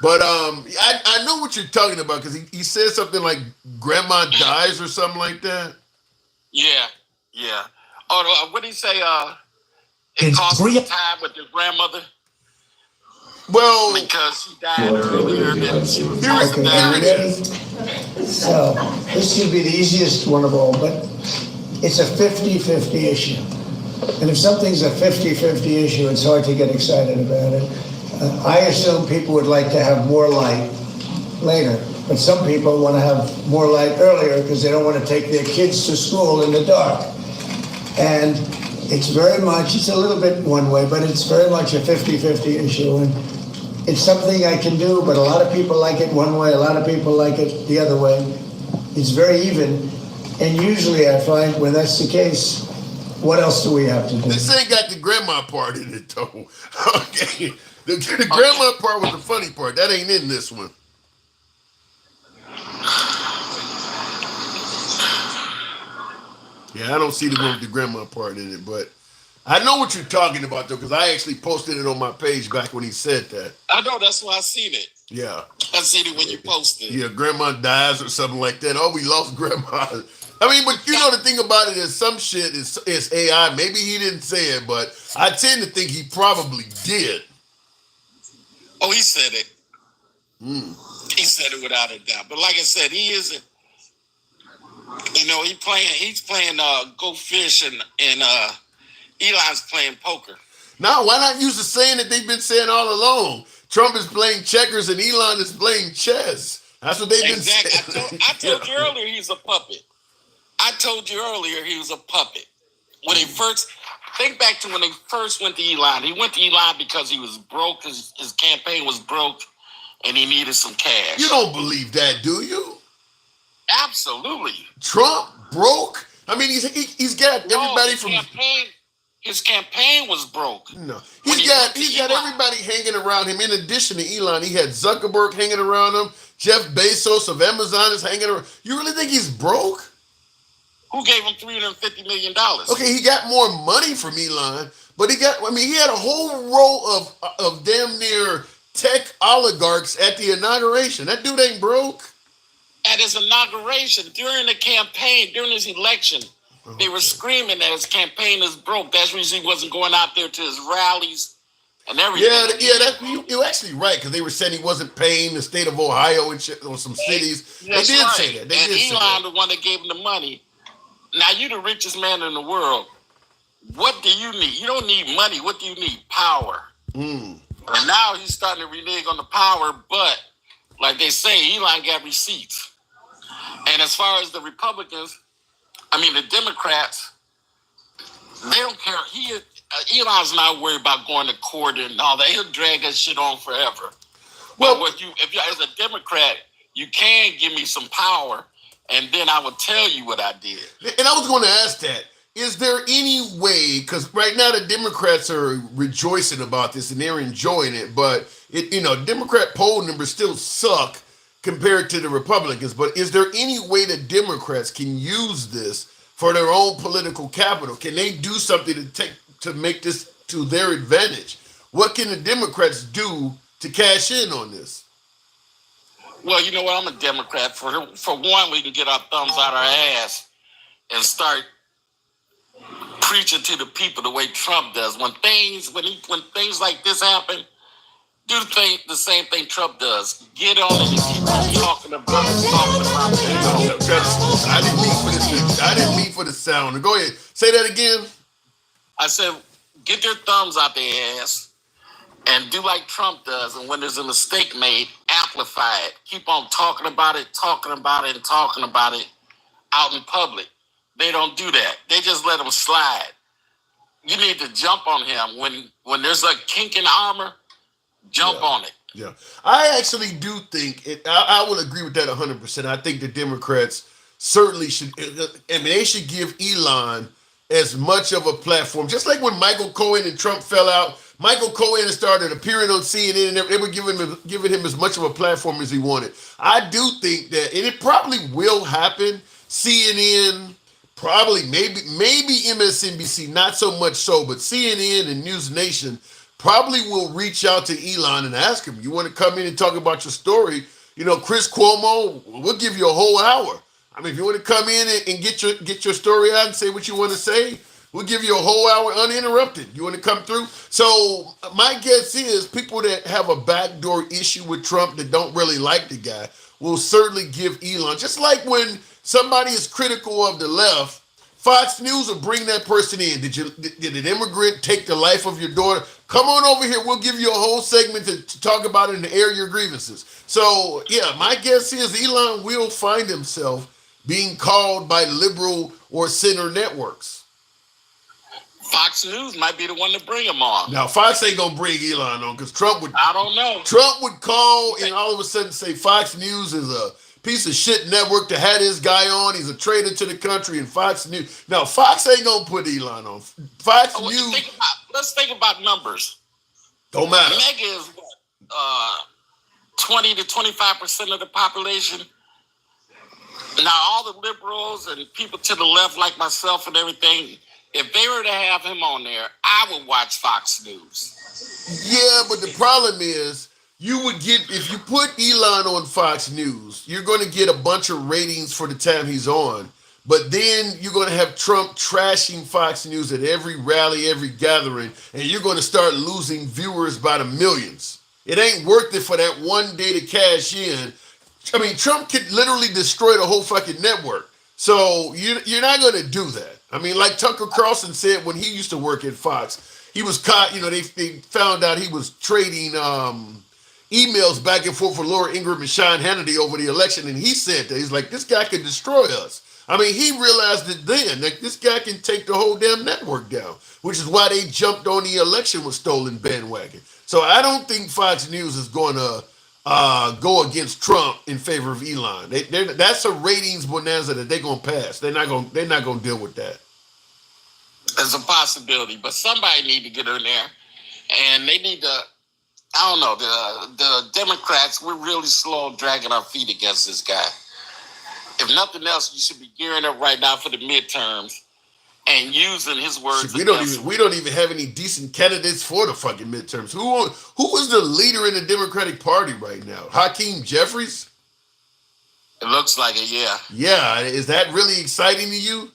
But I know what you're talking about because he said something like "Grandma dies" or something like that. Yeah. Oh, what did he say? It cost him time with his grandmother. Well, because she died earlier than she was So this should be the easiest one of all, but it's a 50-50 issue. And if something's a 50-50 issue, it's hard to get excited about it. I assume people would like to have more light later, but some people want to have more light earlier because they don't want to take their kids to school in the dark. And it's a little bit one way, but it's very much a 50-50 issue. And it's something I can do, but a lot of people like it one way, a lot of people like it the other way. It's very even. And usually I find when that's the case, what else do we have to do? This ain't got the grandma part in it, though. Okay. The grandma part was the funny part. That ain't in this one. Yeah, I don't see the one with the grandma part in it, but I know what you're talking about, though, because I actually posted it on my page back when he said that. I know, that's why I seen it. Yeah. I seen it when you posted. Yeah, grandma dies or something like that. Oh, we lost grandma. I mean, but you know the thing about it is some shit is AI. Maybe he didn't say it, but I tend to think he probably did. Oh, he said it. He said it without a doubt. But like I said, he isn't. He's playing Go Fish and Elon's playing poker. Now, why not use the saying that they've been saying all along? Trump is playing checkers and Elon is playing chess. That's what they've been saying. I told you earlier he's a puppet. I told you earlier he was a puppet. When they first, think back to when they first went to Elon. He went to Elon because he was broke, his campaign was broke, and he needed some cash. You don't believe that, do you? Absolutely. Trump broke? I mean, he's got everybody from... His campaign was broke. No, he's got everybody hanging around him. In addition to Elon, he had Zuckerberg hanging around him. Jeff Bezos of Amazon is hanging around. You really think he's broke? Who gave him $350 million? Okay, he got more money from Elon, but he had a whole row of damn near tech oligarchs at the inauguration. That dude ain't broke. At his inauguration, during the campaign, during his election, they were screaming that his campaign is broke. That's the reason he wasn't going out there to his rallies and everything. You're actually right, because they were saying he wasn't paying the state of Ohio and shit, or some cities. They did say that. And Elon, the one that gave him the money. Now, you're the richest man in the world. What do you need? You don't need money. What do you need? Power. And now he's starting to renege on the power, but like they say, Elon got receipts. And as far as the Republicans, the Democrats, they don't care. Elon's not worried about going to court and all that. He'll drag that shit on forever. Well, if you as a Democrat, you can give me some power, and then I will tell you what I did. And I was going to ask that. Is there any way, because right now the Democrats are rejoicing about this and they're enjoying it, but Democrat poll numbers still suck compared to the Republicans, but is there any way that Democrats can use this for their own political capital? Can they do something to make this to their advantage? What can the Democrats do to cash in on this? Well, you know what? I'm a Democrat. For one, we can get our thumbs out our ass and start preaching to the people the way Trump does. When things like this happen, do the same thing Trump does. Get on it and keep on talking about it. I didn't mean for the sound. Go ahead. Say that again. I said, get your thumbs out their ass and do like Trump does. And when there's a mistake made, amplify it. Keep on talking about it out in public. They don't do that. They just let him slide. You need to jump on him. When there's a kink in armor, jump on it. Yeah. I actually do think, I will agree with that 100%. I think the Democrats certainly should, they should give Elon as much of a platform. Just like when Michael Cohen and Trump fell out, Michael Cohen started appearing on CNN and they were giving him as much of a platform as he wanted. I do think that, and it probably will happen, CNN, probably, maybe MSNBC, not so much so, but CNN and News Nation probably will reach out to Elon and ask him, you want to come in and talk about your story? Chris Cuomo, we'll give you a whole hour. If you want to come in and get your story out and say what you want to say, we'll give you a whole hour uninterrupted. You want to come through? So my guess is people that have a backdoor issue with Trump that don't really like the guy will certainly give Elon, just like when somebody is critical of the left, Fox News will bring that person in. Did an immigrant take the life of your daughter? Come on over here. We'll give you a whole segment to talk about it and to air your grievances. So, yeah, my guess is Elon will find himself being called by liberal or center networks. Fox News might be the one to bring him on. Now, Fox ain't going to bring Elon on because Trump would... I don't know. Trump would call and all of a sudden say Fox News is a piece of shit network to have this guy on. He's a traitor to the country, and Fox News. Now, Fox ain't gonna put Elon on. Fox News. Let's think about numbers. Don't matter. Mega is what, 20 to 25% of the population. Now, all the liberals and people to the left, like myself and everything, if they were to have him on there, I would watch Fox News. Yeah, but the problem is, you would get, if you put Elon on Fox News, you're going to get a bunch of ratings for the time he's on. But then you're going to have Trump trashing Fox News at every rally, every gathering, and you're going to start losing viewers by the millions. It ain't worth it for that one day to cash in. Trump could literally destroy the whole fucking network. So you're not going to do that. Like Tucker Carlson said when he used to work at Fox, he was caught. They found out he was trading emails back and forth with Laura Ingraham and Sean Hannity over the election, and he said that he's like, this guy could destroy us. I mean, he realized it then that this guy can take the whole damn network down, which is why they jumped on the election was stolen bandwagon. So I don't think Fox News is going to go against Trump in favor of Elon. That's a ratings bonanza that they're going to pass. They're not going to deal with that. There's a possibility, but somebody need to get in there, and they need to. I don't know. The Democrats, we're really slow on dragging our feet against this guy. If nothing else, you should be gearing up right now for the midterms and using his words. We don't even have any decent candidates for the fucking midterms. Who is the leader in the Democratic Party right now? Hakeem Jeffries? It looks like it, yeah. Yeah, is that really exciting to you?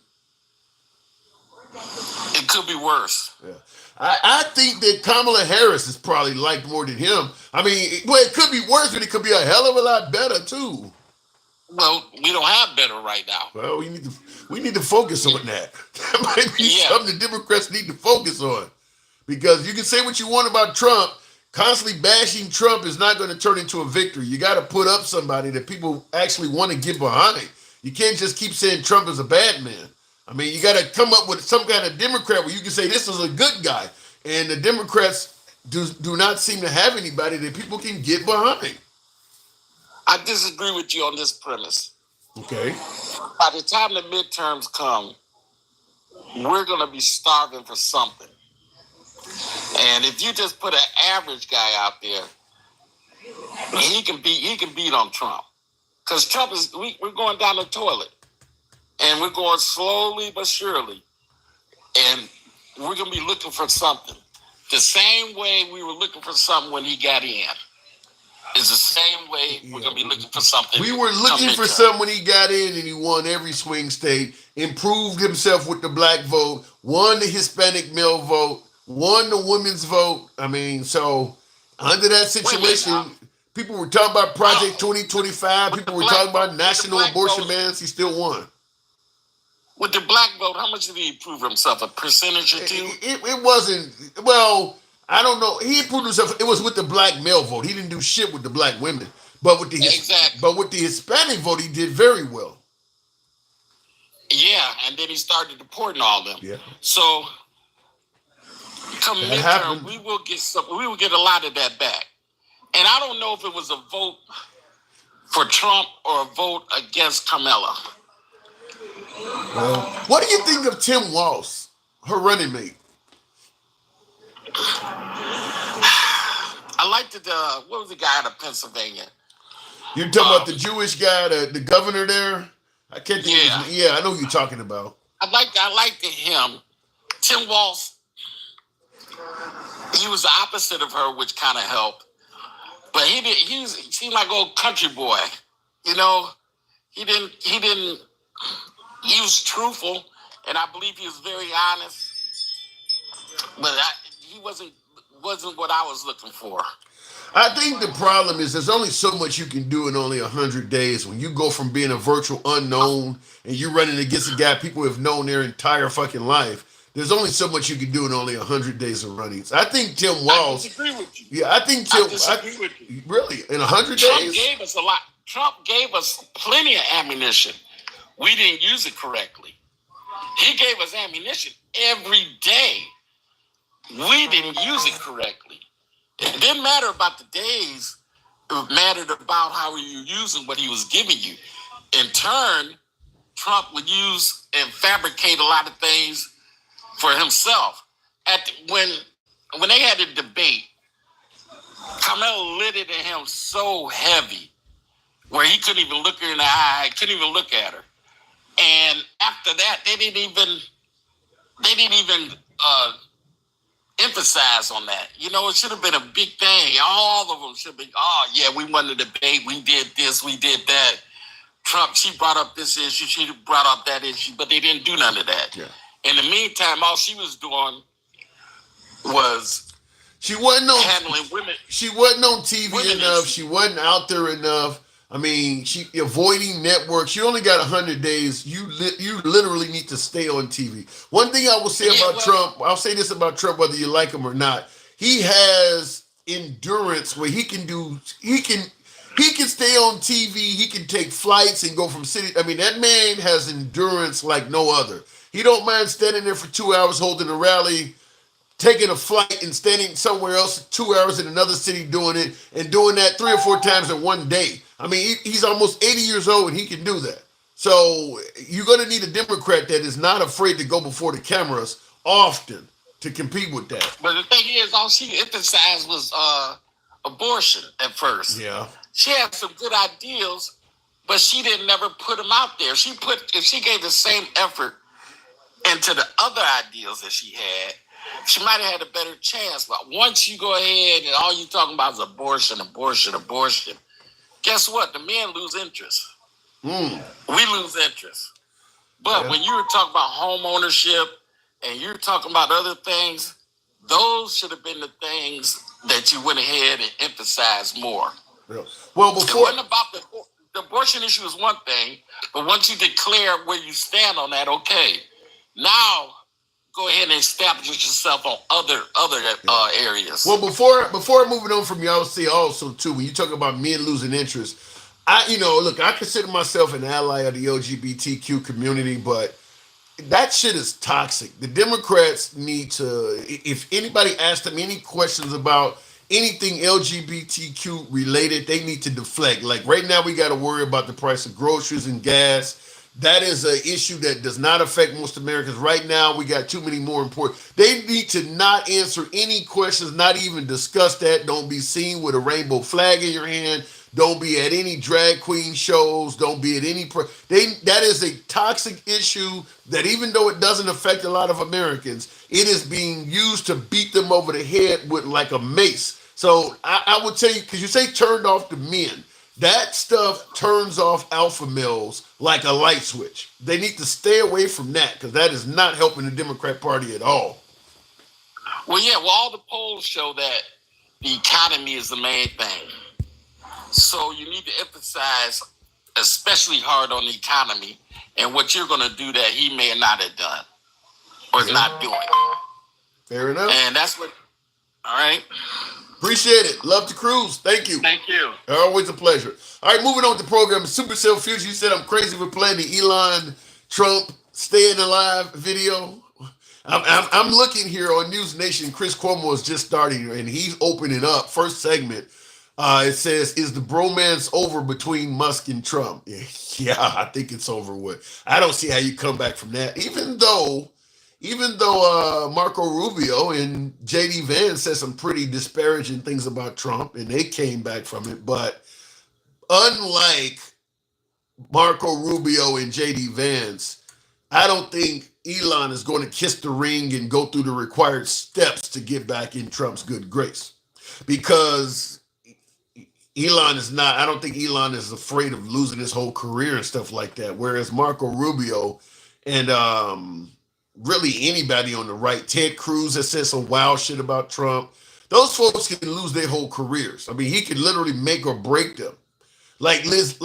It could be worse. Yeah. I think that Kamala Harris is probably liked more than him. I mean, it could be worse, but it could be a hell of a lot better too. Well, we don't have better right now. Well, we need to focus on that. That might be something the Democrats need to focus on. Because you can say what you want about Trump, constantly bashing Trump is not going to turn into a victory. You got to put up somebody that people actually want to get behind. You can't just keep saying Trump is a bad man. I mean, you got to come up with some kind of Democrat where you can say this is a good guy. And the Democrats do not seem to have anybody that people can get behind. I disagree with you on this premise. Okay. By the time the midterms come, we're going to be starving for something. And if you just put an average guy out there, he can beat on Trump. Because Trump we're going down the toilet. And we're going slowly but surely. And we're going to be looking for something. The same way we were looking for something when he got in. Is the same way we're going to be looking for something. We were looking for something when he got in and he won every swing state, improved himself with the black vote, won the Hispanic male vote, won the women's vote. I mean, so under that situation, people were talking about Project 2025. People were talking about national abortion bans. He still won. With the black vote, how much did he improve himself? A percentage or two? It wasn't, well, I don't know. He improved himself. It was with the black male vote. He didn't do shit with the black women. But with the Hispanic vote, he did very well. Yeah, and then he started deporting all of them. Yeah. So come midterm, we will get a lot of that back. And I don't know if it was a vote for Trump or a vote against Kamala. Well, what do you think of Tim Walz, her running mate? I liked what was the guy out of Pennsylvania? You're talking about the Jewish guy, the governor there? I can't think of his name. Yeah, I know who you're talking about. I liked him. Tim Walz, he was the opposite of her, which kind of helped. But he seemed like old country boy. You know, he was truthful, and I believe he was very honest. But he wasn't what I was looking for. I think the problem is there's only so much you can do in only 100 days. When you go from being a virtual unknown and you're running against a guy people have known their entire fucking life, there's only so much you can do in only 100 days of running. So I think Tim Walz. I disagree with you. Yeah, I think Tim. I disagree with you. Really? In 100 Trump days? gave us a lot. Trump gave us plenty of ammunition. We didn't use it correctly. He gave us ammunition every day. We didn't use it correctly. It didn't matter about the days. It mattered about how you were using what he was giving you. In turn, Trump would use and fabricate a lot of things for himself. When they had a debate, Kamala lit it at him so heavy where he couldn't even look her in the eye, couldn't even look at her. And after that, they didn't even emphasize on that. You know, it should have been a big thing. All of them should be, oh, yeah, we won the debate. We did this, we did that. Trump, she brought up this issue. She brought up that issue, but they didn't do none of that. Yeah. In the meantime, all she was doing was handling women. She wasn't on TV enough. She wasn't out there enough. I mean, she avoiding networks. You only got 100 days. You literally need to stay on TV. One thing I will say about Trump, I'll say this about Trump, whether you like him or not. He has endurance where he can stay on TV. He can take flights and go from city. I mean, that man has endurance like no other. He don't mind standing there for 2 hours holding a rally, taking a flight and standing somewhere else 2 hours in another city doing it, and doing that 3 or 4 times in one day. I mean, he's almost 80 years old and he can do that. So you're going to need a Democrat that is not afraid to go before the cameras often to compete with that. But the thing is, all she emphasized was abortion at first. Yeah. She had some good ideals, but she didn't never put them out there. If she gave the same effort into the other ideals that she had, she might have had a better chance. But once you go ahead and all you're talking about is abortion, guess what? The men lose interest. We lose interest. But when you were talking about home ownership and you're talking about other things, those should have been the things that you went ahead and emphasized more. Yeah. Well, before it wasn't about the abortion issue is one thing, but once you declare where you stand on that, okay, now go ahead and establish yourself on other areas. Well, before moving on from you, I would say also too, when you talk about men losing interest, I consider myself an ally of the LGBTQ community, but that shit is toxic. The Democrats need to, if anybody asks them any questions about anything LGBTQ related, they need to deflect. Like right now, we got to worry about the price of groceries and gas. That is an issue that does not affect most Americans. Right now, we got too many more important. They need to not answer any questions, not even discuss that. Don't be seen with a rainbow flag in your hand. Don't be at any drag queen shows. Don't be at any. That is a toxic issue that even though it doesn't affect a lot of Americans, it is being used to beat them over the head with like a mace. So I would tell you, because you say turned off the men. That stuff turns off alpha males like a light switch. They need to stay away from that because that is not helping the Democrat Party at all. Well, all the polls show that the economy is the main thing. So you need to emphasize especially hard on the economy and what you're going to do that he may not have done or is not doing. Fair enough. And that's what, all right. Appreciate it. Love to cruise. Thank you. Thank you. Always a pleasure. All right, moving on to the program. Supercell Future, you said I'm crazy for playing the Elon Trump staying alive video. I'm looking here on News Nation. Chris Cuomo is just starting, and he's opening up. First segment, it says, is the bromance over between Musk and Trump? Yeah, I think it's over with. I don't see how you come back from that. Even though Marco Rubio and J.D. Vance said some pretty disparaging things about Trump, and they came back from it. But unlike Marco Rubio and J.D. Vance, I don't think Elon is going to kiss the ring and go through the required steps to get back in Trump's good grace. Because Elon is not, I don't think Elon is afraid of losing his whole career and stuff like that. Whereas Marco Rubio and really anybody on the right, Ted Cruz has said some wild shit about Trump. Those folks can lose their whole careers. I mean, he could literally make or break them. Like Liz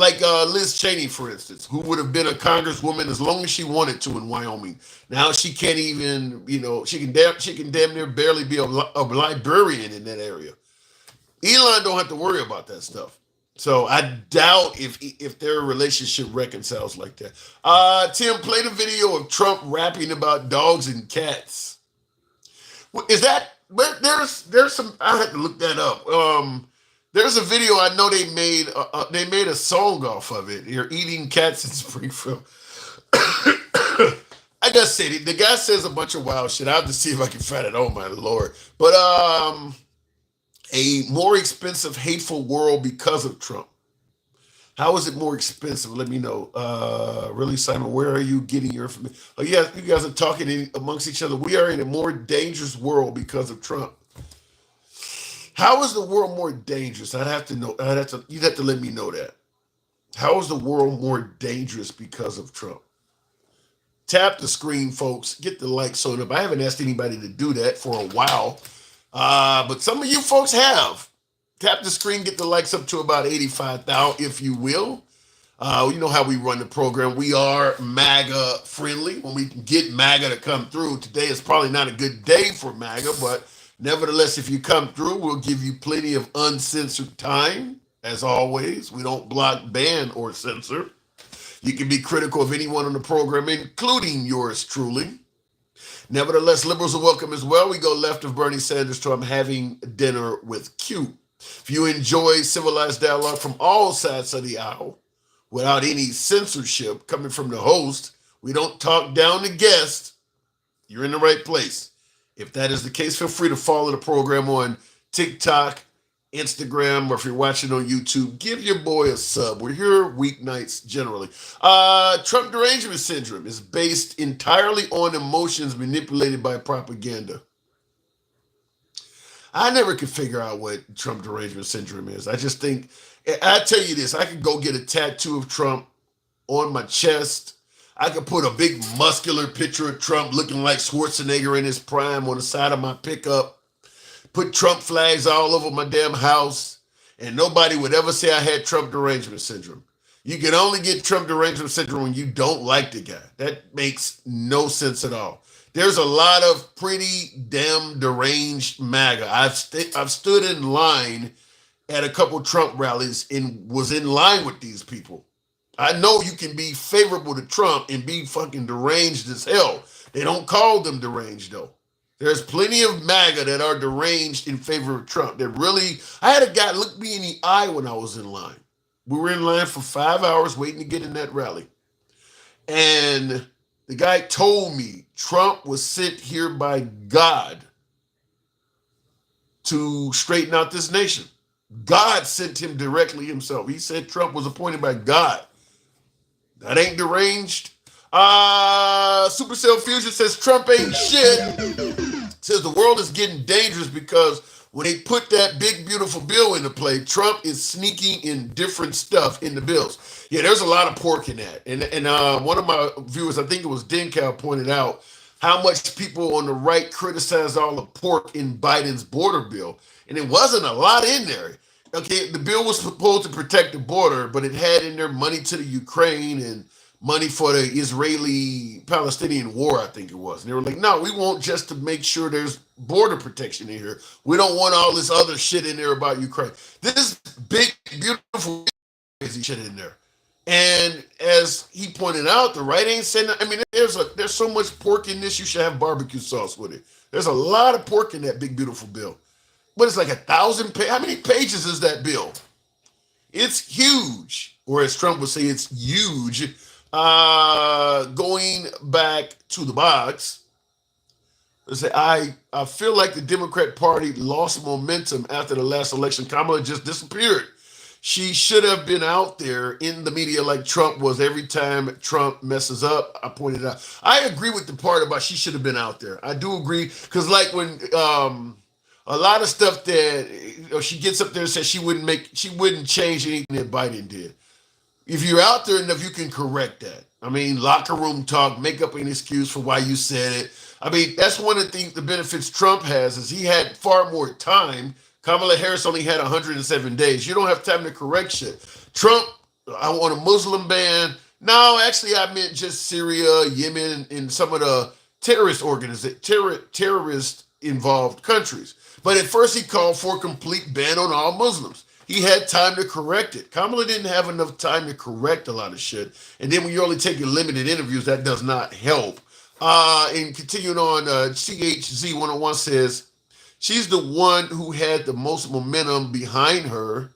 Cheney, for instance, who would have been a congresswoman as long as she wanted to in Wyoming. Now she can't even, she can damn near barely be a librarian in that area. Elon don't have to worry about that stuff. So I doubt if their relationship reconciles like that. Tim, play the video of Trump rapping about dogs and cats. Is that, there's some, I had to look that up. There's a video I know they made a song off of it. You're eating cats in Springfield. I gotta say, the guy says a bunch of wild shit. I have to see if I can find it. Oh my Lord. But a more expensive, hateful world because of Trump. How is it more expensive? Let me know. Really, Simon, where are you getting your information? Oh, yeah, you guys are talking amongst each other. We are in a more dangerous world because of Trump. How is the world more dangerous? I'd have to know. You'd have to let me know that. How is the world more dangerous because of Trump? Tap the screen, folks. Get the likes on up. I haven't asked anybody to do that for a while. But some of you folks have. tap the screen, get the likes up to about 85,000, if you will. You know how we run the program. We are MAGA friendly. When we can get MAGA to come through, today is probably not a good day for MAGA, but nevertheless, if you come through, we'll give you plenty of uncensored time. As always, we don't block, ban, or censor. You can be critical of anyone on the program, including yours truly. Nevertheless, liberals are welcome as well. We go left of Bernie Sanders to I'm having dinner with Q. If you enjoy civilized dialogue from all sides of the aisle, without any censorship coming from the host, we don't talk down the guest, you're in the right place. If that is the case, feel free to follow the program on TikTok, Instagram, or if you're watching on YouTube, give your boy a sub. We're here weeknights generally. Trump derangement syndrome is based entirely on emotions manipulated by propaganda. I never could figure out what Trump derangement syndrome is. I just think, I tell you this, I could go get a tattoo of Trump on my chest. I could put a big muscular picture of Trump looking like Schwarzenegger in his prime on the side of my pickup. Put Trump flags all over my damn house, and nobody would ever say I had Trump derangement syndrome. You can only get Trump derangement syndrome when you don't like the guy. That makes no sense at all. There's a lot of pretty damn deranged MAGA. I've stood in line at a couple Trump rallies and was in line with these people. I know you can be favorable to Trump and be fucking deranged as hell. They don't call them deranged though. There's plenty of MAGA that are deranged in favor of Trump. That really, I had a guy look me in the eye when I was in line. We were in line for 5 hours waiting to get in that rally. And the guy told me Trump was sent here by God to straighten out this nation. God sent him directly himself. He said Trump was appointed by God. That ain't deranged. Supercell Fusion says Trump ain't shit. Says the world is getting dangerous because when they put that big, beautiful bill into play, Trump is sneaking in different stuff in the bills. Yeah, there's a lot of pork in that. And one of my viewers, I think it was Denkow, pointed out how much people on the right criticized all the pork in Biden's border bill. And it wasn't a lot in there. Okay, the bill was supposed to protect the border, but it had in there money to the Ukraine and money for the Israeli-Palestinian war, I think it was. And they were like, no, we want just to make sure there's border protection in here. We don't want all this other shit in there about Ukraine. This big, beautiful, crazy shit in there. And as he pointed out, the right ain't saying, I mean, there's so much pork in this, you should have barbecue sauce with it. There's a lot of pork in that big, beautiful bill. But it's like 1,000 pages. How many pages is that bill? It's huge. Or as Trump would say, it's huge. Going back to the box, I feel like the Democrat Party lost momentum after the last election. Kamala just disappeared. She should have been out there in the media like Trump was every time Trump messes up. I pointed out. I agree with the part about she should have been out there. I do agree because like when a lot of stuff that she gets up there and says she wouldn't change anything that Biden did. If you're out there enough, you can correct that. I mean, locker room talk, make up an excuse for why you said it. I mean, that's one of the things, the benefits Trump has is he had far more time. Kamala Harris only had 107 days. You don't have time to correct shit. Trump, I want a Muslim ban. No, actually, I meant just Syria, Yemen, and some of the terrorist involved countries. But at first, he called for a complete ban on all Muslims. He had time to correct it. Kamala didn't have enough time to correct a lot of shit. And then when you're only taking limited interviews, that does not help. And continuing on, CHZ101 says, she's the one who had the most momentum behind her.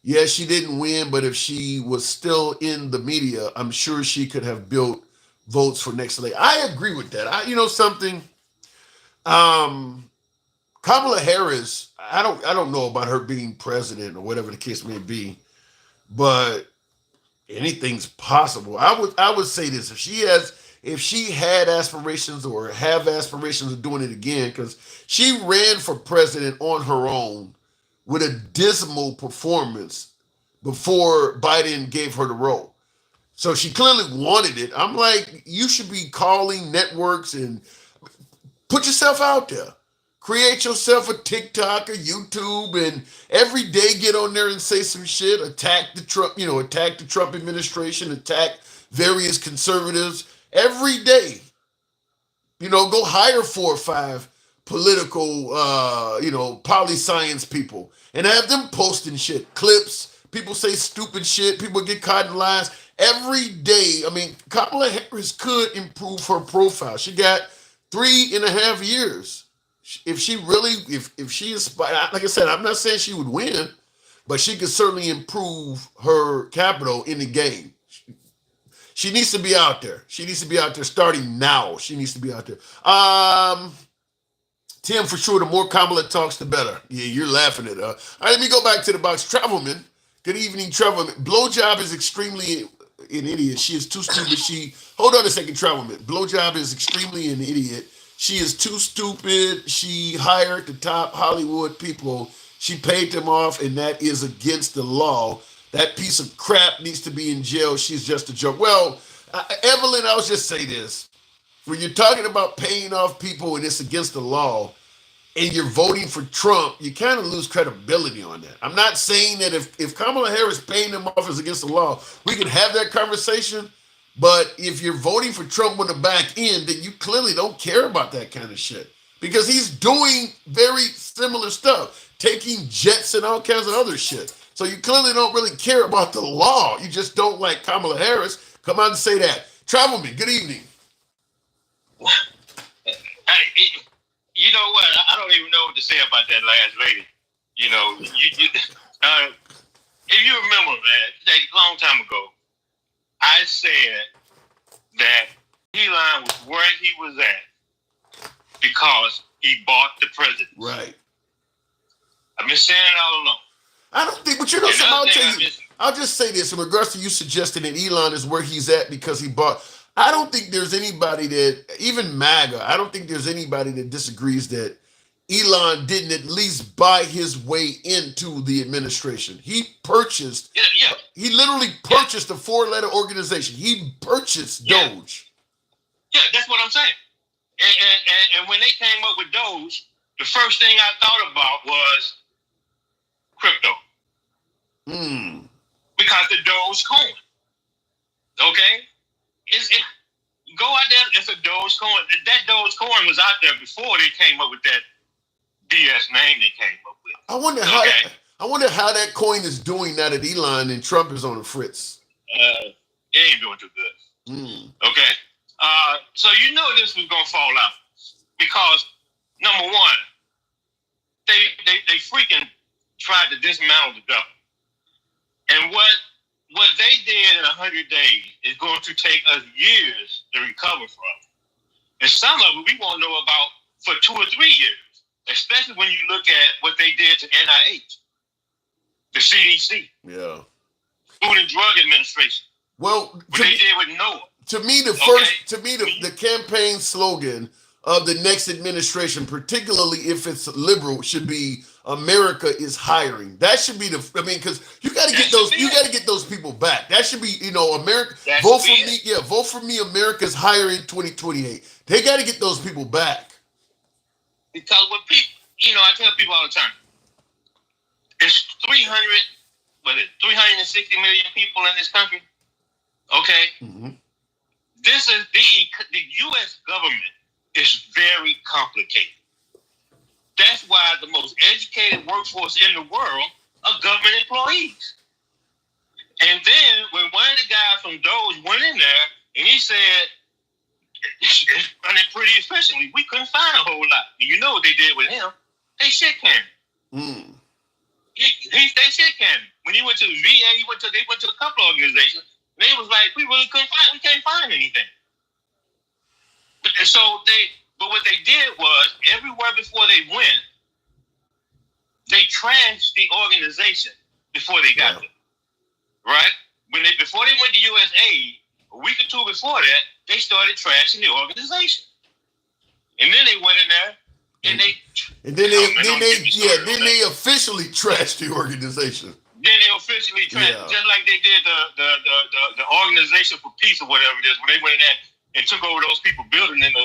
Yes, she didn't win, but if she was still in the media, I'm sure she could have built votes for next election. I agree with that. You know something? Kamala Harris, I don't know about her being president or whatever the case may be, but anything's possible. I would say this: if she had aspirations or have aspirations of doing it again, because she ran for president on her own with a dismal performance before Biden gave her the role. So she clearly wanted it. I'm like, you should be calling networks and put yourself out there. Create yourself a TikTok or YouTube, and every day get on there and say some shit. Attack the Trump administration. Attack various conservatives every day. Go hire 4 or 5 political, poli science people and have them posting shit, clips. People say stupid shit. People get caught in lies every day. I mean, Kamala Harris could improve her profile. She got 3.5 years. If she really, if she is, like I said, I'm not saying she would win, but she could certainly improve her capital in the game. She needs to be out there. She needs to be out there starting now. She needs to be out there. Tim, for sure, the more Kamala talks, the better. Yeah, you're laughing at her. All right, let me go back to the box. Travelman. Good evening, Travelman. Blowjob is extremely an idiot. She is too stupid. Hold on a second, Travelman. Blowjob is extremely an idiot. She is too stupid. She hired the top Hollywood people. She paid them off, and that is against the law. That piece of crap needs to be in jail. She's just a joke. Well, Evelyn, I'll just say this. When you're talking about paying off people and it's against the law, and you're voting for Trump, you kind of lose credibility on that. I'm not saying that if Kamala Harris paying them off is against the law, we can have that conversation. But if you're voting for Trump on the back end, then you clearly don't care about that kind of shit. Because he's doing very similar stuff, taking jets and all kinds of other shit. So you clearly don't really care about the law. You just don't like Kamala Harris. Come on and say that. Travelman, good evening. You know what? I don't even know what to say about that last lady. If you remember, man, a long time ago, I said that Elon was where he was at because he bought the presidency. Right. I've been saying it all along. I don't think, but I'll just say this in regards to you suggesting that Elon is where he's at because he bought. I don't think there's anybody that, even MAGA, I don't think there's anybody that disagrees that Elon didn't at least buy his way into the administration. He purchased, he literally purchased a 4-letter organization. He purchased Doge. Yeah, that's what I'm saying. And when they came up with Doge, the first thing I thought about was crypto. Because the Doge coin. Okay? Go out there, it's a Doge coin. That Doge coin was out there before they came up with that BS name they came up with. I wonder how that coin is doing now that Elon and Trump is on the fritz. It ain't doing too good. Okay? So you know this was gonna fall out. Because number one, they freaking tried to dismantle the government. And what they did in 100 days is going to take us years to recover from. And some of it we won't know about for 2 or 3 years, especially when you look at what they did to NIH, the CDC, Food and Drug Administration. Well, what they did with NOAA. The campaign slogan of the next administration, particularly if it's liberal, should be America is hiring. That should be because you got to get those people back. That should be, America. Vote for me. Yeah, vote for me. America's hiring 2028. They got to get those people back. Because what people, I tell people all the time, it's 360 million people in this country. Okay, this is the U.S. government is very complicated. That's why the most educated workforce in the world are government employees. And then when one of the guys from Doge went in there and he said, it's running pretty efficiently, we couldn't find a whole lot. And you know what they did with him? They shit canned him. They shit canned him. When he went to the VA, they went to a couple of organizations, and they was like, we can't find anything. And so but what they did was, everywhere before they went, they trashed the organization before they got there. Right? Before they went to USA, a week or two before that, they started trashing the organization. And then they went in there and they officially trashed the organization. Then they officially trashed, just like they did the Organization for Peace or whatever it is, when they went in there and took over those people building and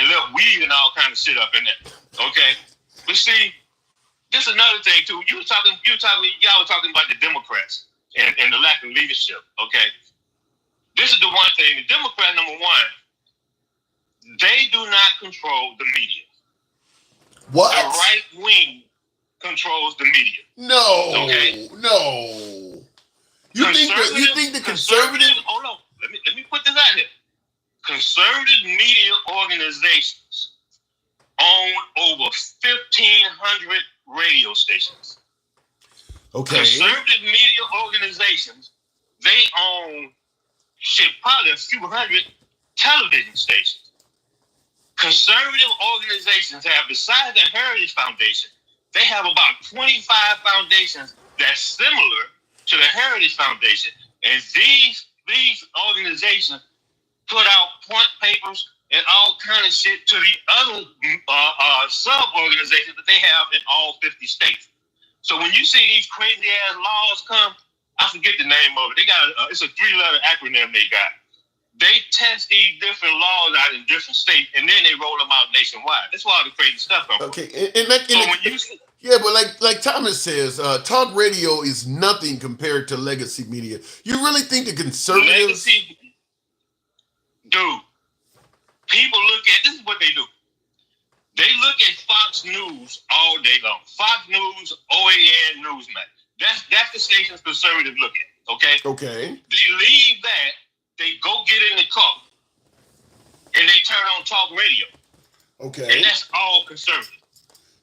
left weed and all kind of shit up in there. Okay? But see, this is another thing too. Y'all were talking about the Democrats and the lack of leadership. Okay, this is the one thing. The Democrat, number one, they do not control the media. What? The right wing controls the media. No. Okay. No. You think the conservative? Hold on. Let me put this out here. Conservative media organizations own over 1,500 radio stations. Okay. Conservative media organizations, they own probably a few hundred television stations. Conservative organizations have, besides the Heritage Foundation, they have about 25 foundations that's similar to the Heritage Foundation. And these organizations put out point papers and all kind of shit to the other sub-organizations that they have in all 50 states. So when you see these crazy-ass laws come, I forget the name of it. They got it's a 3-letter acronym they got. They test these different laws out in different states, and then they roll them out nationwide. That's why all the crazy stuff comes. Okay, but like Thomas says, talk radio is nothing compared to legacy media. You really think the conservatives? Dude, people look at, this is what they do. They look at Fox News all day long. Fox News, OAN, Newsmax. That's the stations conservatives look at. Okay. Okay. They leave that. They go get in the car and they turn on talk radio. Okay. And that's all conservative.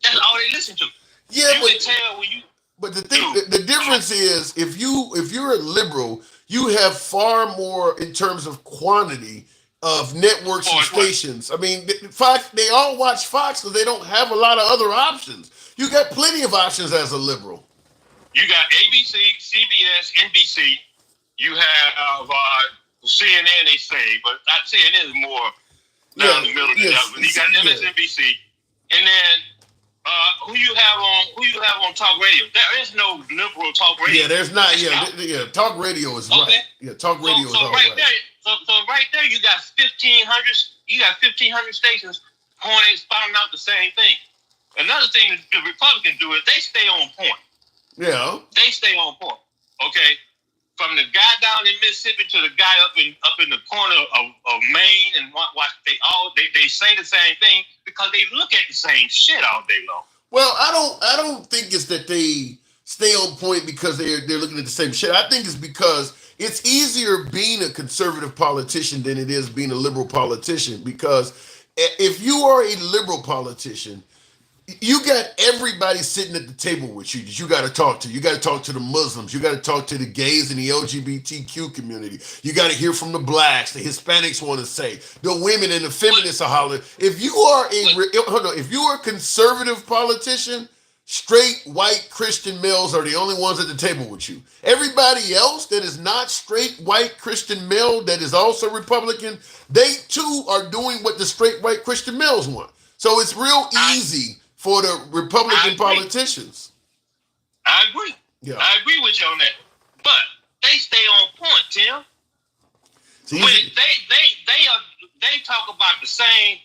That's all they listen to. Yeah, you can tell when you. But the thing, the difference is, if you're a liberal, you have far more in terms of quantity of networks and stations. I mean, Fox, they all watch Fox because they don't have a lot of other options. You got plenty of options as a liberal. You got ABC, CBS, NBC. You have CNN, they say, but CNN is more down the middle than the other. You got MSNBC, and then who you have on talk radio? There is no liberal talk radio. Yeah, there's not. Yeah, talk radio is okay. Right. Yeah, talk radio is all right. So right there, you got 1,500. You got 1,500 stations spouting out the same thing. Another thing that the Republicans do is they stay on point. Yeah. They stay on point. Okay. From the guy down in Mississippi to the guy up in the corner of Maine and what they say the same thing because they look at the same shit all day long. Well, I don't think it's that they stay on point because they're looking at the same shit. I think it's because it's easier being a conservative politician than it is being a liberal politician. Because if you are a liberal politician, you got everybody sitting at the table with you that you got to talk to. You got to talk to the Muslims. You got to talk to the gays and the LGBTQ community. You got to hear from the blacks. The Hispanics want to say. The women and the feminists are hollering. If you are a conservative politician, straight white Christian males are the only ones at the table with you. Everybody else that is not straight white Christian male that is also Republican, they too are doing what the straight white Christian males want. So it's real easy for the Republican politicians. I agree. Yeah. I agree with you on that. But they stay on point, Tim. When they talk about the same.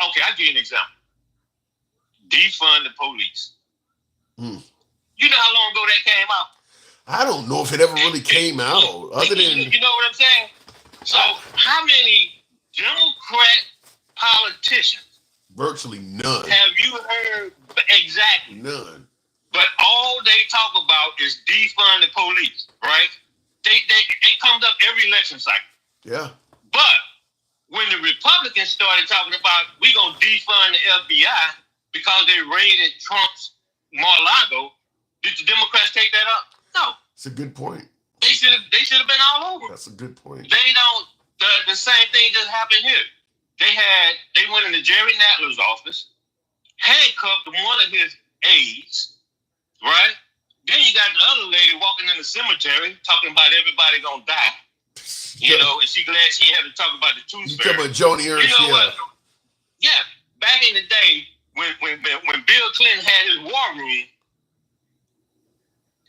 Okay, I'll give you an example. Defund the police. You know how long ago that came out? I don't know if it ever really came out. Other than you know what I'm saying? So how many Democrat politicians? Virtually none. Have you heard exactly? None. But all they talk about is defund the police, right? It comes up every election cycle. Yeah. But when the Republicans started talking about we gonna defund the FBI because they raided Trump's Mar-a-Lago, did the Democrats take that up? No. It's a good point. They should have been all over. That's a good point. They don't. The same thing just happened here. They went into Jerry Nadler's office, handcuffed one of his aides, right? Then you got the other lady walking in the cemetery talking about everybody gonna die. You know, and she glad she had to talk about the tooth fairy. You talking about Joni Ernst? You know what? Yeah, back in the day when Bill Clinton had his war room,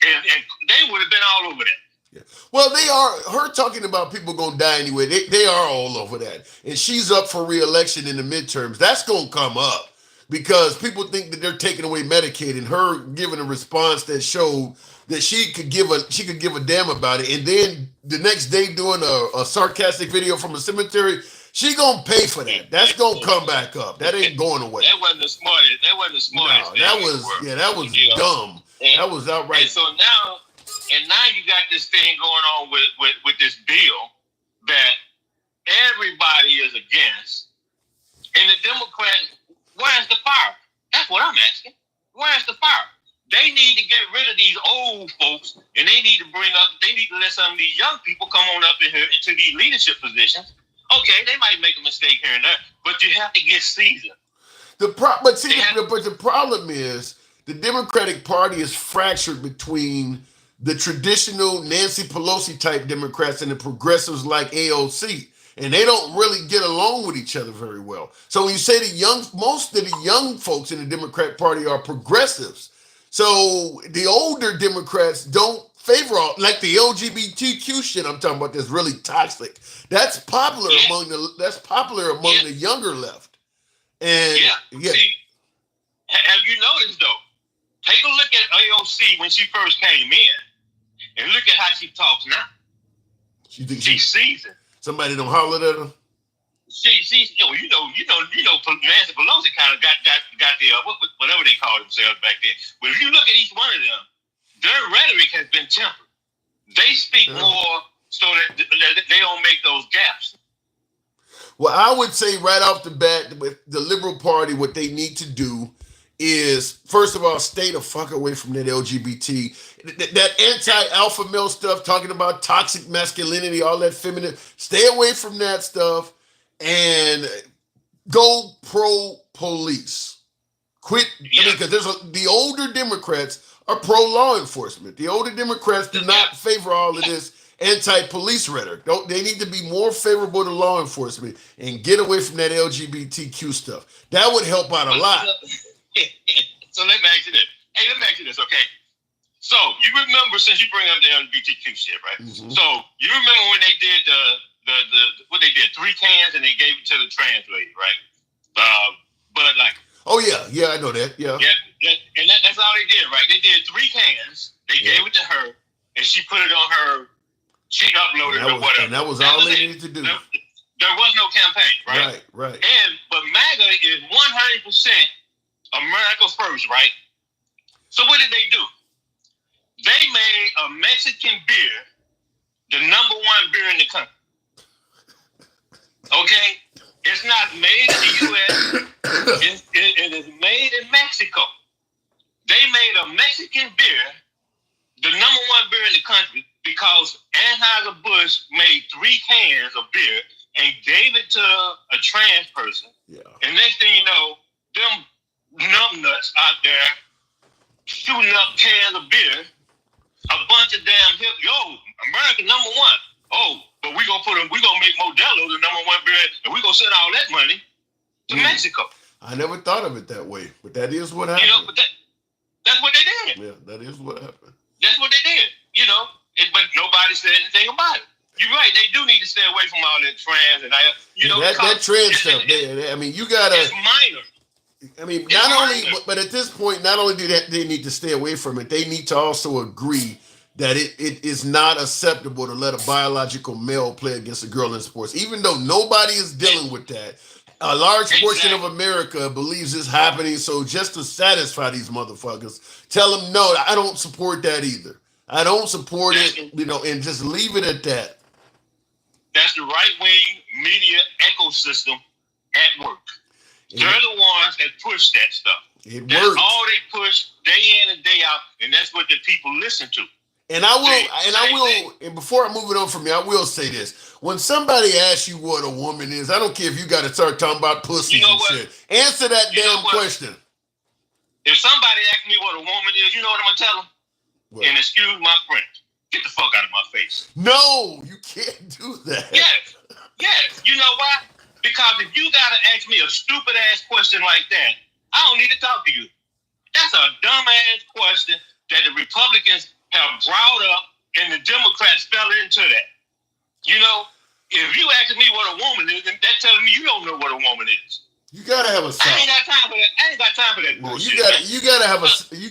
and they would have been all over that. Yeah. Well, they are. Her talking about people gonna die anyway. They are all over that, and she's up for re-election in the midterms. That's gonna come up because people think that they're taking away Medicaid, and her giving a response that showed that she could give a damn about it, and then the next day doing a sarcastic video from a cemetery, she gonna pay for that. That's gonna come back up. That ain't going away. That wasn't the smartest. That wasn't the smartest. No, that was dumb. That was outright. And so now you got this thing going on with this bill that everybody is against, and the Democrats. Where's the fire? That's what I'm asking. Where's the fire? They need to get rid of these old folks, and they need to let some of these young people come on up in here into these leadership positions. Okay, they might make a mistake here and there, but you have to get seasoned. But the problem is the Democratic Party is fractured between the traditional Nancy Pelosi type Democrats and the progressives like AOC. And they don't really get along with each other very well. So when you say most of the young folks in the Democrat Party are progressives. So the older Democrats don't favor like the LGBTQ shit I'm talking about that's really toxic. That's popular among the younger left. And See, have you noticed though? Take a look at AOC when she first came in, and look at how she talks now. She's seasoned. Somebody don't holler at her. Nancy Pelosi kind of got the whatever they call themselves back then. But if you look at each one of them, their rhetoric has been tempered. They speak more so that they don't make those gaps. Well, I would say right off the bat, with the Liberal Party, what they need to do is, first of all, stay the fuck away from that LGBT, that anti-alpha male stuff, talking about toxic masculinity, all that feminine. Stay away from that stuff and go pro-police. Quit, because the older Democrats are pro-law enforcement. The older Democrats do not favor all of this anti-police rhetoric. They need to be more favorable to law enforcement and get away from that LGBTQ stuff. That would help out a lot. So let me ask you this. Okay? So you remember, since you bring up the LGBTQ shit, right? Mm-hmm. So you remember when they did what they did, 3 cans, and they gave it to the trans lady, right? But like, oh yeah, I know that. Yeah, and that's all they did, right? They did 3 cans. They gave it to her, and she put it on her. She uploaded it or whatever. And that was all they needed to do. There was no campaign, right? Right. But MAGA is 100% America first, right? So what did they do? They made a Mexican beer the number 1 beer in the country. Okay? It's not made in the U.S. It is made in Mexico. They made a Mexican beer the number 1 beer in the country because Anheuser-Busch made 3 cans of beer and gave it to a trans person. Yeah. And next thing you know, them numbnuts out there shooting up cans of beer, a bunch of damn America number 1. Oh, but we gonna make Modelo the number 1 beer, and we gonna send all that money to Mexico. I never thought of it that way, but that is what happened. But that's what they did. Yeah, that is what happened. That's what they did. But nobody said anything about it. You're right. They do need to stay away from all that trans and that trans stuff. You gotta. It's minor. Not only, but at this point, not only do they need to stay away from it, they need to also agree that it is not acceptable to let a biological male play against a girl in sports, even though nobody is dealing with that. A large portion of America believes it's happening. So just to satisfy these motherfuckers, tell them, no, I don't support that either. I don't support it, and just leave it at that. That's the right-wing media ecosystem at work. They're the ones that push that stuff. That's all they push day in and day out, and that's what the people listen to. And and before I move it on from here, I will say this. When somebody asks you what a woman is, I don't care if you got to start talking about pussy and shit. Answer that damn question. If somebody asks me what a woman is, you know what I'm going to tell them? What? And excuse my French. Get the fuck out of my face. No, you can't do that. Yes. You know why? Because if you got to ask me a stupid-ass question like that, I don't need to talk to you. That's a dumb-ass question that the Republicans have brought up, and the Democrats fell into that. If you ask me what a woman is, then that's telling me you don't know what a woman is. You gotta have a solid. I ain't got time for that. I ain't got time for that No, bullshit. you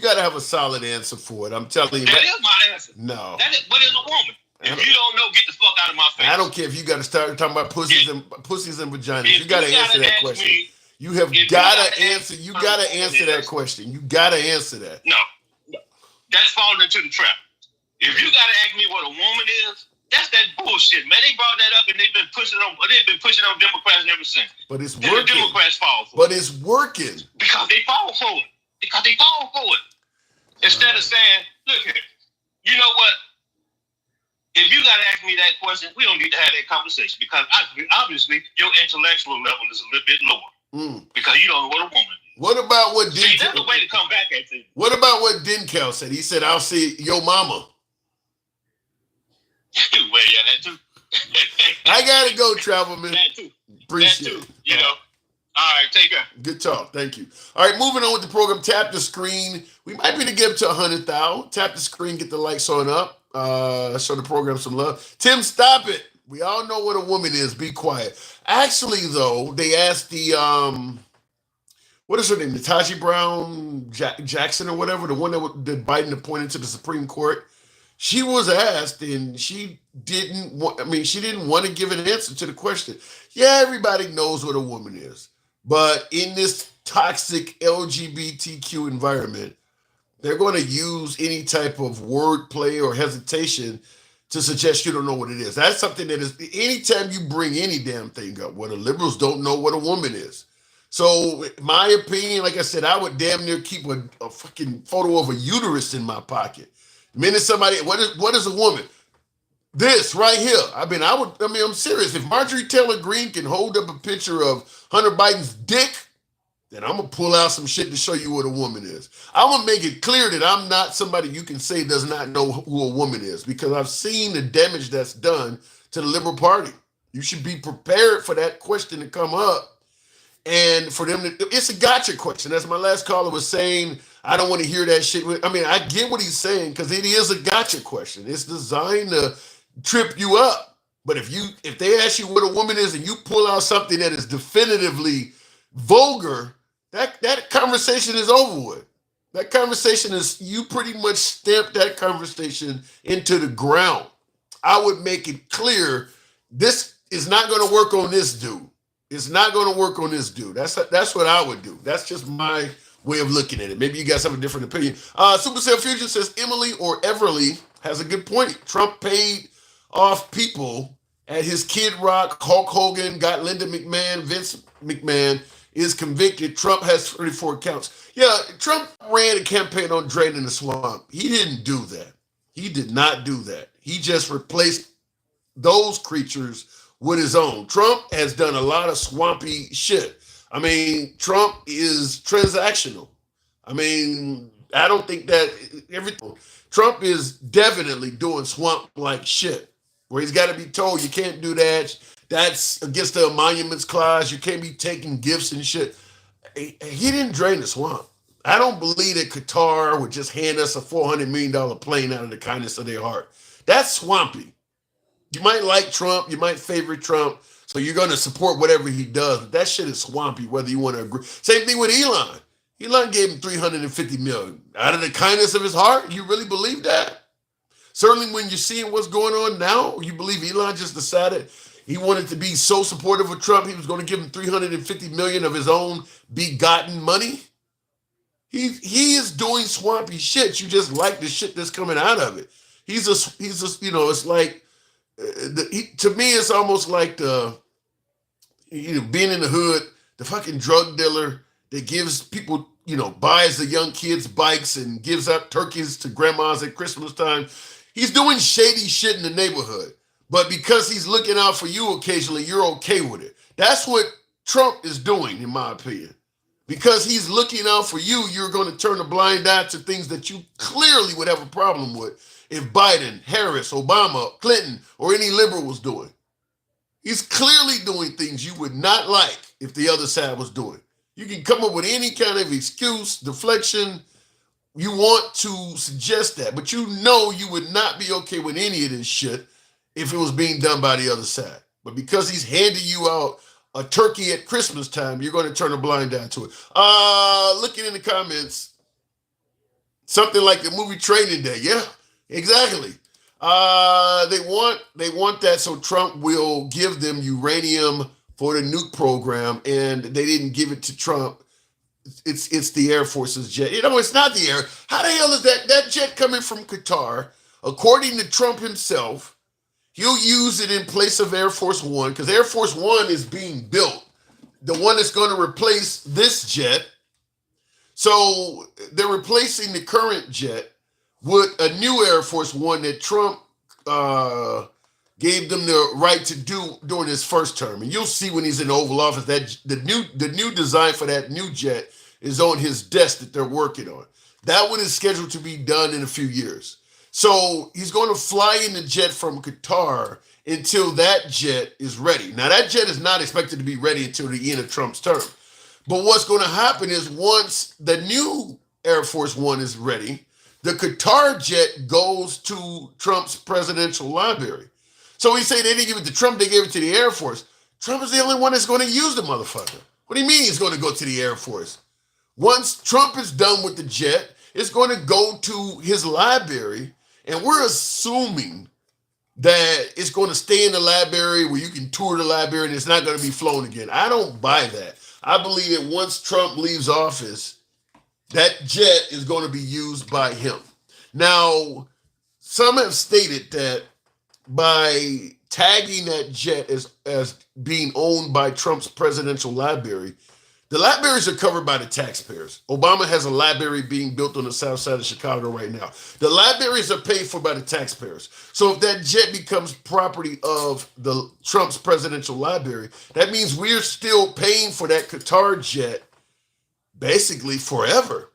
gotta have a solid answer for it. I'm telling you. That is my answer. No. What is a woman? If you don't know, get the fuck out of my face. I don't care if you got to start talking about pussies and vaginas. You got to answer that question. You gotta answer. You gotta answer that question. You gotta answer that. No, that's falling into the trap. If you gotta ask me what a woman is, that's that bullshit, man. They brought that up and they've been pushing on Democrats ever since. But it's then working. The Democrats fall for but it's working because they fall for it. Instead of saying, "Look here, you know what? If you gotta ask me that question, we don't need to have that conversation because obviously your intellectual level is a little bit lower because you don't know what a woman is." What about what See, that's the way to come back at it. What about what Denkel said? He said, "I'll see your mama." Well, yeah, that too. I gotta go, Travelman. That too. Appreciate it. You know. All right, take care. Good talk. Thank you. All right, moving on with the program. Tap the screen. We might be able to get up to 100,000. Tap the screen, get the lights on up. Show the program some love. Tim, stop it. We all know what a woman is. Be quiet. Actually, though, they asked the what is her name? Natasha Brown Jackson or whatever, the one that Biden appointed to the Supreme Court. She was asked, and she didn't want to give an answer to the question. Yeah, everybody knows what a woman is. But in this toxic LGBTQ environment, they're going to use any type of wordplay or hesitation to suggest you don't know what it is. That's something that is, anytime you bring any damn thing up, where the liberals don't know what a woman is. So, my opinion, like I said, I would damn near keep a fucking photo of a uterus in my pocket. The minute somebody, what is a woman? This right here. I'm serious. If Marjorie Taylor Greene can hold up a picture of Hunter Biden's dick, then I'm going to pull out some shit to show you what a woman is. I'm going to make it clear that I'm not somebody you can say does not know who a woman is, because I've seen the damage that's done to the Liberal Party. You should be prepared for that question to come up. And for them it's a gotcha question. As my last caller was saying, I don't want to hear that shit. I mean, I get what he's saying because it is a gotcha question. It's designed to trip you up. But if they ask you what a woman is and you pull out something that is definitively vulgar, that conversation is over with. That conversation is, you pretty much stamped that conversation into the ground. I would make it clear, this is not going to work on this dude. It's not going to work on this dude. That's what I would do. That's just my way of looking at it. Maybe you guys have a different opinion. Supercell Fusion says Emily or Everly has a good point. Trump paid off people at his Kid Rock. Hulk Hogan got Linda McMahon. Vince McMahon is convicted. Trump has 34 counts. Yeah, Trump ran a campaign on draining the swamp. He didn't do that. He did not do that. He just replaced those creatures with his own. Trump has done a lot of swampy shit. I mean, Trump is transactional. I mean, I don't think that everything. Trump is definitely doing swamp-like shit, where he's got to be told, you can't do that. That's against the emoluments clause. You can't be taking gifts and shit. He didn't drain the swamp. I don't believe that Qatar would just hand us a $400 million plane out of the kindness of their heart. That's swampy. You might like Trump, you might favorite Trump, so you're going to support whatever he does, but that shit is swampy, whether you want to agree. Same thing with Elon. Elon gave him $350 million. Out of the kindness of his heart, you really believe that? Certainly when you're seeing what's going on now, you believe Elon just decided he wanted to be so supportive of Trump, he was going to give him $350 million of his own begotten money? He is doing swampy shit. You just like the shit that's coming out of it. He's it's like, to me, it's almost like being in the hood, the fucking drug dealer that gives people, buys the young kids bikes and gives out turkeys to grandmas at Christmas time. He's doing shady shit in the neighborhood. But because he's looking out for you occasionally, you're okay with it. That's what Trump is doing, in my opinion. Because he's looking out for you, you're going to turn a blind eye to things that you clearly would have a problem with if Biden, Harris, Obama, Clinton, or any liberal was doing. He's clearly doing things you would not like if the other side was doing. You can come up with any kind of excuse, deflection. You want to suggest that, but you would not be okay with any of this shit if it was being done by the other side. But because he's handing you out a turkey at Christmas time, you're going to turn a blind eye to it. Looking in the comments, something like the movie Training Day. Yeah, exactly. They want that so Trump will give them uranium for the nuke program, and they didn't give it to Trump. It's the Air Force's jet. It's not the air. How the hell is that jet coming from Qatar? According to Trump himself, he'll use it in place of Air Force One because Air Force One is being built, the one that's going to replace this jet. So they're replacing the current jet with a new Air Force One that Trump gave them the right to do during his first term. And you'll see when he's in the Oval Office that the new design for that new jet is on his desk that they're working on. That one is scheduled to be done in a few years. So he's going to fly in the jet from Qatar until that jet is ready. Now, that jet is not expected to be ready until the end of Trump's term. But what's going to happen is once the new Air Force One is ready, the Qatar jet goes to Trump's presidential library. So he say they didn't give it to Trump, they gave it to the Air Force. Trump is the only one that's going to use the motherfucker. What do you mean he's going to go to the Air Force? Once Trump is done with the jet, it's going to go to his library. And we're assuming that it's going to stay in the library where you can tour the library and it's not going to be flown again. I don't buy that. I believe that once Trump leaves office, that jet is going to be used by him. Now, some have stated that by tagging that jet as being owned by Trump's presidential library, the libraries are covered by the taxpayers. Obama has a library being built on the south side of Chicago right now. The libraries are paid for by the taxpayers. So if that jet becomes property of the Trump's presidential library, that means we're still paying for that Qatar jet basically forever.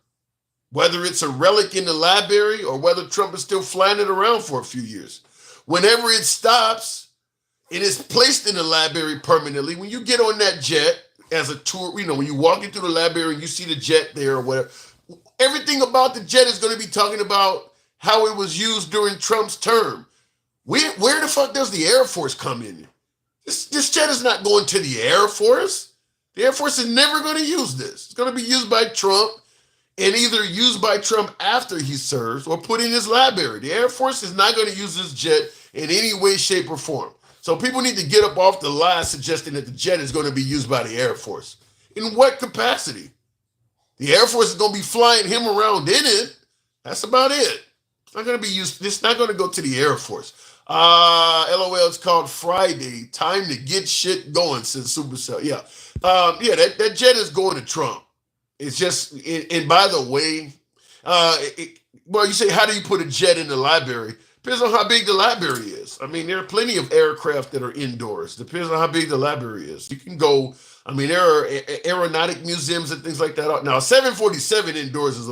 Whether it's a relic in the library or whether Trump is still flying it around for a few years. Whenever it stops, it is placed in the library permanently. When you get on that jet, as a tour, when you walk into the library and you see the jet there or whatever, everything about the jet is going to be talking about how it was used during Trump's term. Where the fuck does the Air Force come in? This jet is not going to the Air Force. The Air Force is never going to use this. It's going to be used by Trump and either used by Trump after he serves or put in his library. The Air Force is not going to use this jet in any way, shape, or form. So people need to get up off the lie suggesting that the jet is going to be used by the Air Force. In what capacity? The Air Force is going to be flying him around in it. That's about it. It's not going to be used. It's not going to go to the Air Force. LOL, it's called Friday. Time to get shit going, says Supercell. Yeah. That jet is going to Trump. It's just, and by the way, you say, how do you put a jet in the library? Depends on how big the library is. I mean, there are plenty of aircraft that are indoors. Depends on how big the library is. You can go, there are aeronautic museums and things like that. Now, 747 indoors is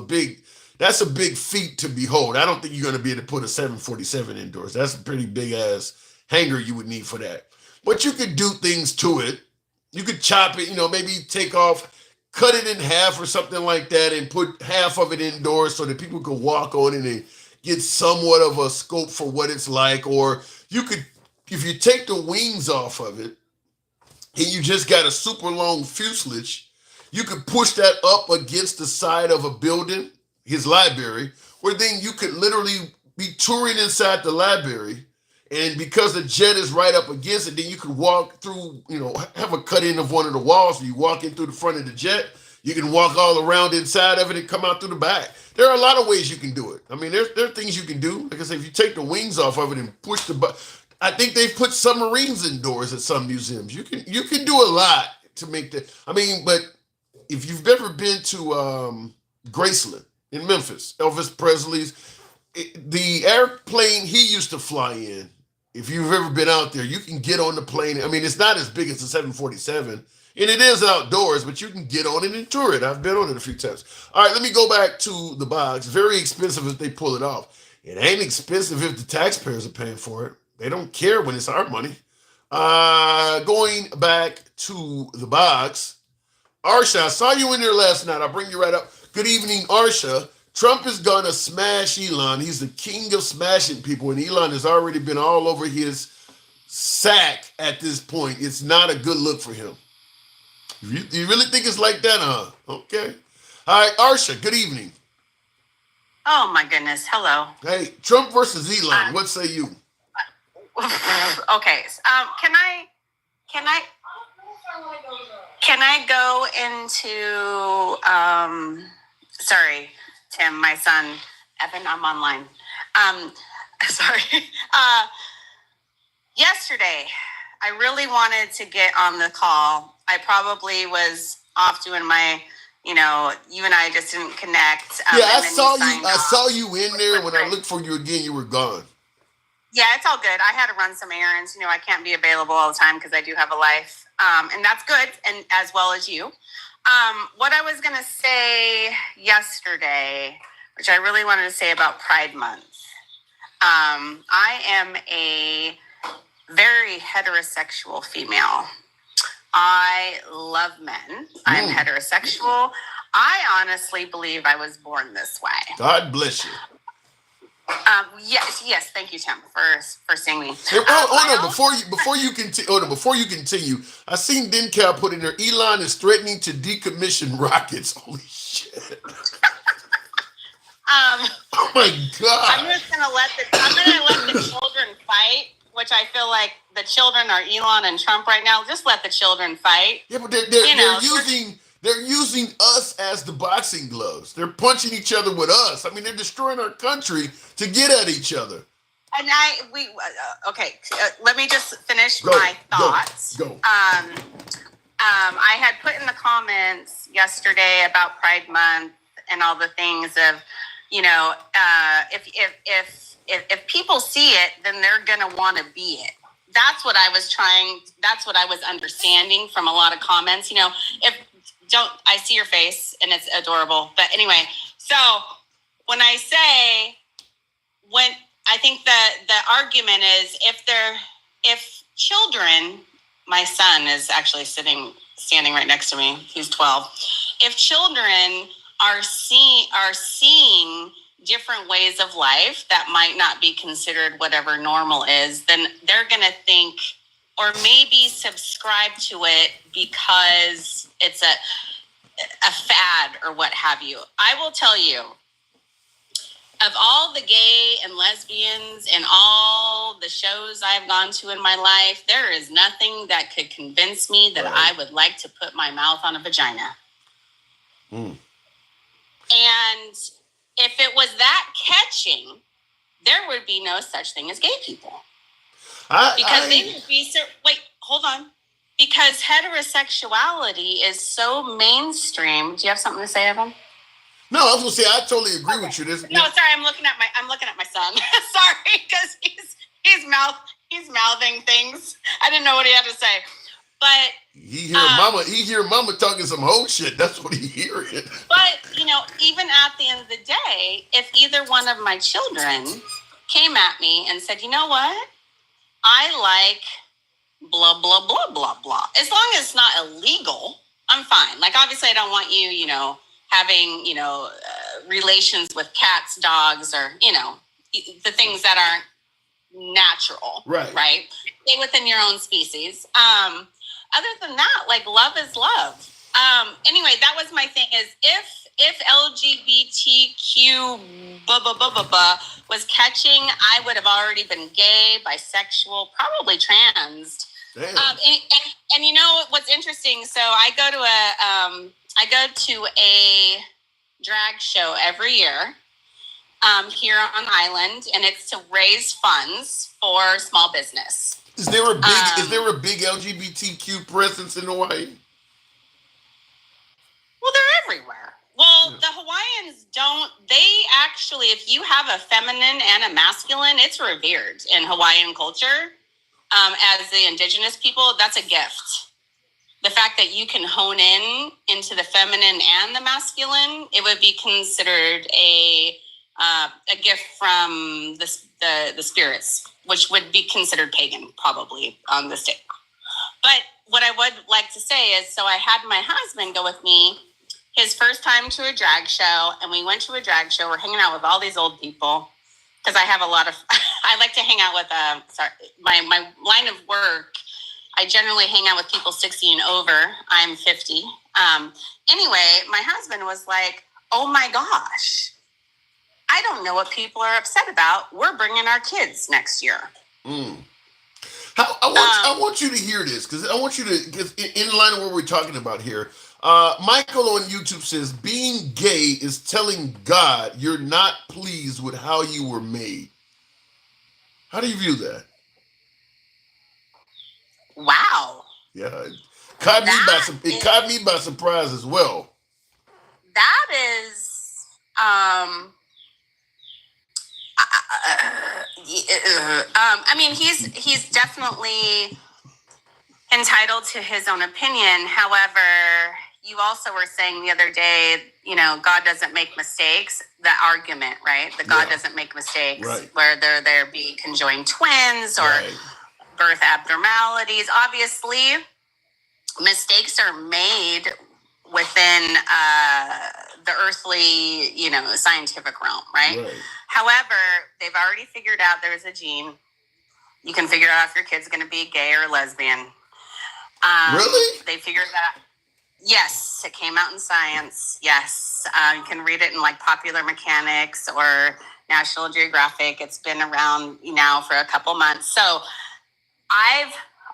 that's a big feat to behold. I don't think you're going to be able to put a 747 indoors. That's a pretty big ass hangar you would need for that. But you could do things to it. You could chop it, maybe take off, cut it in half or something like that and put half of it indoors so that people could walk on it and get somewhat of a scope for what it's like. Or you could, if you take the wings off of it and you just got a super long fuselage, you could push that up against the side of a building, his library, where then you could literally be touring inside the library. And because the jet is right up against it, then you could walk through, have a cut in of one of the walls. You walk in through the front of the jet. You can walk all around inside of it and come out through the back. There are a lot of ways you can do it. There are things you can do. Like I said, if you take the wings off of it and push the button, I think they've put submarines indoors at some museums. You can do a lot to make that. But if you've ever been to Graceland in Memphis, Elvis Presley's, the airplane he used to fly in, if you've ever been out there, you can get on the plane. It's not as big as the 747, and it is outdoors, but you can get on it and tour it. I've been on it a few times. All right, let me go back to the box. Very expensive if they pull it off. It ain't expensive if the taxpayers are paying for it. They don't care when it's our money. Going back to the box, Arsha, I saw you in there last night. I'll bring you right up. Good evening, Arsha. Trump is going to smash Elon. He's the king of smashing people, and Elon has already been all over his sack at this point. It's not a good look for him. You really think it's like that, huh? Okay. All right, Arsha, good evening. Oh my goodness. Hello. Hey, Trump versus Elon. What say you? Okay. Can I go into sorry, Tim, my son, Evan, I'm online. Sorry. Yesterday, I really wanted to get on the call. I probably was off doing my, you and I just didn't connect. I saw you in there. When I looked for you again, you were gone. Yeah, it's all good. I had to run some errands. I can't be available all the time because I do have a life. And that's good, and as well as you. What I was going to say yesterday, which I really wanted to say about Pride Month. I am a very heterosexual female. I love men. I'm heterosexual. I honestly believe I was born this way. God bless you. Yes. Thank you, Tim, for seeing me. Hey, hold on. Before you continue, I seen DenCal put in there. Elon is threatening to decommission rockets. Holy shit! Oh my God! I'm gonna let the children fight, which I feel like the children are Elon and Trump right now. Just let the children fight. Yeah, but they're using us as the boxing gloves. They're punching each other with us. I mean, they're destroying our country to get at each other. And let me just finish my thoughts. Go. I had put in the comments yesterday about Pride Month and all the things of, if people see it, then they're gonna want to be it. That's what I was understanding from a lot of comments. I see your face and it's adorable. But anyway, so when I think the argument is if children, my son is actually standing right next to me. He's 12. If children are seeing different ways of life that might not be considered whatever normal is, then they're going to think or maybe subscribe to it because it's a fad or what have you. I will tell you, of all the gay and lesbians and all the shows I've gone to in my life, there is nothing that could convince me that I would like to put my mouth on a vagina. And if it was that catching, there would be no such thing as gay people. They would be wait, hold on. Because heterosexuality is so mainstream. Do you have something to say, Evan? No, I was gonna say I totally agree with you. Sorry, I'm looking at my son. Sorry, because he's mouthing things. I didn't know what he had to say. But he hear mama talking some whole shit. That's what he hearing. But even at the end of the day, if either one of my children came at me and said, you know what? I like blah, blah, blah, blah, blah. As long as it's not illegal, I'm fine. Like, obviously, I don't want you, having, relations with cats, dogs, or, the things that aren't natural. Right? Stay within your own species. Other than that, like, love is love. Anyway, that was my thing is if LGBTQ was catching, I would have already been gay, bisexual, probably trans. And you know what's interesting? So I go to a drag show every year here on Island, and it's to raise funds for small business. Is there a big LGBTQ presence in Hawaii? Well, they're everywhere. Well, the Hawaiians they actually, if you have a feminine and a masculine, it's revered in Hawaiian culture. As the indigenous people, that's a gift. The fact that you can hone into the feminine and the masculine, it would be considered a gift from the spirits, which would be considered pagan, probably, on this day. But what I would like to say is, so I had my husband go with me his first time to a drag show, and we went to a drag show. We're hanging out with all these old people, because I have I like to hang out with, my line of work, I generally hang out with people 60 and over. I'm 50. Anyway, my husband was like, oh my gosh, I don't know what people are upset about. We're bringing our kids next year. I want you to hear this, because I want you to, because in line of what we're talking about here, Michael on YouTube says, being gay is telling God you're not pleased with how you were made. How do you view that? Wow. Yeah, it caught me by surprise as well. That is, I mean, he's definitely entitled to his own opinion. However, you also were saying the other day, God doesn't make mistakes. The argument, right? That God doesn't make mistakes, right. Whether there be conjoined twins or birth abnormalities. Obviously, mistakes are made within the earthly, scientific realm, right? However, they've already figured out there's a gene. You can figure out if your kid's going to be gay or lesbian. Really? They figured that out. Yes, it came out in science. Yes, you can read it in like Popular Mechanics or National Geographic. It's been around now for a couple months. So I've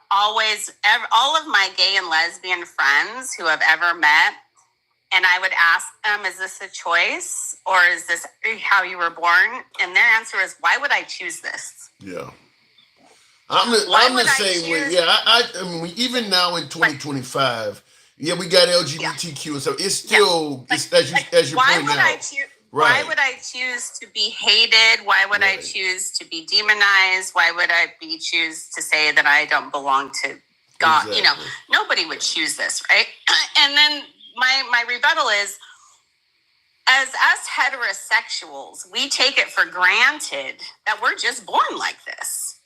always, all of my gay and lesbian friends who have ever met, and I would ask them, is this a choice or is this how you were born? And their answer is, why would I choose this? Yeah. I'm the same way. Yeah, I mean, even now in 2025, yeah, we got LGBTQ and stuff. It's still, it's, as you point out. Why would I choose to be hated? Why would I choose to be demonized? Why would I choose to say that I don't belong to God? Exactly. Nobody would choose this, right? And then my rebuttal is, as us heterosexuals, we take it for granted that we're just born like this.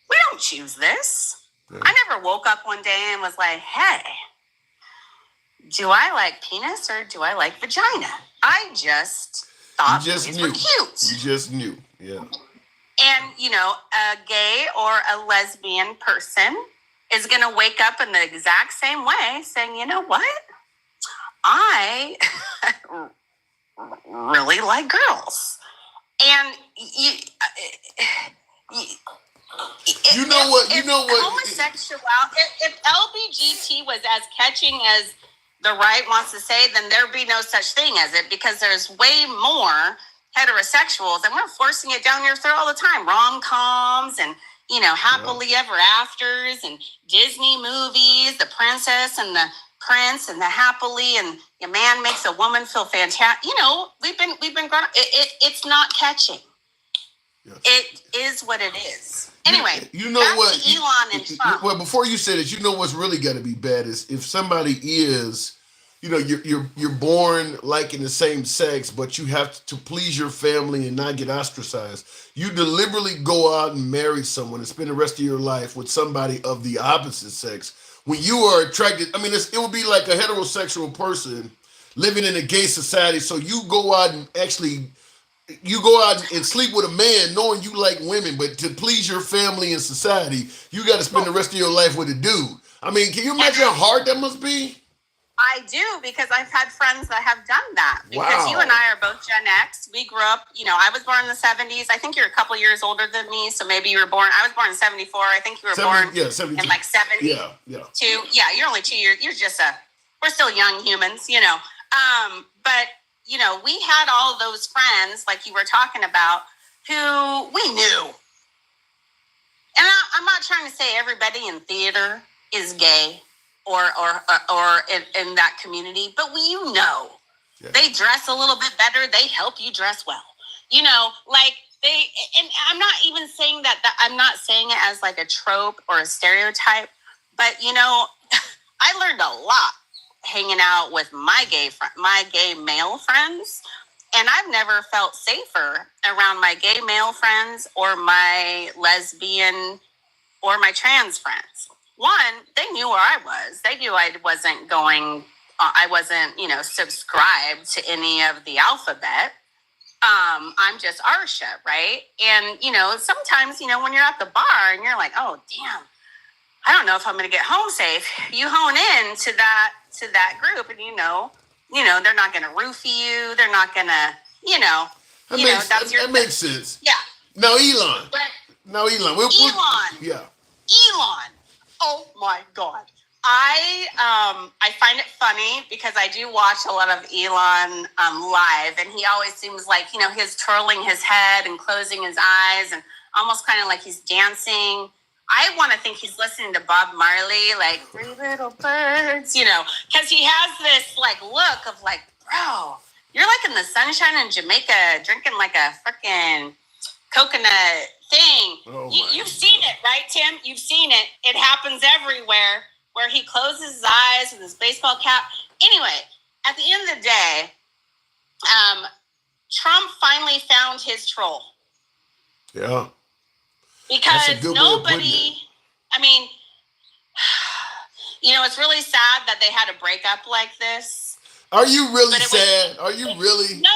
We don't choose this. Yeah. I never woke up one day and was like, hey, do I like penis or do I like vagina? I just thought these were cute. You just knew, yeah. And, a gay or a lesbian person is going to wake up in the exact same way saying, you know what? I really like girls. And if LBGT was as catching as the right wants to say, then there'd be no such thing as it, because there's way more heterosexuals and we're forcing it down your throat all the time. Rom-coms and, happily ever afters and Disney movies, the princess and the prince and the happily, and a man makes a woman feel fantastic. We've been growing up. It's not catching. Yes. It is what it is. Anyway, what? Elon and Trump. Well, before you say this, what's really got to be bad is if somebody is, you're born liking the same sex, but you have to please your family and not get ostracized. You deliberately go out and marry someone and spend the rest of your life with somebody of the opposite sex. When you are attracted, it would be like a heterosexual person living in a gay society. So you go out and sleep with a man knowing you like women, but to please your family and society, you got to spend the rest of your life with a dude. Can you imagine how hard that must be? I do, because I've had friends that have done that. Because you and I are both Gen X. We grew up, I was born in the 70s. I think you're a couple years older than me, so maybe you were born, I was born in 74. I think you were born in like 70. Yeah. Yeah, you're only 2 years. You're just we're still young humans, But, we had all those friends, like you were talking about, who we knew. And I'm not trying to say everybody in theater is gay or in that community, but they dress a little bit better. They help you dress well. And I'm not even saying that I'm not saying it as like a trope or a stereotype, but, I learned a lot hanging out with my gay male friends, and I've never felt safer around my gay male friends or my lesbian or my trans friends. One, they knew where I was. They knew I wasn't subscribed to any of the alphabet. I'm just Arsha, right? And, sometimes, when you're at the bar and you're like, oh, damn, I don't know if I'm going to get home safe. You hone in to that group, and you know, they're not going to roofie you. They're not going to, that makes sense. Yeah. No, Elon. Elon. Yeah. Elon. Oh my God. I find it funny because I do watch a lot of Elon live, and he always seems like, he's twirling his head and closing his eyes and almost kind of like he's dancing. I want to think he's listening to Bob Marley, like 3 little birds, because he has this like look of like, bro, you're like in the sunshine in Jamaica drinking like a freaking coconut thing. You've seen it, right, Tim? You've seen it. It happens everywhere where he closes his eyes with his baseball cap. Anyway, at the end of the day, Trump finally found his troll. Yeah. Because nobody, I mean, it's really sad that they had a breakup like this. Are you really sad? Are you really? No.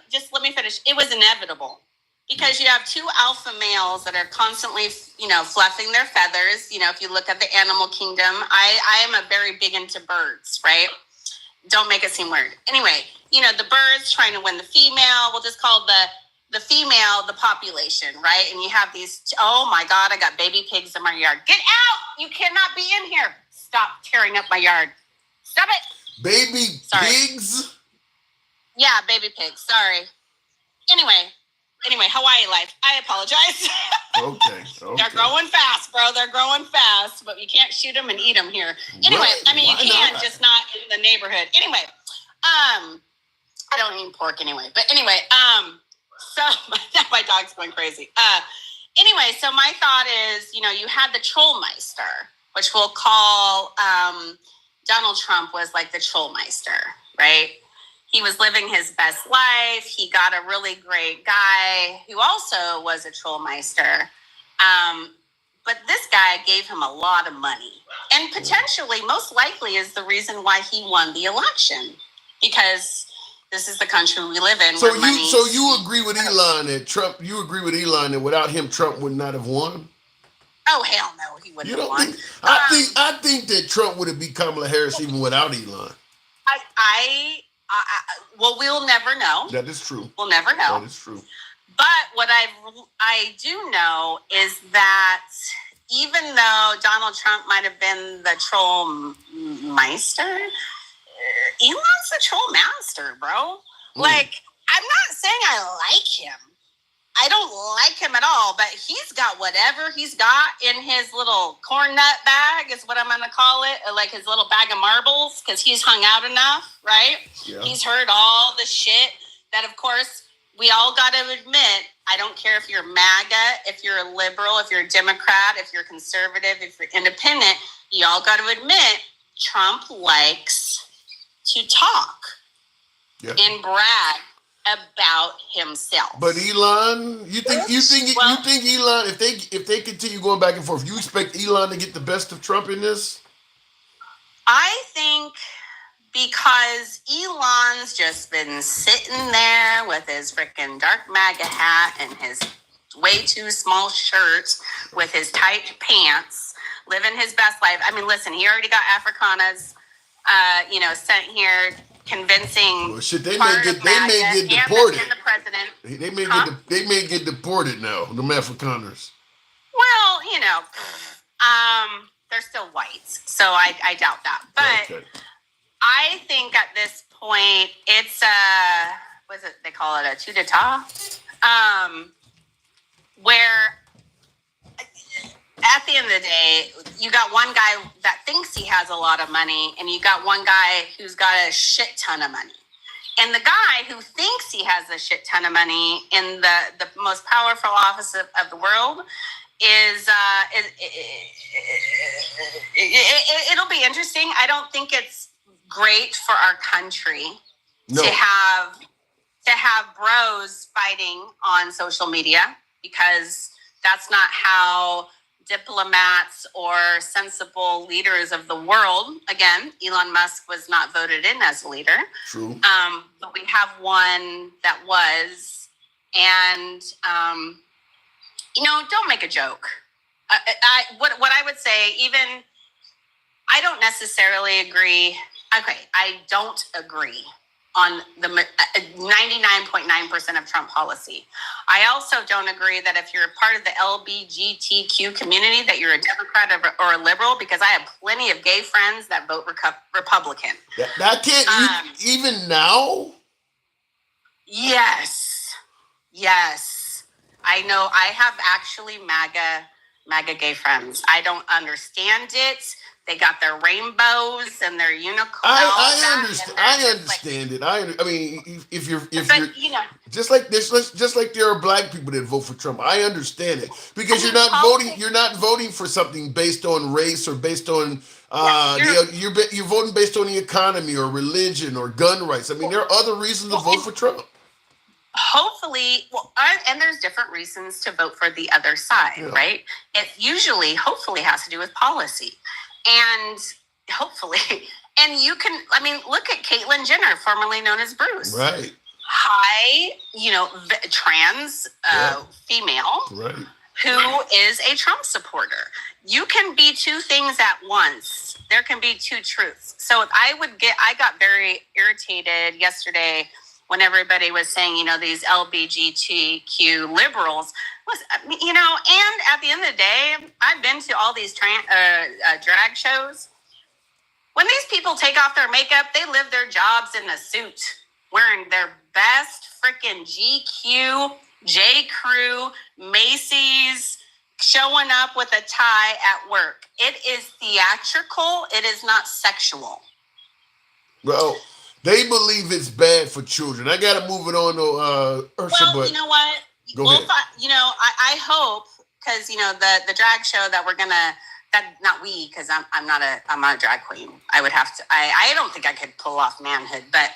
Just let me finish. It was inevitable because you have two alpha males that are constantly, fluffing their feathers. If you look at the animal kingdom, I am a very big into birds, right? Don't make it seem weird. Anyway, the birds trying to win the female. We'll just call the female the population, right? And you have these, oh my God, I got baby pigs in my yard. Get out! You cannot be in here. Stop tearing up my yard. Stop it. Baby pigs? Yeah, baby pigs. Sorry. Anyway, Hawaii life. I apologize. Okay. They're growing fast, bro. They're growing fast, but you can't shoot them and eat them here. Anyway, Right. You can, just not in the neighborhood. Anyway, I don't eat pork anyway. But anyway, so my dog's going crazy. Anyway, so my thought is, you had the Trollmeister, which we'll call Donald Trump was like the Trollmeister, right? He was living his best life. He got a really great guy who also was a Trollmeister. But this guy gave him a lot of money and potentially, most likely, is the reason why he won the election, because this is the country we live in. So you agree with Elon that Trump? You agree with Elon that without him, Trump would not have won? Oh hell no, he wouldn't have won. I think that Trump would have beat Kamala Harris even without Elon. Well, we'll never know. That is true. We'll never know. That is true. But what I do know is that even though Donald Trump might have been the Trollmeister, Elon's the troll master, bro. Like, I'm not saying I like him. I don't like him at all, but he's got whatever he's got in his little corn nut bag, is what I'm going to call it, like his little bag of marbles, because he's hung out enough, right? Yeah. He's heard all the shit that, of course, we all got to admit. I don't care if you're MAGA, if you're a liberal, if you're a Democrat, if you're conservative, if you're independent, you all got to admit Trump likes to talk and brag about himself. But Elon, you think Elon, if they continue going back and forth, you expect Elon to get the best of Trump in this? I think because Elon's just been sitting there with his freaking dark MAGA hat and his way too small shirt with his tight pants, living his best life. I mean, listen, he already got Afrikaners, sent here, convincing. Well, shit, they may get deported. The president. They may get deported now. The Afrikaners. Well, they're still whites, so I doubt that. But okay. I think at this point it's what is it? They call it a coup d'etat, where at the end of the day, you got one guy that thinks he has a lot of money, and you got one guy who's got a shit ton of money. And the guy who thinks he has a shit ton of money in the most powerful office of the world it'll be interesting. I don't think it's great for our country to have bros fighting on social media, because that's not how diplomats or sensible leaders of the world. Again, Elon Musk was not voted in as a leader. True. But we have one that was, and don't make a joke. What I would say, even I don't necessarily agree. Okay, I don't agree on the 99.9% of Trump policy. I also don't agree that if you're a part of the LGBTQ community that you're a Democrat or a liberal, because I have plenty of gay friends that vote Republican. That can't, even now? Yes. I know. I have actually MAGA gay friends. I don't understand it. They got their rainbows and their unicorns. I understand it. I mean, if you're just like there are black people that vote for Trump. I understand it because you're not voting for something based on race or based on you're voting based on the economy or religion or gun rights. I mean, there are other reasons to vote for Trump. Hopefully, and there's different reasons to vote for the other side, right? It hopefully has to do with policy. And hopefully, and you can, I mean, look at Caitlyn Jenner, formerly known as Bruce. Right. High, trans female, right, who is a Trump supporter. You can be two things at once. There can be two truths. So I got very irritated yesterday when everybody was saying, these LGBTQ liberals. And at the end of the day, I've been to all these drag shows. When these people take off their makeup, they live their jobs in a suit, wearing their best freaking GQ, J. Crew, Macy's, showing up with a tie at work. It is theatrical. It is not sexual. Well, they believe it's bad for children. I got to move it on to Ursula. Well, you know what? Go ahead. I hope, because the drag show that we're gonna, because I'm not a drag queen. I would have to. I don't think I could pull off manhood, but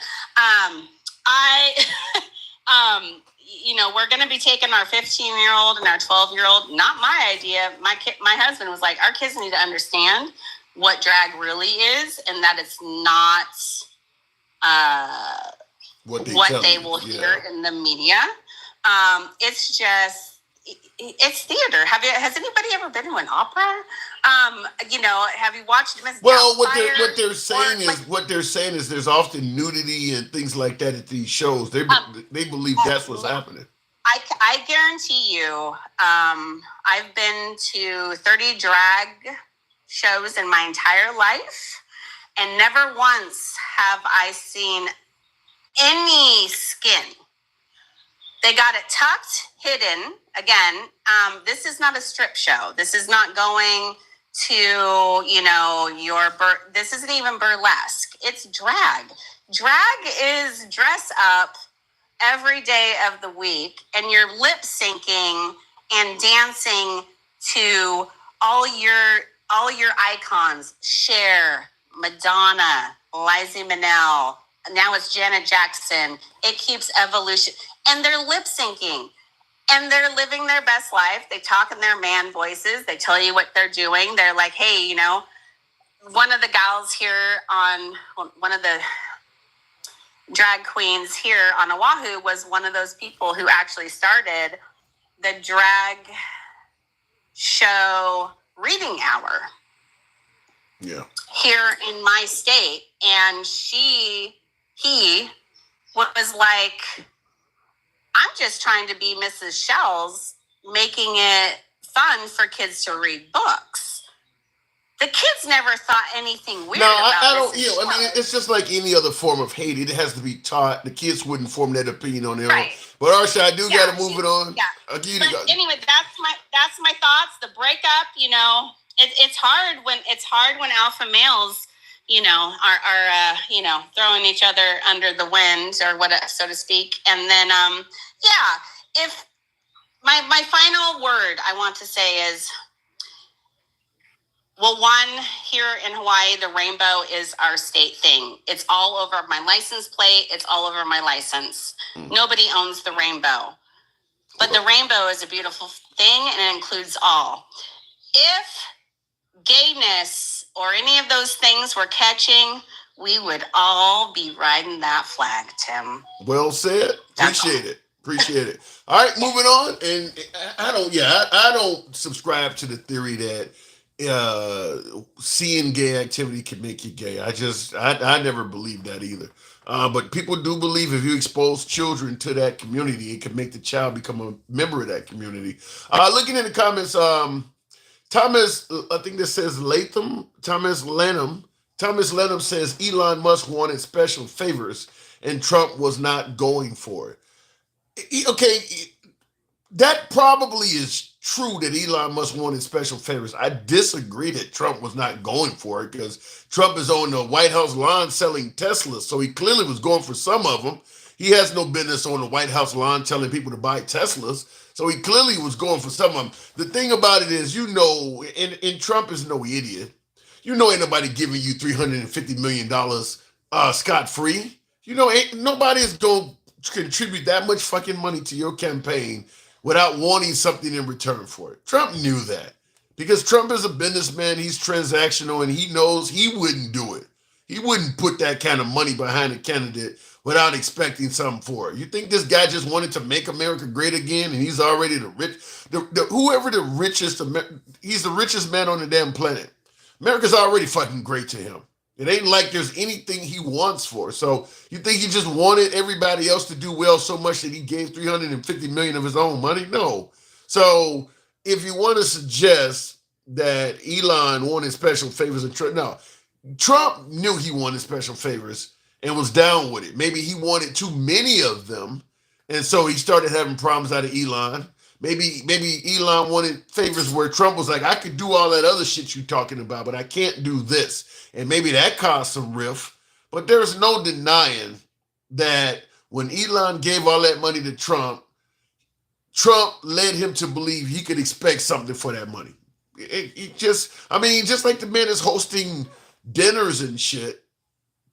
we're gonna be taking our 15-year-old and our 12-year-old. Not my idea. My husband was like, our kids need to understand what drag really is, and that it's not what they will hear in the media. It's just, it's theater. Has anybody ever been to an opera? Have you watched Miss Well, Doubtfire? what they're saying is there's often nudity and things like that at these shows. They believe that's what's happening. I guarantee you, I've been to 30 drag shows in my entire life, and never once have I seen any skin. They got it tucked, hidden. Again, this is not a strip show. This is not going to, this isn't even burlesque. It's drag. Drag is dress up every day of the week, and you're lip syncing and dancing to all your icons. Cher, Madonna, Liza Minnelli. Now it's Janet Jackson. It keeps evolution. And they're lip syncing. And they're living their best life. They talk in their man voices. They tell you what they're doing. They're like, hey, one of the gals here one of the drag queens here on Oahu was one of those people who actually started the drag show reading hour. Yeah. Here in my state. And he was like, I'm just trying to be Mrs. Shells, making it fun for kids to read books. The kids never thought anything weird about I don't. Mrs. Shells. I mean, it's just like any other form of hate. It has to be taught. The kids wouldn't form that opinion on their own. But Arsha, I do got to move it on. Yeah. But anyway, that's my thoughts. The breakup. It's hard when alpha males, are throwing each other under the wind or what, so to speak. And then, if my final word I want to say is, well, one, here in Hawaii, the rainbow is our state thing. It's all over my license plate. It's all over my license. Nobody owns the rainbow. But the rainbow is a beautiful thing, and it includes all. If gayness or any of those things were catching, we would all be riding that flag, Tim. Well said. Appreciate it. Appreciate it. All right, moving on. And I don't subscribe to the theory that seeing gay activity can make you gay. I never believed that either. But people do believe if you expose children to that community, it can make the child become a member of that community. Looking in the comments, Thomas, I think this says Latham, Thomas Lanham. Thomas Lanham says Elon Musk wanted special favors and Trump was not going for it. Okay, that probably is true that Elon Musk wanted special favors. I disagree that Trump was not going for it because Trump is on the White House lawn selling Teslas, so he clearly was going for some of them. He has no business on the White House lawn telling people to buy Teslas, so he clearly was going for some of them. The thing about it is, and Trump is no idiot. Ain't nobody giving you $350 million scot-free. Ain't nobody is going to contribute that much fucking money to your campaign without wanting something in return for it. Trump knew that because Trump is a businessman. He's transactional, and he knows he wouldn't do it. He wouldn't put that kind of money behind a candidate without expecting something for it. You think this guy just wanted to make America great again, and he's already he's the richest man on the damn planet. America's already fucking great to him. It ain't like there's anything he wants for. So you think he just wanted everybody else to do well so much that he gave $350 million of his own money? No. So if you want to suggest that Elon wanted special favors of Trump, no. Trump knew he wanted special favors and was down with it. Maybe he wanted too many of them, and so he started having problems out of Elon. Maybe Elon wanted favors where Trump was like, I could do all that other shit you talking about, but I can't do this. And maybe that caused some rift. But there's no denying that when Elon gave all that money to Trump led him to believe he could expect something for that money. Just like the man is hosting dinners and shit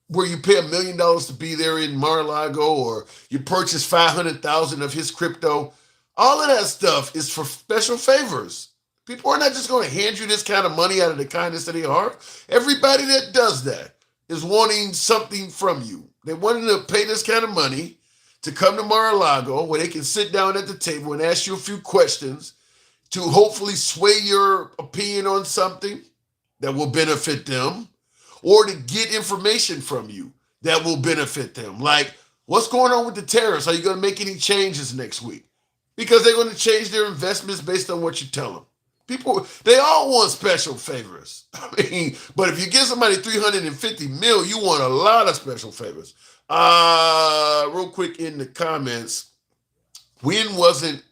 where you pay $1 million to be there in Mar-a-Lago, or you purchase 500,000 of his crypto. All of that stuff is for special favors. People are not just going to hand you this kind of money out of the kindness of their heart. Everybody that does that is wanting something from you. They wanted to pay this kind of money to come to Mar-a-Lago where they can sit down at the table and ask you a few questions to hopefully sway your opinion on something that will benefit them, or to get information from you that will benefit them. Like, what's going on with the tariffs? Are you going to make any changes next week? Because they're going to change their investments based on what you tell them. People, they all want special favors. But if you give somebody $350 million, you want a lot of special favors. Real quick in the comments, Win wasn't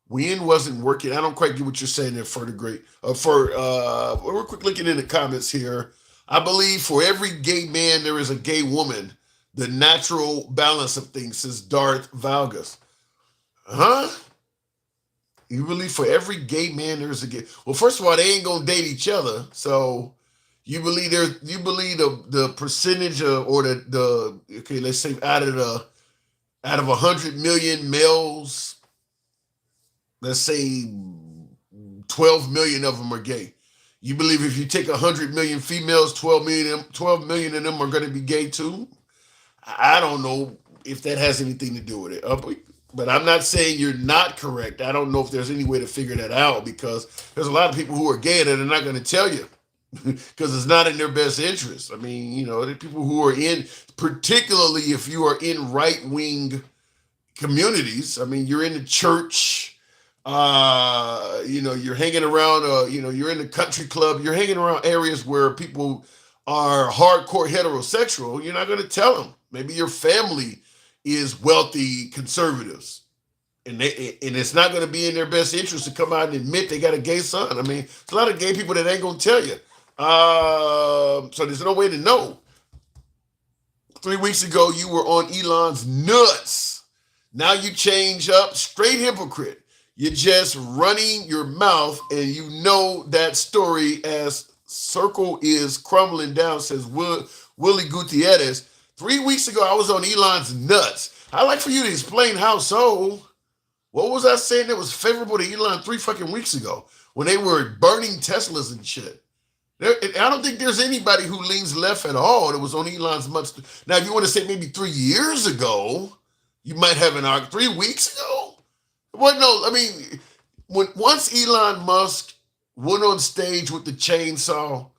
working. I don't quite get what you're saying there, real quick looking in the comments here. I believe for every gay man, there is a gay woman. The natural balance of things, says Darth Valgus. Huh? You believe for every gay man there's a gay? Well, first of all, they ain't gonna date each other. So you believe the percentage or the okay, let's say out of 100 million males, let's say 12 million of them are gay. You believe if you take 100 million females, 12 million of them are going to be gay too? I don't know if that has anything to do with it. But I'm not saying you're not correct. I don't know if there's any way to figure that out, because there's a lot of people who are gay that are not going to tell you because it's not in their best interest. There are people who are particularly if you are in right-wing communities. You're in the church. You're hanging around, you're in the country club, you're hanging around areas where people are hardcore heterosexual. You're not going to tell them. Maybe your family is wealthy conservatives, and it's not going to be in their best interest to come out and admit they got a gay son. There's a lot of gay people that ain't going to tell you. So there's no way to know. 3 weeks ago, you were on Elon's nuts. Now you change up, straight hypocrite. You're just running your mouth, and you know that story as circle is crumbling down, says Willie Gutierrez. 3 weeks ago, I was on Elon's nuts. I'd like for you to explain how so. What was I saying that was favorable to Elon 3 fucking weeks ago when they were burning Teslas and shit? I don't think there's anybody who leans left at all that was on Elon's nuts. Now, if you want to say maybe 3 years ago, You might have an argument 3 weeks ago. Well, no, I mean, once Elon Musk went on stage with the chainsaw,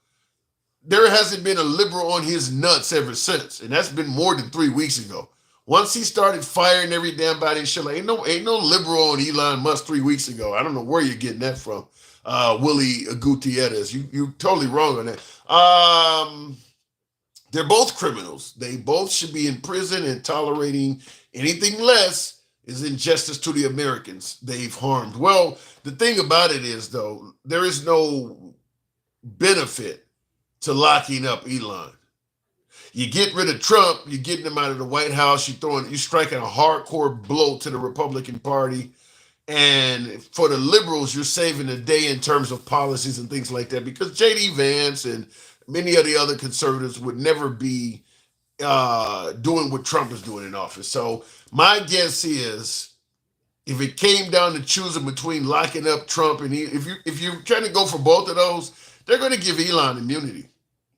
there hasn't been a liberal on his nuts ever since, and that's been more than 3 weeks ago. Once he started firing every damn body and shit, like, ain't no liberal on Elon Musk 3 weeks ago. I don't know where you're getting that from, Willie Gutierrez. You're totally wrong on that. They're both criminals. They both should be in prison, and tolerating anything less is injustice to the Americans they've harmed. Well, the thing about it is, though, there is no benefit to locking up Elon. You get rid of Trump, you're getting him out of the White House, you're striking a hardcore blow to the Republican Party. And for the liberals, you're saving the day in terms of policies and things like that, because J.D. Vance and many of the other conservatives would never be doing what Trump is doing in office. So my guess is, if it came down to choosing between locking up Trump and if you're trying to go for both of those, they're going to give Elon immunity.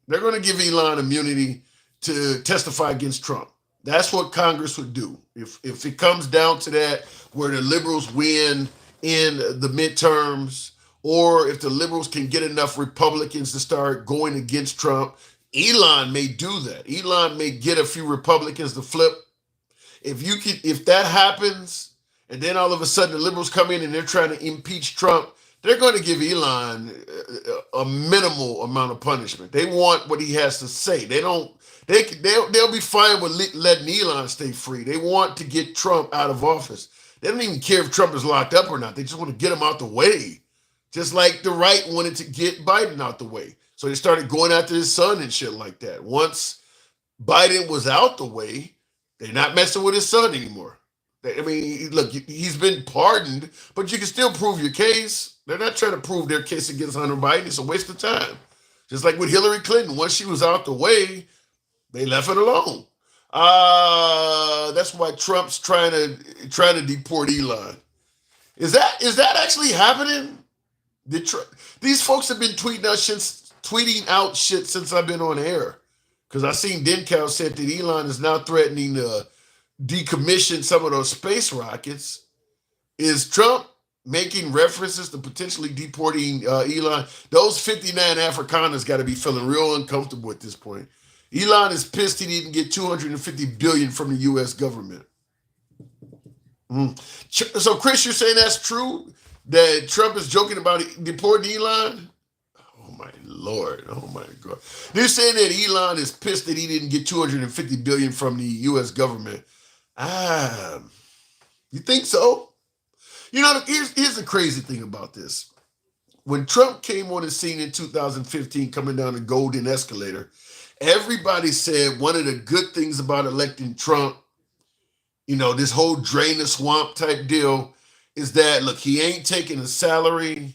They're going to give Elon immunity to testify against Trump. That's what Congress would do. If it comes down to that, where the liberals win in the midterms, or if the liberals can get enough Republicans to start going against Trump, Elon may do that. Elon may get a few Republicans to flip. If that happens, and then all of a sudden the liberals come in and they're trying to impeach Trump, they're going to give Elon a minimal amount of punishment. They want what he has to say. They'll be fine with letting Elon stay free. They want to get Trump out of office. They don't even care if Trump is locked up or not. They just want to get him out the way. Just like the right wanted to get Biden out the way. So they started going after his son and shit like that. Once Biden was out the way, they're not messing with his son anymore. I mean, look, he's been pardoned, but you can still prove your case. They're not trying to prove their case against Hunter Biden. It's a waste of time. Just like with Hillary Clinton, once she was out the way, they left it alone. That's why Trump's trying to deport Elon. Is that actually happening? These folks have been tweeting out shit since I've been on air. Because I seen Denkow said that Elon is now threatening to decommission some of those space rockets. Is Trump making references to potentially deporting Elon? Those 59 Afrikaners got to be feeling real uncomfortable at this point. Elon is pissed he didn't get $250 billion from the U.S. government. So, Chris, you're saying that's true? That Trump is joking about deporting Elon? Oh, my Lord. Oh, my God. They're saying that Elon is pissed that he didn't get $250 billion from the U.S. government. You think so? You know, here's the crazy thing about this. When Trump came on the scene in 2015, coming down the golden escalator, everybody said one of the good things about electing Trump, you know, this whole drain the swamp type deal, is that, look, he ain't taking a salary.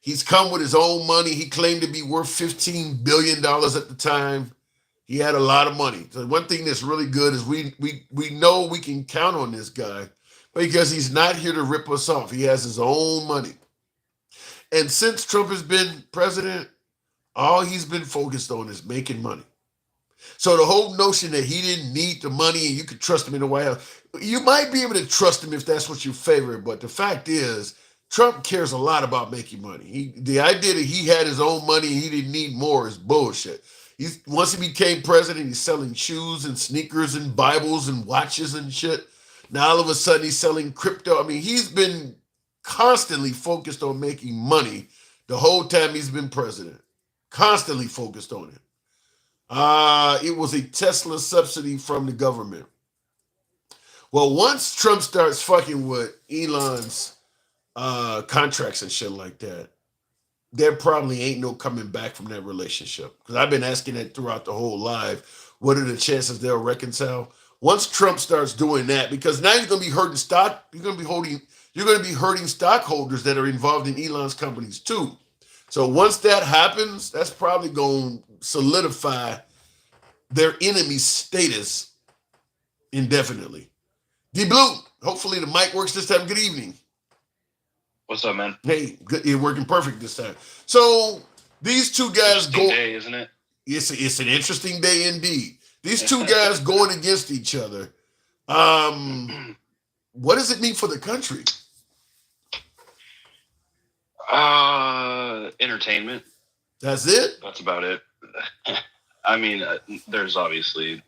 He's come with his own money. He claimed to be worth $15 billion at the time. He had a lot of money. So one thing that's really good is we know we can count on this guy because he's not here to rip us off. He has his own money. And since Trump has been president, all he's been focused on is making money. So the whole notion that he didn't need the money and you could trust him in the White House, you might be able to trust him if that's what you favor. But the fact is, Trump cares a lot about making money. The idea that he had his own money and he didn't need more is bullshit. Once he became president, he's selling shoes and sneakers and Bibles and watches and shit. Now all of a sudden he's selling crypto. I mean, he's been constantly focused on making money the whole time he's been president. Constantly focused on it. It was a Tesla subsidy from the government. Well, once Trump starts fucking with Elon's contracts and shit like that, there probably ain't no coming back from that relationship. Because I've been asking that throughout the whole live. What are the chances they'll reconcile? Once Trump starts doing that, because now you're going to be hurting stock, you're going to be hurting stockholders that are involved in Elon's companies too. So once that happens, that's probably going to solidify their enemy status indefinitely. D Blue, hopefully the mic works this time. Good evening. What's up, man? Hey, good. You're working perfect this time. So these two guys go. Day, isn't it? It's an interesting day indeed. These two guys going against each other. What does it mean for the country? Entertainment. That's it? That's about it. I mean, there's obviously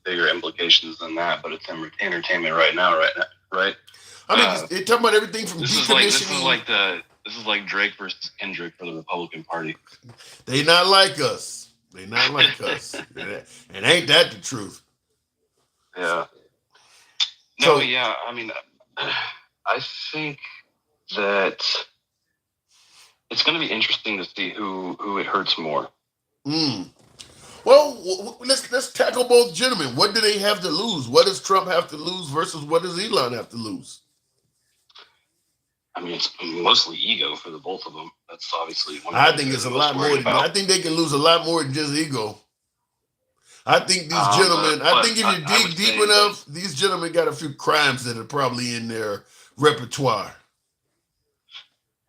bigger implications than that, but it's entertainment right now, right? I mean, they're talking about everything from decommissioning. This is like Drake versus Kendrick for the Republican Party. They not like us. They not like us. And ain't that the truth? Yeah. No, yeah. I mean, I think that it's going to be interesting to see who it hurts more. Well, let's tackle both gentlemen. What do they have to lose? What does Trump have to lose versus what does Elon have to lose? I mean, it's mostly ego for the both of them. That's obviously one. I think it's a lot more. I think they can lose a lot more than just ego. I think these gentlemen. I think if you dig deep enough, these gentlemen got a few crimes that are probably in their repertoire.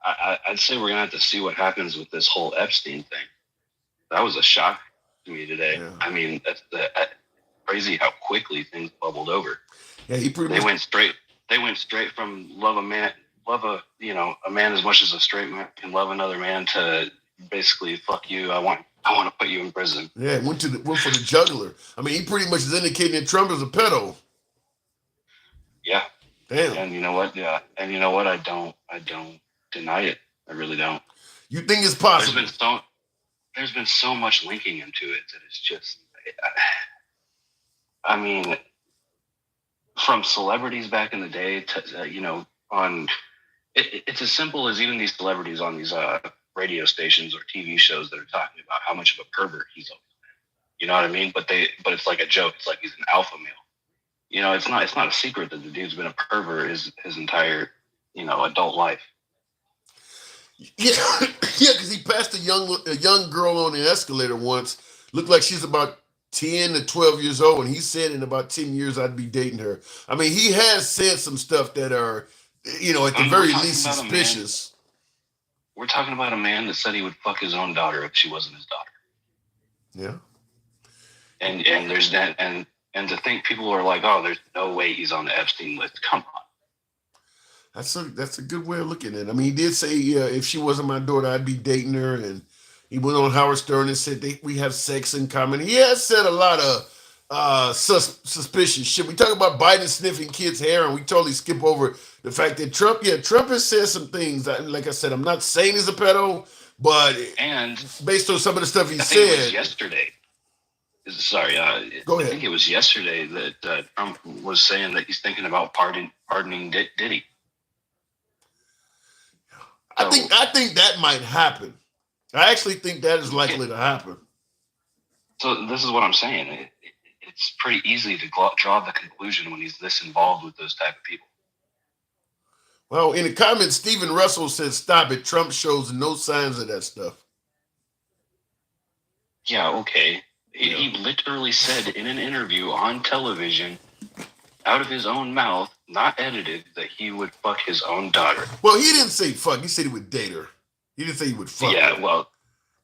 I'd say we're gonna have to see what happens with this whole Epstein thing. That was a shock to me today. Yeah. I mean, that's crazy how quickly things bubbled over. Yeah, they went straight from love a man as much as a straight man can love another man to basically fuck you. I want to put you in prison. Yeah, went for the jugular. I mean, he pretty much is indicating that Trump is a pedo. Yeah. Damn. And you know what? Yeah. And you know what? I don't deny it. I really don't. You think it's possible? There's been so much linking into it that it's just. I mean, from celebrities back in the day to on. It's as simple as even these celebrities on these radio stations or TV shows that are talking about how much of a pervert he's always been. You know what I mean? But it's like a joke. It's like he's an alpha male. It's not a secret that the dude's been a pervert his entire adult life. Yeah, because he passed a young girl on the escalator once. Looked like she's about 10 to 12 years old, and he said in about 10 years I'd be dating her. I mean, he has said some stuff that are, at the very least suspicious. We're talking about a man that said he would fuck his own daughter if she wasn't his daughter. Yeah. And there's that, and to think people are like, oh, there's no way he's on the Epstein list. Come on. That's a good way of looking at it. I mean, he did say, if she wasn't my daughter, I'd be dating her. And he went on Howard Stern and said we have sex in common. He has said a lot of suspicious shit. We talk about Biden sniffing kids' hair, and we totally skip over the fact that Trump has said some things. Like I said, I'm not saying he's a pedo, but based on some of the stuff he said. It was yesterday. Sorry, go ahead. I think it was yesterday that Trump was saying that he's thinking about pardoning Diddy. I think that might happen. I actually think that is likely to happen. So this is what I'm saying. It's pretty easy to draw the conclusion when he's this involved with those type of people. Well, in the comments, Stephen Russell says, "Stop it. Trump shows no signs of that stuff." Yeah, okay. He literally said in an interview on television, out of his own mouth, not edited, that he would fuck his own daughter. Well, he didn't say fuck. He said he would date her. He didn't say he would fuck her. Well.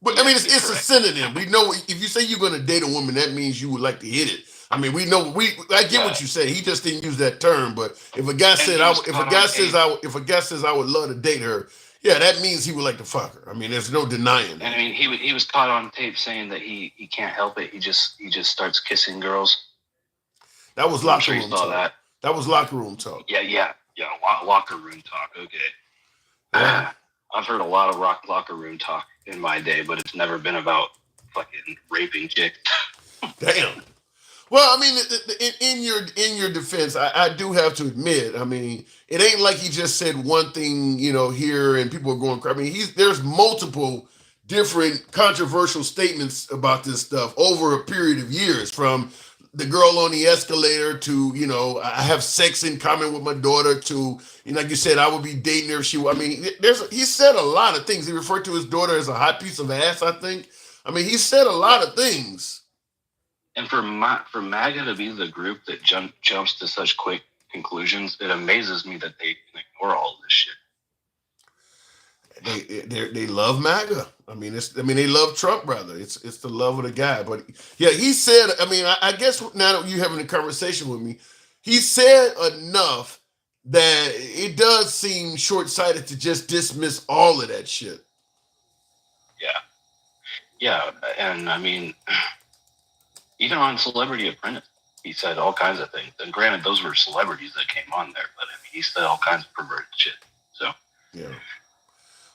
But, I mean, it's a synonym. We know if you say you're going to date a woman, that means you would like to hit it. I mean, we know. I get what you say. He just didn't use that term. But if a guy says I would love to date her, yeah, that means he would like to fuck her. I mean, there's no denying that. And I mean, he was caught on tape saying that he can't help it. He just starts kissing girls. That was locker room talk. That was locker room talk. Yeah. Locker room talk. Okay. Yeah. I've heard a lot of locker room talk in my day, but it's never been about fucking raping chicks. Damn. Well, I mean, in your defense, I do have to admit, I mean, it ain't like he just said one thing, here and people are going crazy. I mean, there's multiple different controversial statements about this stuff over a period of years, from the girl on the escalator to, I have sex in common with my daughter to, like you said, I would be dating her if she, I mean, he said a lot of things. He referred to his daughter as a hot piece of ass, I think. I mean, he said a lot of things. And for MAGA to be the group that jumps to such quick conclusions, it amazes me that they can ignore all of this shit. They love MAGA. I mean, they love Trump, rather. It's the love of the guy. But yeah, he said. I mean, I guess now that you're having a conversation with me, he said enough that it does seem short-sighted to just dismiss all of that shit. Yeah, and I mean, even on Celebrity Apprentice, he said all kinds of things. And granted, those were celebrities that came on there, but I mean, he said all kinds of perverted shit. So yeah.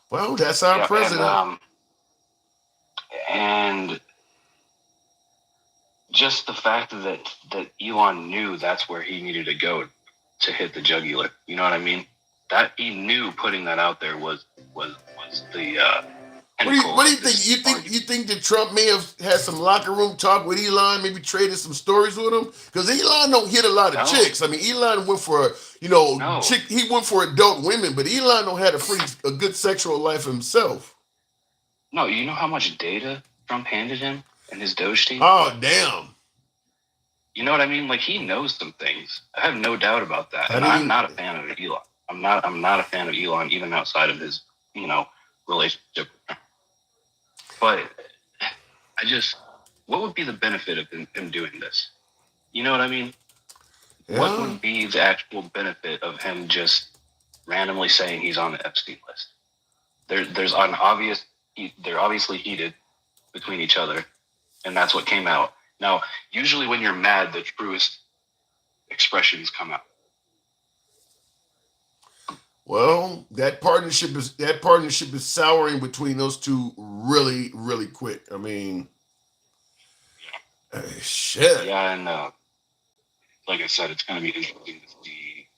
Well, that's our president. And just the fact that Elon knew that's where he needed to go to hit the jugular. You know what I mean? That he knew putting that out there was the. What do you think? You think that Trump may have had some locker room talk with Elon, maybe traded some stories with him? Because Elon don't hit a lot of chicks. I mean, Elon went for chick. He went for adult women, but Elon don't had a good sexual life himself. No, you know how much data Trump handed him and his Doge team? Oh, damn. You know what I mean? Like, he knows some things. I have no doubt about that. And I'm not a fan of Elon. I'm not a fan of Elon, even outside of his, relationship. But what would be the benefit of him doing this? You know what I mean? Yeah. What would be the actual benefit of him just randomly saying he's on the Epstein list? They're obviously heated between each other, and that's what came out. Now, usually when you're mad, the truest expressions come out. Well, that partnership is souring between those two really, really quick. I mean, shit. Yeah, and like I said, it's going to be interesting to see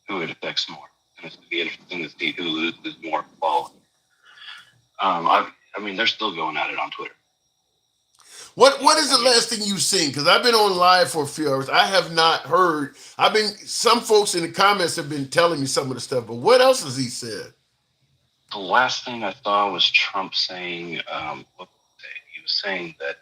who it affects more, and it's going to be interesting to see who loses more following. I mean, they're still going at it on Twitter. What is the last thing you've seen? Because I've been on live for a few hours. I have not heard. Some folks in the comments have been telling me some of the stuff, but what else has he said? The last thing I saw was Trump saying, he was saying that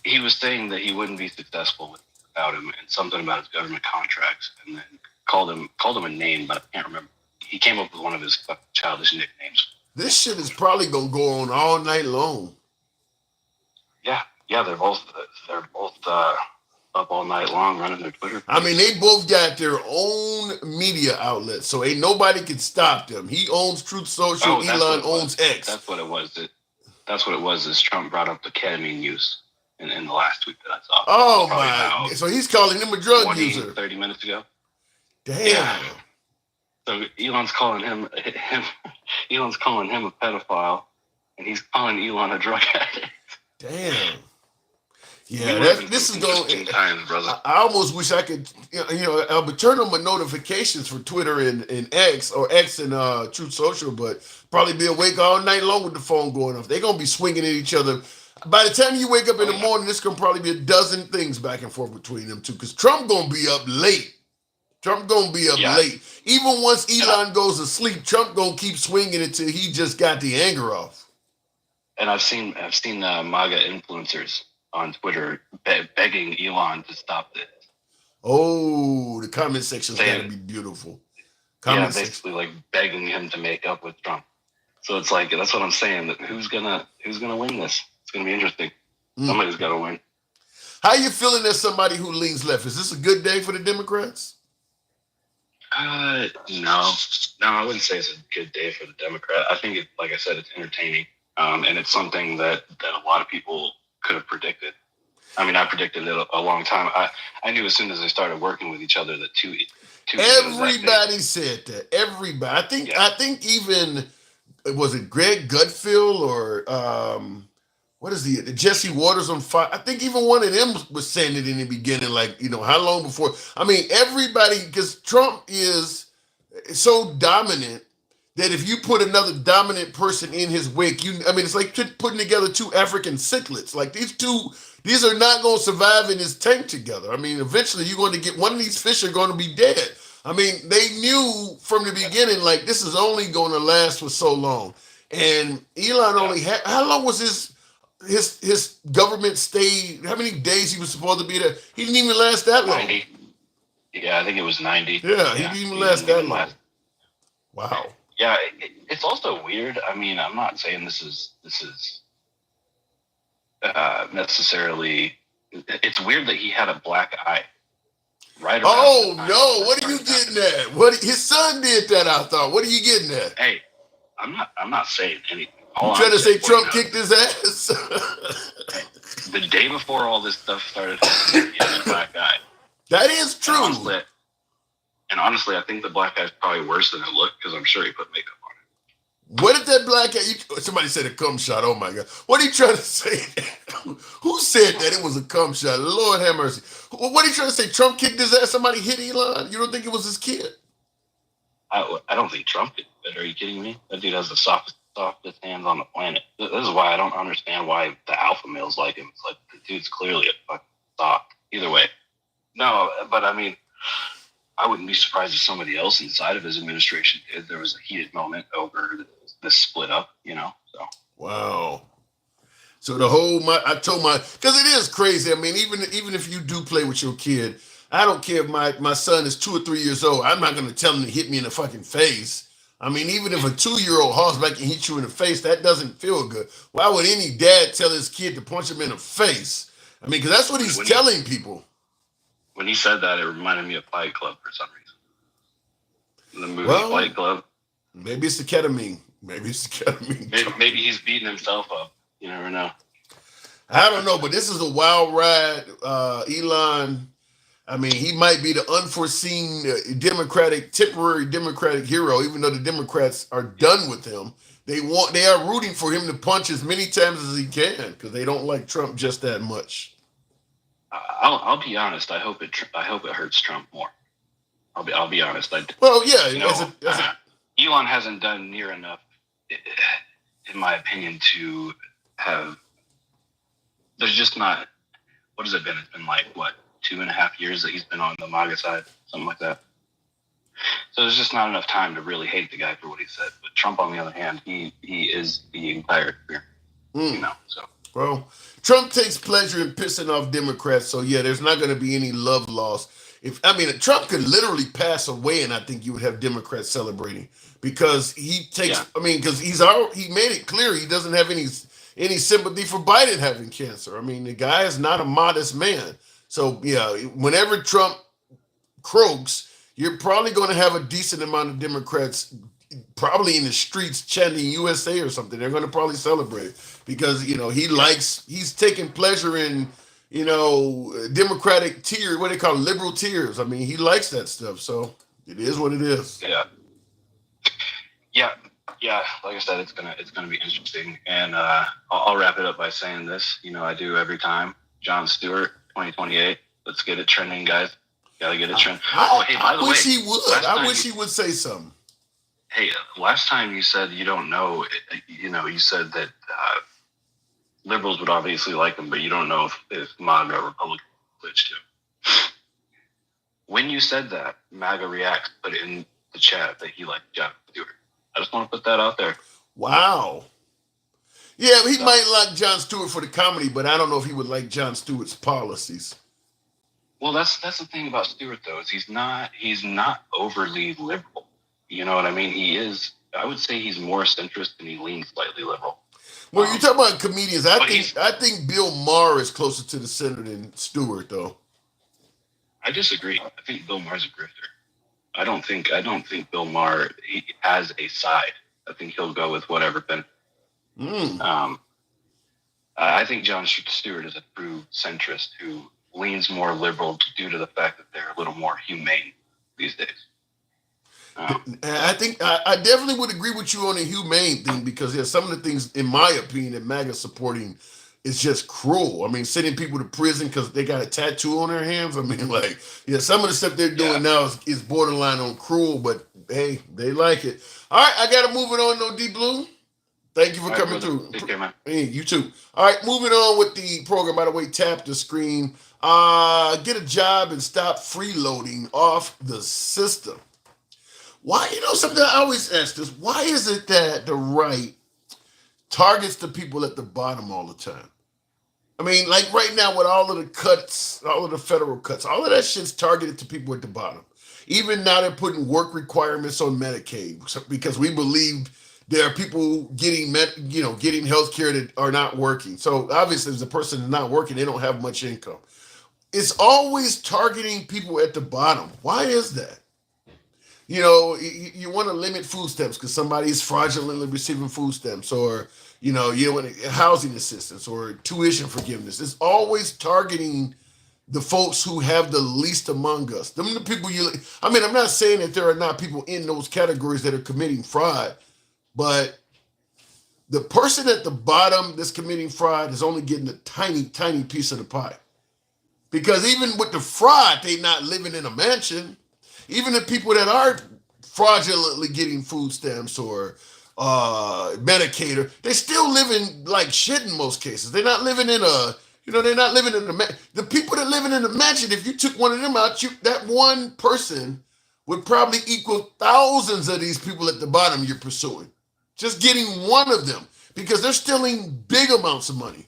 he was saying that he wouldn't be successful without him, and something about his government contracts, and then called him a name, but I can't remember. He came up with one of his childish nicknames. This shit is probably gonna go on all night long. Yeah, they're both up all night long running their Twitter. I mean, they both got their own media outlets, so ain't nobody can stop them. He owns Truth Social. Elon owns X. That's what it was. That's what it was. Is Trump brought up the ketamine use in the last tweet that I saw. Oh my! So he's calling him a drug user. 30 minutes ago. Damn. Yeah. So Elon's calling him a pedophile, and he's calling Elon a drug addict. Damn. Yeah, this is going. Times, brother. I almost wish I could, I would turn on my notifications for Twitter and X or X and Truth Social, but probably be awake all night long with the phone going off. They're gonna be swinging at each other. By the time you wake up in the morning, this gonna probably be a dozen things back and forth between them two. Because Trump gonna be up late. Late. Even once Elon goes to sleep, Trump gonna keep swinging until he just got the anger off. And I've seen MAGA influencers on Twitter begging Elon to stop this. Oh, the comment section's gotta be beautiful. Basically like begging him to make up with Trump. So it's like, that's what I'm saying. That who's gonna win this? It's gonna be interesting. Somebody's gotta win. How you feeling as somebody who leans left? Is this a good day for the Democrats? No, I wouldn't say it's a good day for the Democrat. I think like I said, it's entertaining. And it's something that a lot of people could have predicted. I mean, I predicted it a long time. I knew as soon as they started working with each other that two everybody said that. Everybody. I think even, was it Greg Gutfeld or what is Jesse Waters on Fox? I think even one of them was saying it in the beginning, like, how long before? I mean, everybody, because Trump is so dominant that if you put another dominant person in his wake, it's like putting together two African cichlids. Like these are not going to survive in his tank together. I mean, eventually you're going to get, one of these fish are going to be dead. I mean, they knew from the beginning, like, this is only going to last for so long. And Elon only had, how long was his government stay, how many days he was supposed to be there? He didn't even last that long. 90. Yeah, I think it was 90. Yeah, he didn't even last that long. Wow. Yeah, it's also weird. I mean, I'm not saying this is necessarily It's weird that he had a black eye. Right. Oh no! What are you getting at? What his son did that? I thought. What are you getting at? Hey, I'm not saying anything. You trying to say Trump kicked his ass? The day before all this stuff started, he had a black eye. That is true. Honestly, I think the black eye is probably worse than it looked because I'm sure he put makeup on it. What did that black eye? Somebody said a cum shot. Oh my God! What are you trying to say? Who said that it was a cum shot? Lord have mercy. What are you trying to say? Trump kicked his ass. Somebody hit Elon. You don't think it was his kid? I don't think Trump did it. Are you kidding me? That dude has the softest hands on the planet. This is why I don't understand why the alpha males like him. It's like the dude's clearly a fucking soft. Either way. No, but I mean, I wouldn't be surprised if somebody else inside of his administration did. There was a heated moment over this split up, so. Wow. So the whole, because it is crazy. I mean, even if you do play with your kid, I don't care if my son is 2 or 3 years old. I'm not going to tell him to hit me in the fucking face. I mean, even if a 2-year-old horseback can hit you in the face, that doesn't feel good. Why would any dad tell his kid to punch him in the face? I mean, because that's what he's telling people. When he said that, it reminded me of Fight Club for some reason. The movie Fight Club. Maybe it's the ketamine. Maybe he's beating himself up. You never know. I don't know, but this is a wild ride. Elon, I mean, he might be the unforeseen temporary Democratic hero, even though the Democrats are done with him. They are rooting for him to punch as many times as he can because they don't like Trump just that much. I'll be honest. I hope it hurts Trump more. I'll be honest. Elon hasn't done near enough, in my opinion, to have. There's just not. What has it been? It's been like 2.5 years that he's been on the MAGA side, something like that. So there's just not enough time to really hate the guy for what he said. But Trump, on the other hand, he is the entire career. So. Well, Trump takes pleasure in pissing off Democrats, so yeah, there's not going to be any love lost. Trump could literally pass away, and I think you would have Democrats celebrating because he takes. Yeah. Because he made it clear he doesn't have any sympathy for Biden having cancer. I mean, the guy is not a modest man. So yeah, whenever Trump croaks, you're probably going to have a decent amount of Democrats probably in the streets chanting USA or something. They're going to probably celebrate because, he's taking pleasure in, Democratic tears, what they call liberal tears. I mean, he likes that stuff. So it is what it is. Yeah. Yeah. Like I said, it's gonna be interesting. And I'll wrap it up by saying this, I do every time. Jon Stewart, 2028. Let's get it trending, guys. Gotta get it trending. I wish he would. I wish he would say something. Hey, last time you said you don't know, you said that liberals would obviously like him, but you don't know if MAGA Republicans switch to. When you said that, MAGA Reacts put it in the chat that he liked Jon Stewart. I just want to put that out there. Wow. Yeah, he might like Jon Stewart for the comedy, but I don't know if he would like Jon Stewart's policies. Well, that's the thing about Stewart, though, is he's not overly liberal. You know what I mean? He is. I would say he's more centrist and he leans slightly liberal. Well, you're talking about comedians. I think Bill Maher is closer to the center than Stewart, though. I disagree. I think Bill Maher's a grifter. I don't think Bill Maher he has a side. I think he'll go with whatever. I think Jon Stewart is a true centrist who leans more liberal due to the fact that they're a little more humane these days. I think I definitely would agree with you on the humane thing because there's some of the things, in my opinion, that MAGA supporting is just cruel. I mean, sending people to prison because they got a tattoo on their hands. I mean, some of the stuff they're doing now is borderline on cruel, but hey, they like it. All right, I got to move it on, though, D Blue. Thank you for coming through. Take care, man. Hey, you too. All right, moving on with the program. By the way, tap the screen. Get a job and stop freeloading off the system. Why, something I always ask this, why is it that the right targets the people at the bottom all the time? I mean, like right now with all of the cuts, all of the federal cuts, all of that shit's targeted to people at the bottom. Even now they're putting work requirements on Medicaid because we believe There are people getting getting health care that are not working. So obviously, if a person is not working, they don't have much income. It's always targeting people at the bottom. Why is that? You want to limit food stamps because somebody's fraudulently receiving food stamps, or you want housing assistance or tuition forgiveness. It's always targeting the folks who have the least among us. Them the people I'm not saying that there are not people in those categories that are committing fraud, but the person at the bottom that's committing fraud is only getting a tiny, tiny piece of the pie. Because even with the fraud, they not living in a mansion. Even the people that are fraudulently getting food stamps or Medicaid, they're still living like shit in most cases. They're not living in they're not living in the people that living in the mansion. If you took one of them out, that one person would probably equal thousands of these people at the bottom you're pursuing. Just getting one of them, because they're stealing big amounts of money.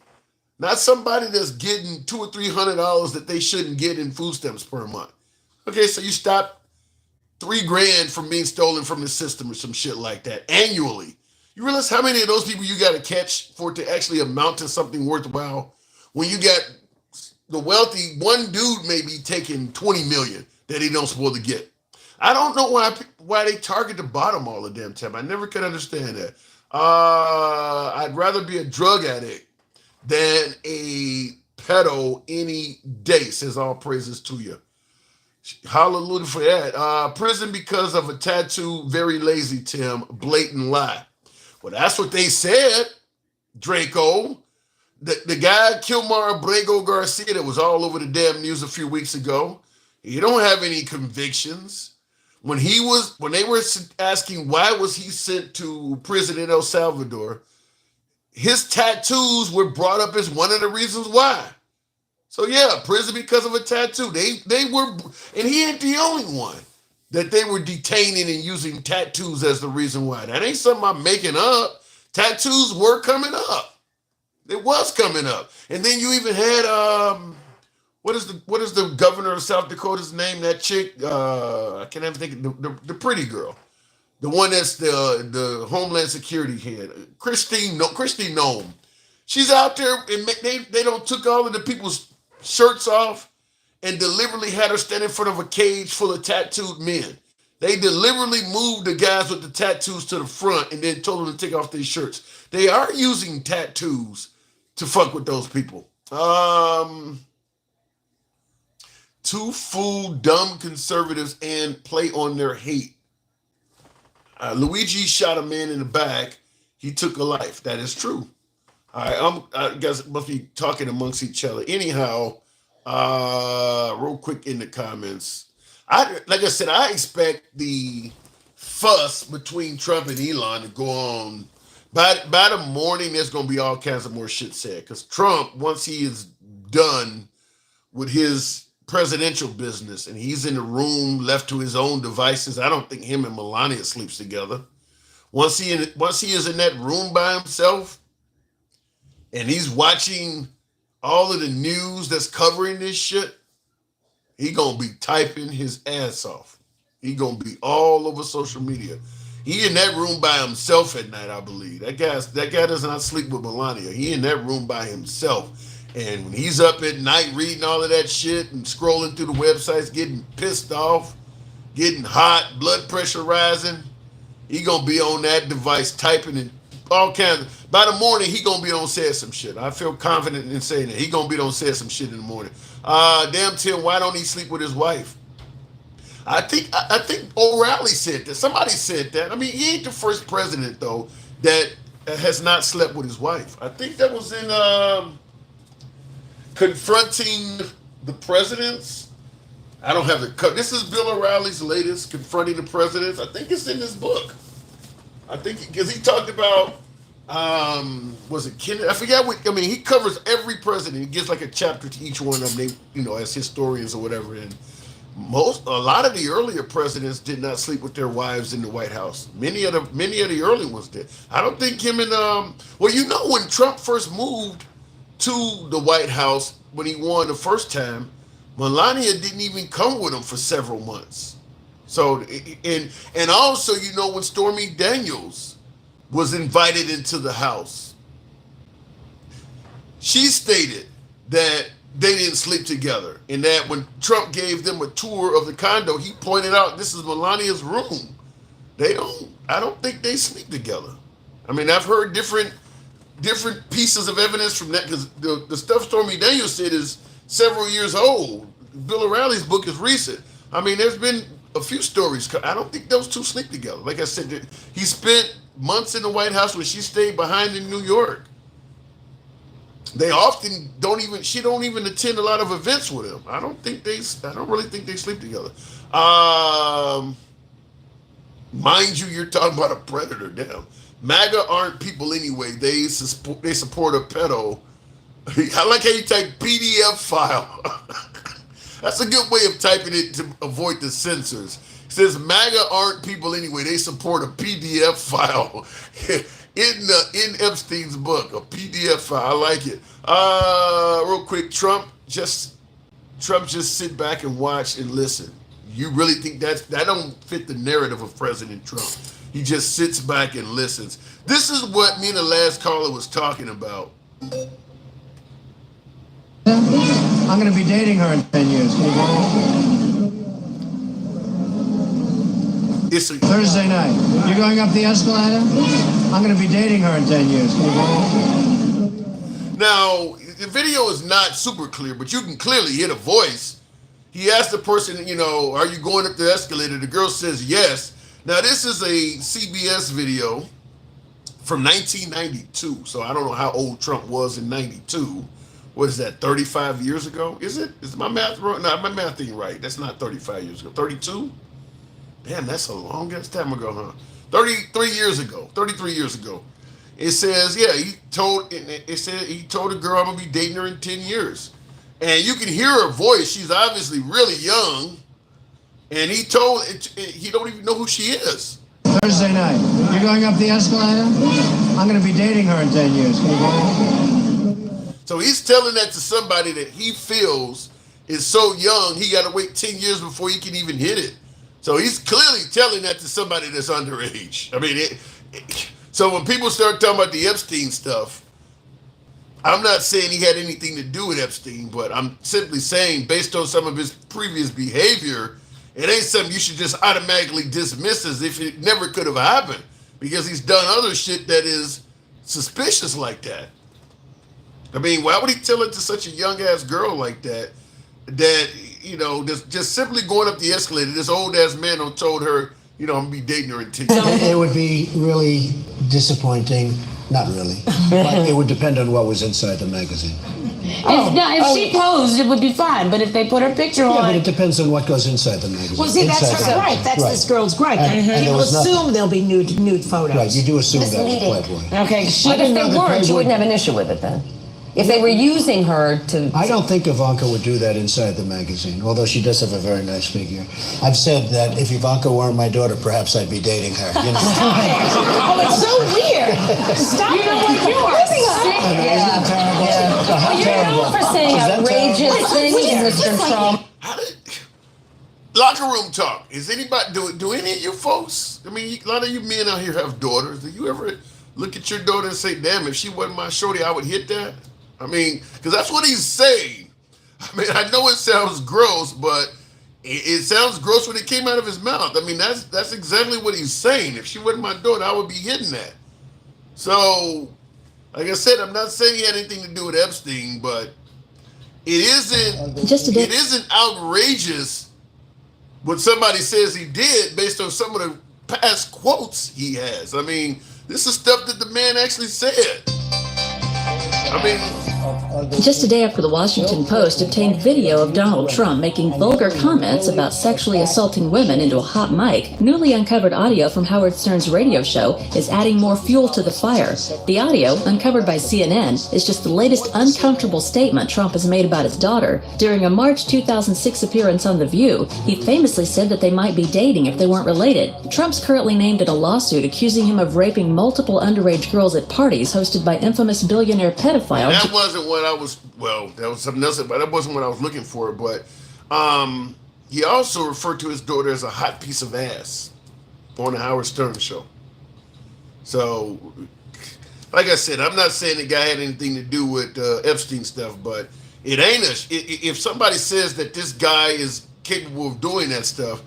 Not somebody that's getting $200 or $300 that they shouldn't get in food stamps per month. Okay, so you stop $3,000 from being stolen from the system or some shit like that annually. You realize how many of those people you got to catch for it to actually amount to something worthwhile? When you got the wealthy, one dude may be taking 20 million that he don't supposed to get. I don't know why they target the bottom all the damn time. I never could understand that. I'd rather be a drug addict than a pedo any day, says all praises to you. Hallelujah for that. Prison because of a tattoo, very lazy, Tim. Blatant lie. Well, that's what they said, Draco. The guy, Kilmar Abrego Garcia, that was all over the damn news a few weeks ago, he don't have any convictions. When they were asking why was he sent to prison in El Salvador, his tattoos were brought up as one of the reasons why. So yeah, prison because of a tattoo. They were, and he ain't the only one that they were detaining and using tattoos as the reason why. That ain't something I'm making up. Tattoos were coming up. It was coming up. And then you even had what is the governor of South Dakota's name? That chick, I can't even think of the pretty girl. The one that's the Homeland Security head. Christine Nome. She's out there and they don't took all of the people's shirts off and deliberately had her stand in front of a cage full of tattooed men. They deliberately moved the guys with the tattoos to the front and then told them to take off their shirts. They are using tattoos to fuck with those people. To fool dumb conservatives and play on their hate. Luigi shot a man in the back. He took a life. That is true. All right, I guess must be talking amongst each other. Anyhow, real quick in the comments. Like I said, I expect the fuss between Trump and Elon to go on. By the morning, there's going to be all kinds of more shit said. Because Trump, once he is done with his presidential business and he's in the room left to his own devices, I don't think him and Melania sleeps together. Once he is in that room by himself and he's watching all of the news that's covering this shit, he going to be typing his ass off. He going to be all over social media. He in that room by himself at night, I believe. That guy does not sleep with Melania. He in that room by himself. And when he's up at night reading all of that shit and scrolling through the websites, getting pissed off, getting hot, blood pressure rising, he gonna be on that device typing and all kinds of, by the morning, he gonna be on saying some shit. I feel confident in saying that. He gonna be on saying some shit in the morning. Damn Tim, why don't he sleep with his wife? I think O'Reilly said that. Somebody said that. I mean, he ain't the first president though that has not slept with his wife. I think that was in Confronting the Presidents. I don't have the cut. This is Bill O'Reilly's latest, Confronting the Presidents. I think it's in this book. I think because he talked about was it Kennedy? I forget what. I mean, he covers every president. He gives like a chapter to each one of them. They, as historians or whatever. And a lot of the earlier presidents did not sleep with their wives in the White House. Many of the early ones did. I don't think him and when Trump first moved to the White House when he won the first time, Melania didn't even come with him for several months. So and also when Stormy Daniels was invited into the house. She stated that they didn't sleep together, and that when Trump gave them a tour of the condo, he pointed out this is Melania's room. I don't think they sleep together. I mean, I've heard different pieces of evidence from that, because the stuff Stormy Daniels said is several years old. Bill O'Reilly's book is recent. I mean, there's been a few stories. I don't think those two sleep together. Like I said, he spent months in the White House when she stayed behind in New York. They often she don't even attend a lot of events with him. I don't really think they sleep together. Mind you, you're talking about a predator. Damn. MAGA aren't people anyway. They support a pedo. I like how you type PDF file. That's a good way of typing it to avoid the censors. It says MAGA aren't people anyway. They support a PDF file in Epstein's book, a PDF file. I like it. Real quick, Trump just sit back and watch and listen. You really think that don't fit the narrative of President Trump? He just sits back and listens. This is what me and the last caller was talking about. I'm going to be dating her in 10 years. Can you It's Thursday night. You're going up the escalator? I'm going to be dating her in 10 years. Can you Now, the video is not super clear, but you can clearly hear the voice. He asked the person, are you going up the escalator? The girl says yes. Now, this is a CBS video from 1992, so I don't know how old Trump was in 92. What is that, 35 years ago? Is it? Is my math wrong? No, my math ain't right. That's not 35 years ago. 32? Damn, that's a long ass time ago, huh? 33 years ago. It says, he told the girl, I'm gonna be dating her in 10 years. And you can hear her voice. She's obviously really young. And he don't even know who she is. Thursday night. You're going up the escalator? I'm going to be dating her in 10 years. Can you So he's telling that to somebody that he feels is so young, he got to wait 10 years before he can even hit it. So he's clearly telling that to somebody that's underage. I mean, so when people start talking about the Epstein stuff, I'm not saying he had anything to do with Epstein, but I'm simply saying, based on some of his previous behavior, it ain't something you should just automatically dismiss as if it never could have happened, because he's done other shit that is suspicious like that. I mean, why would he tell it to such a young ass girl like that? That, just simply going up the escalator, this old ass man told her, I'm gonna be dating her in 10 years. It would be really disappointing. Not really. But it would depend on what was inside the magazine. If she posed, it would be fine. But if they put her picture on... Yeah, but it depends on what goes inside the magazine. Well, see, that's her gripe. That's this girl's gripe. People assume there'll be nude photos. Right, you do assume that with Playboy. Okay. But if they weren't, you wouldn't have an issue with it then. If they were using her to... I don't think Ivanka would do that inside the magazine, although she does have a very nice figure. I've said that if Ivanka weren't my daughter, perhaps I'd be dating her. Oh, it's so weird. Stop. You know what? You are sick. Isn't that terrible? Well, you're known for saying outrageous things, Mr. Trump. Locker room talk. Is anybody do any of you folks? I mean, a lot of you men out here have daughters. Do you ever look at your daughter and say, "Damn, if she wasn't my shorty, I would hit that"? I mean, because that's what he's saying. I mean, I know it sounds gross, but it sounds gross when it came out of his mouth. I mean, that's exactly what he's saying. If she wasn't my daughter, I would be hitting that. So, like I said, I'm not saying he had anything to do with Epstein, but it isn't outrageous what somebody says he did based on some of the past quotes he has. I mean, this is stuff that the man actually said. I mean, just a day after the Washington Post obtained video of Donald Trump making vulgar comments about sexually assaulting women into a hot mic, newly uncovered audio from Howard Stern's radio show is adding more fuel to the fire. The audio, uncovered by CNN, is just the latest uncomfortable statement Trump has made about his daughter. During a March 2006 appearance on The View, he famously said that they might be dating if they weren't related. Trump's currently named in a lawsuit accusing him of raping multiple underage girls at parties hosted by infamous billionaire pedophile. That wasn't what that was something else, but that wasn't what I was looking for. But he also referred to his daughter as a hot piece of ass on the Howard Stern show. So, like I said, I'm not saying the guy had anything to do with Epstein stuff, but it ain't if somebody says that this guy is capable of doing that stuff,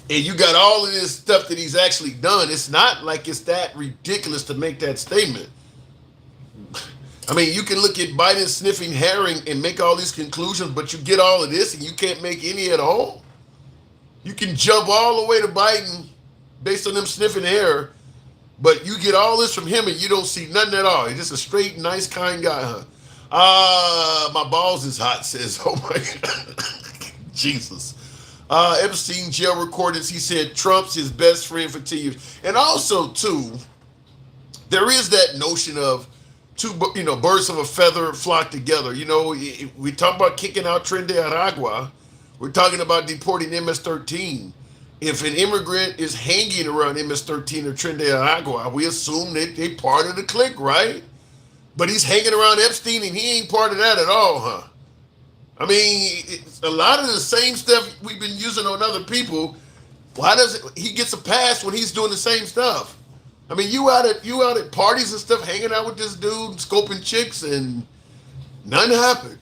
and you got all of this stuff that he's actually done, it's not like it's that ridiculous to make that statement. I mean, you can look at Biden sniffing herring and make all these conclusions, but you get all of this and you can't make any at all. You can jump all the way to Biden based on them sniffing hair, but you get all this from him and you don't see nothing at all. He's just a straight, nice, kind guy, huh? My balls is hot, says, oh my God. Jesus. Epstein jail recordings, he said Trump's his best friend for 10 years. And also, too, there is that notion of two, birds of a feather flock together. We talk about kicking out Tren de Aragua. We're talking about deporting MS-13. If an immigrant is hanging around MS-13 or Tren de Aragua, we assume that they part of the clique, right? But he's hanging around Epstein and he ain't part of that at all, huh? I mean, it's a lot of the same stuff we've been using on other people. Why doesn't he gets a pass when he's doing the same stuff? I mean, you out at parties and stuff, hanging out with this dude, scoping chicks, and nothing happened.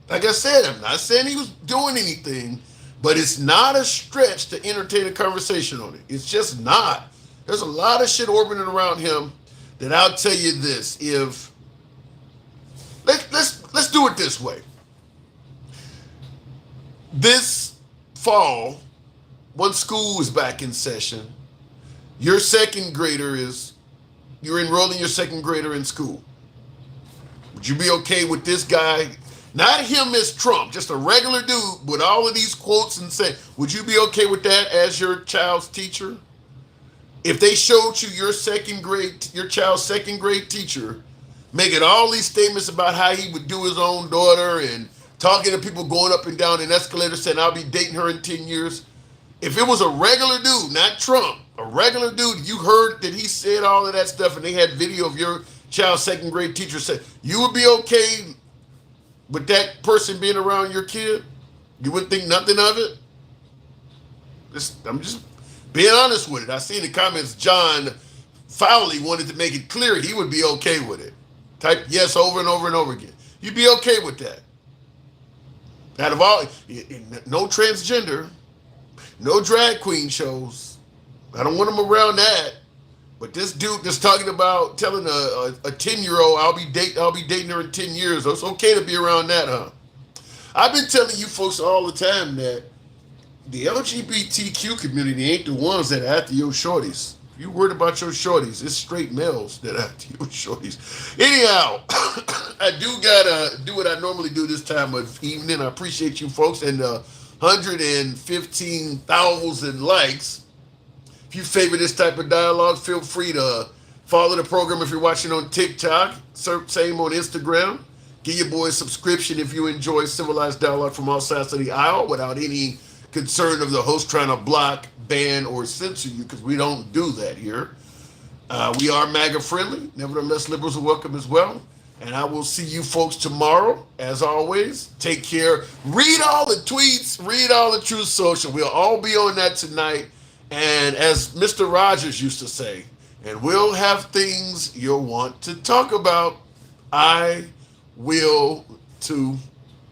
Like I said, I'm not saying he was doing anything, but it's not a stretch to entertain a conversation on it. It's just not. There's a lot of shit orbiting around him that I'll tell you this. If let's do it this way. This fall, once school is back in session, you're enrolling your second grader in school. Would you be okay with this guy? Not him as Trump, just a regular dude with all of these quotes and say, would you be okay with that as your child's teacher? If they showed you your child's second grade teacher making all these statements about how he would do his own daughter and talking to people going up and down an escalator saying, I'll be dating her in 10 years. If it was a regular dude, not Trump, a regular dude, you heard that he said all of that stuff and they had video of your child's second grade teacher say, you would be okay with that person being around your kid? You wouldn't think nothing of it? I'm just being honest with it. I see in the comments John Fowley wanted to make it clear he would be okay with it. Type yes over and over and over again. You'd be okay with that. Out of all, no transgender, no drag queen shows. I don't want them around that. But this dude that's talking about telling a 10-year-old I'll be dating her in 10 years. It's okay to be around that, huh? I've been telling you folks all the time that the LGBTQ community ain't the ones that are after your shorties. If you worried about your shorties, it's straight males that are after your shorties. Anyhow, I do gotta do what I normally do this time of evening. I appreciate you folks and 115,000 likes. If you favor this type of dialogue, feel free to follow the program if you're watching on TikTok. Same on Instagram. Give your boy a subscription if you enjoy civilized dialogue from all sides of the aisle without any concern of the host trying to block, ban, or censor you, because we don't do that here. We are MAGA friendly. Nevertheless, liberals are welcome as well. And I will see you folks tomorrow. As always, take care. Read all the tweets. Read all the Truth Social. We'll all be on that tonight. And as Mr. Rogers used to say, and we'll have things you'll want to talk about. I will too.